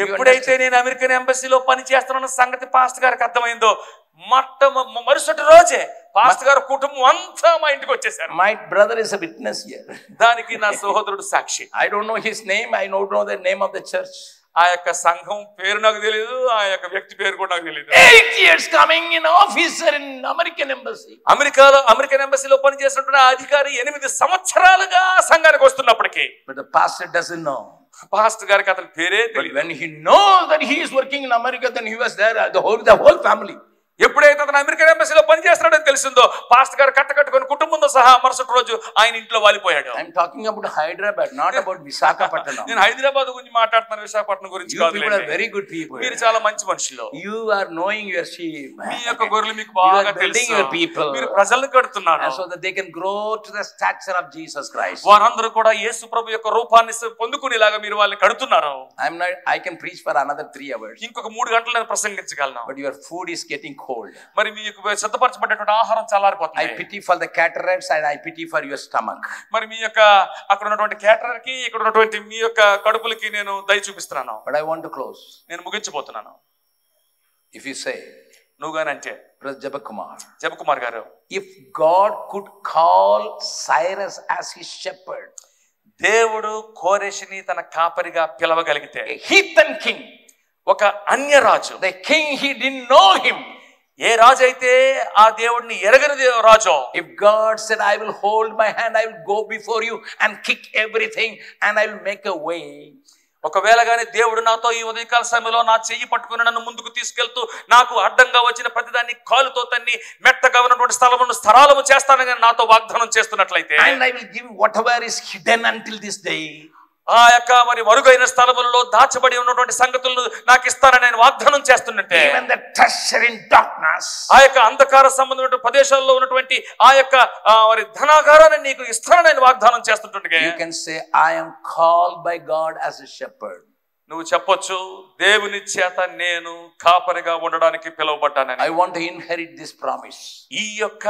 ఎప్పుడైతే నేను అమెరికన్ ఎంబసీలో పని చేస్తున్న సంగతి పాస్టర్ గారికి అర్థమైందో మరుసటి రోజే పాస్టర్ గారు కుటుంబం అంతా మా ఇంటికి వచ్చేసారు. My brother is a witness here. దానికి నా సహోదరుడు సాక్షి. I don't know his name. I don't know the name of the church. ఆ యొక్క సంఘం పేరు నాకు తెలియదు, ఆ యొక్క వ్యక్తి పేరు కూడా నాకు తెలియదు. 8 years coming in officer in American embassy. American ఎంబసీలో పనిచేస్తున్న అధికారి 8 సంవత్సరాలుగా సంఘానికి వస్తున్నప్పటికీ but the pastor doesn't know. Pastor గారికి అతని పేరే తెలియదు. When he knows that he is working in America, then he was there, the whole family. ఎప్పుడైతే అతను అమెరికన్ ఎంబసీలో పనిచేస్తున్నాడని తెలిసిందో పాస్టర్ గారు కట్టుకొని కుటుంబంతో సహా మరుసటి రోజు ఆయన ఇంట్లో వాలిపోయాడు. I'm talking about Hyderabad, not about Visakhapatnam. నేను హైదరాబాద్ గురించి మాట్లాడుతున్నాను, విశాఖపట్నం గురించి కాదు. You people are very good people. మీరు చాలా మంచి మనుషులు. You are knowing your sheep. మీ యొక్క గొర్రెలు మీకు బాగా తెలుసు. your people. మీరు ప్రజలను కడుతున్నారు. So that they can grow to the stature of Jesus Christ. వారందరూ కూడా యేసు ప్రభు యొక్క రూపాన్ని పొందుకునేలాగా మీరు వాళ్ళని కడుతున్నారు. I can preach for another 3 hours. ఇంకొక 3 గంటలు నేను ప్రసంగించగలను. But your food is getting cold. మరి మీకు సిద్ధపరచబడినటువంటి ఆహారం చల్లారిపోతుంది. I pity for the caterers and I pity for your stomach. మరి మీ యొక్క అక్కడ ఉన్నటువంటి క్యాటరర్ కి ఇక్కడ ఉన్నటువంటి మీ యొక్క కడుపులకి నేను దయ చూపిస్తున్నాను. But I want to close. నేను ముగించబోతున్నాను. If you say, నువ్వుగానంటే Brother జబకుమార్ గారు, if God could call Cyrus as his shepherd, దేవుడు కోరెషిని తన కాపరిగా పిలవగలిగితే, a heathen king, ఒక అన్యరాజు, the king he didn't know him, ఏ రాజు అయితే ఆ దేవుడిని ఎరగని రాజు, if God said, I will hold my hand, I will go before you and kick everything and I will make a way, ఒకవేళ గాని దేవుడు నాతో ఈ ఉదయకాల సమయంలో నా చెయ్యి పట్టుకుని నన్ను ముందుకు తీసుకెళ్తూ నాకు అడ్డంగా వచ్చిన ప్రతిదాన్ని కాలుతో తన్ని మెట్టగా ఉన్నటువంటి స్థలమును స్థరాలము చేస్తానని నాతో వాగ్దానం చేస్తున్నట్లయితే, and I will give whatever is hidden until this day, ఆ యొక్క మరి మరుగైన స్థలములలో దాచబడి ఉన్నటువంటి సంగతులను నాకు ఇస్తానని నేను వాగ్దానం చేస్తున్నట్టే, even the treasure in darkness, ఆ యొక్క అంధకార సంబంధమైన ప్రదేశాల్లో ఉన్నటువంటి ఆ యొక్క మరి ధనాగారాన్ని నీకు ఇస్తానని నేను వాగ్దానం చేస్తుంటే, you can say, I am called by God as a shepherd. నువ్వు చెప్పొచ్చు, దేవుని చేత నేను కాపరిగా ఉండడానికి పిలువబడ్డానని. I want to inherit this promise. ఈ యొక్క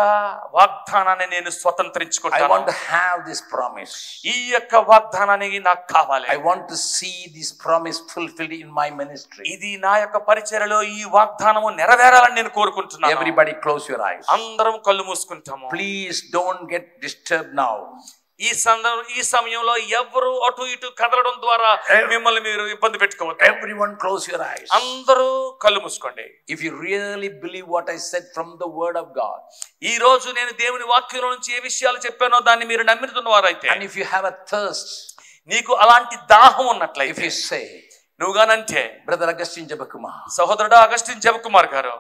వాగ్దానాన్ని నేను స్వతంత్రించుకుంటాను. I want to have this promise. ఈ యొక్క వాగ్దానాన్ని నాకు కావాలి. I want to see this promise fulfilled in my ministry. ఇది నా యొక్క పరిచర్యలో ఈ వాగ్దానము నెరవేరాలని నేను కోరుకుంటున్నాను. Everybody close your eyes. అందరం కళ్ళు మూసుకుంటాము. Please don't get disturbed now. ఈ సమయంలో ఎవరు అటు ఇటు కదలడం ద్వారా మిమ్మల్ని మీరు ఇబ్బంది పెట్టుకోవద్దు. Everyone close your eyes. అందరూ కళ్ళు మూసుకోండి. If you really believe what I said from the word of God, ఈ రోజు నేను దేవుని వాక్యంలో నుంచి ఏ విషయాలు చెప్పానో దాన్ని మీరు నమ్ముతున్నవారైతే, and if you have a thirst, నీకు అలాంటి దాహం ఉన్నట్లయితే, if you say, నువ్వుగానంటే, Brother Augustine Jabakumar, సహోదరుడు అగస్టిన్ జబకుమార్ గారు,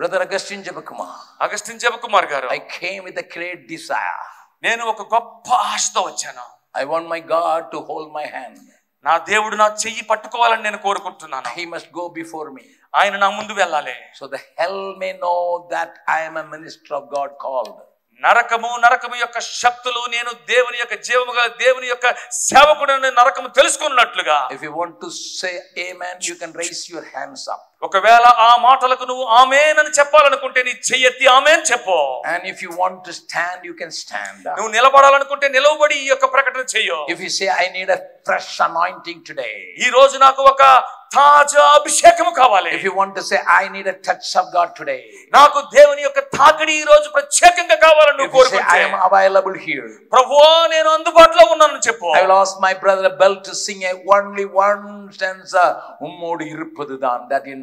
Brother Augustine Jabakumar, Augustine Jabakumar గారు, I came with a great desire. నేను ఒక గొప్ప ఆశతో వచ్చాను. I want my God to hold my hand. నా దేవుడు నా చెయ్యి పట్టుకోవాలని నేను కోరుకుంటున్నాను. He must go before me. ఆయన నా ముందు వెళ్ళాలి. So the hell may know that I am a minister of God called. నరకము యొక్క శక్తులు నేను దేవుని యొక్క జీవము గల దేవుని యొక్క సేవకుడని నరకము తెలుసుకున్నట్లుగా. If you want to say amen, you can raise your hands up. ఒకవేళ ఆ మాటలకు నువ్వు ఆమేన్ అని చెప్పాలనుకుంటే నీ చెయ్యెత్తి ఆమేన్ చెప్పు. And if you want to stand, you can stand. నువ్వు నిలబడాలనుకుంటే నిలబడి ఈ యొక్క ప్రకటన చెయ్యు. If you say, I need a fresh anointing today, ఈ రోజు నాకు ఒక తాజా అభిషేకము కావాలి. if you want to say, I need a touch of God today, నాకు దేవుని యొక్క తాకిడి ఈ రోజు ప్రత్యేకంగా కావాలని నువ్వు కోరుకుంటే, I am available here, ప్రభువా నేను అందుబాటులో ఉన్నానని చెప్పు. I will ask my brother Bell to sing only one stanza, Ummodu iruppudan, that in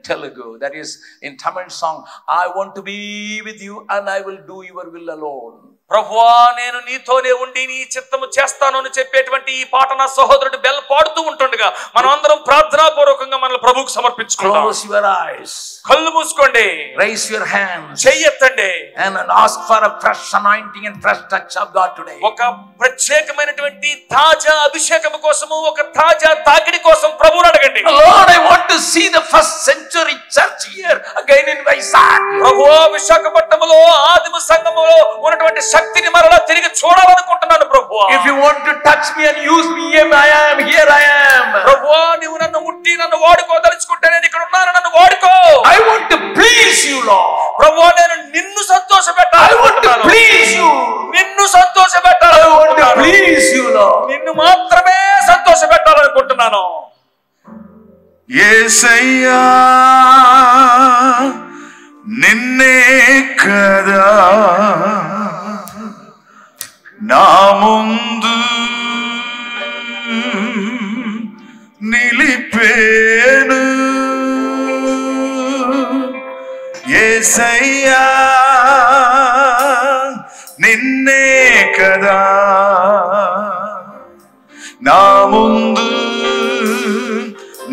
Telugu, that is in Tamil song, I want to be with you and I will do your will alone. ప్రభువా నేను నీతోనే ఉండి నీ చిత్తము చేస్తాను అని చెప్పేటువంటి ఈ పాట నా సహోదరుడు బెల్ పాడుతూ ఉంటుండగా మనం అందరం ప్రార్థనాపూర్వకంగా మనల్ని ప్రభువుకు సమర్పించుకుందాం. Close your eyes, కళ్ళు మూసుకోండి, raise your hands, చెయ్యెత్తండి, and ask for a fresh anointing and fresh touch of God today. ఒక ప్రత్యేకమైనటువంటి తాజా అభిషేకము కోసము, ఒక తాజా తాకిడి కోసం ప్రభువుని అడగండి. Lord, I want to see the first century church here again in Vizag. ప్రభువా విశాఖపట్నంలో ఆదిమ సంఘములో ఉన్నటువంటి శక్తిని మరలా తిరిగి చూడాలనుకుంటున్నాను ప్రభువా. If you want to touch me and use me, here I am. ప్రభువా నీవు నన్ను ముట్టి నన్ను వాడుకోదలుచుకుంటే నేను ఇక్కడ ఉన్నాను, నన్ను వాడుకో. I want to please you, Lord. ప్రభువా నేను నిన్ను సంతోషపెట్టాలి. I want to please you. నిన్ను సంతోషపెట్టాలి. I want to please you, Lord. నిన్ను మాత్రమే సంతోషపెట్టాలనుకుంటున్నాను. యేసయ్యా నిన్నే కదా నా ముందు నిలిపేను. యేసయ్యా నిన్నే కదా నా ముందు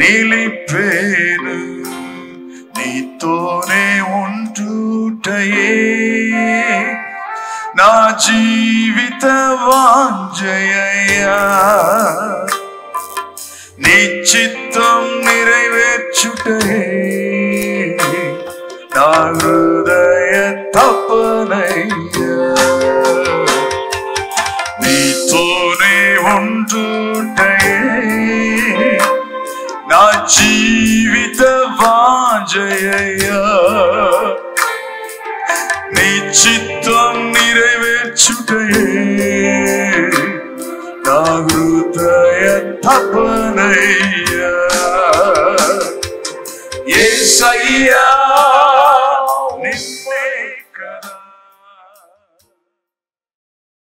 నిలిపేను. నీతో తపనయే నా జీవిత వాంఛయయ్యా నీ చిత్తం నెరవేర్చుటయే నా హృదయ తపనయ్యా నీతోనే ఉండుటయే నా జీవిత వాంఛయయ్యా నీ చిత్తం నెరవేర్చుటయే నా హృదయ తపనయ్యా యేసయ్యా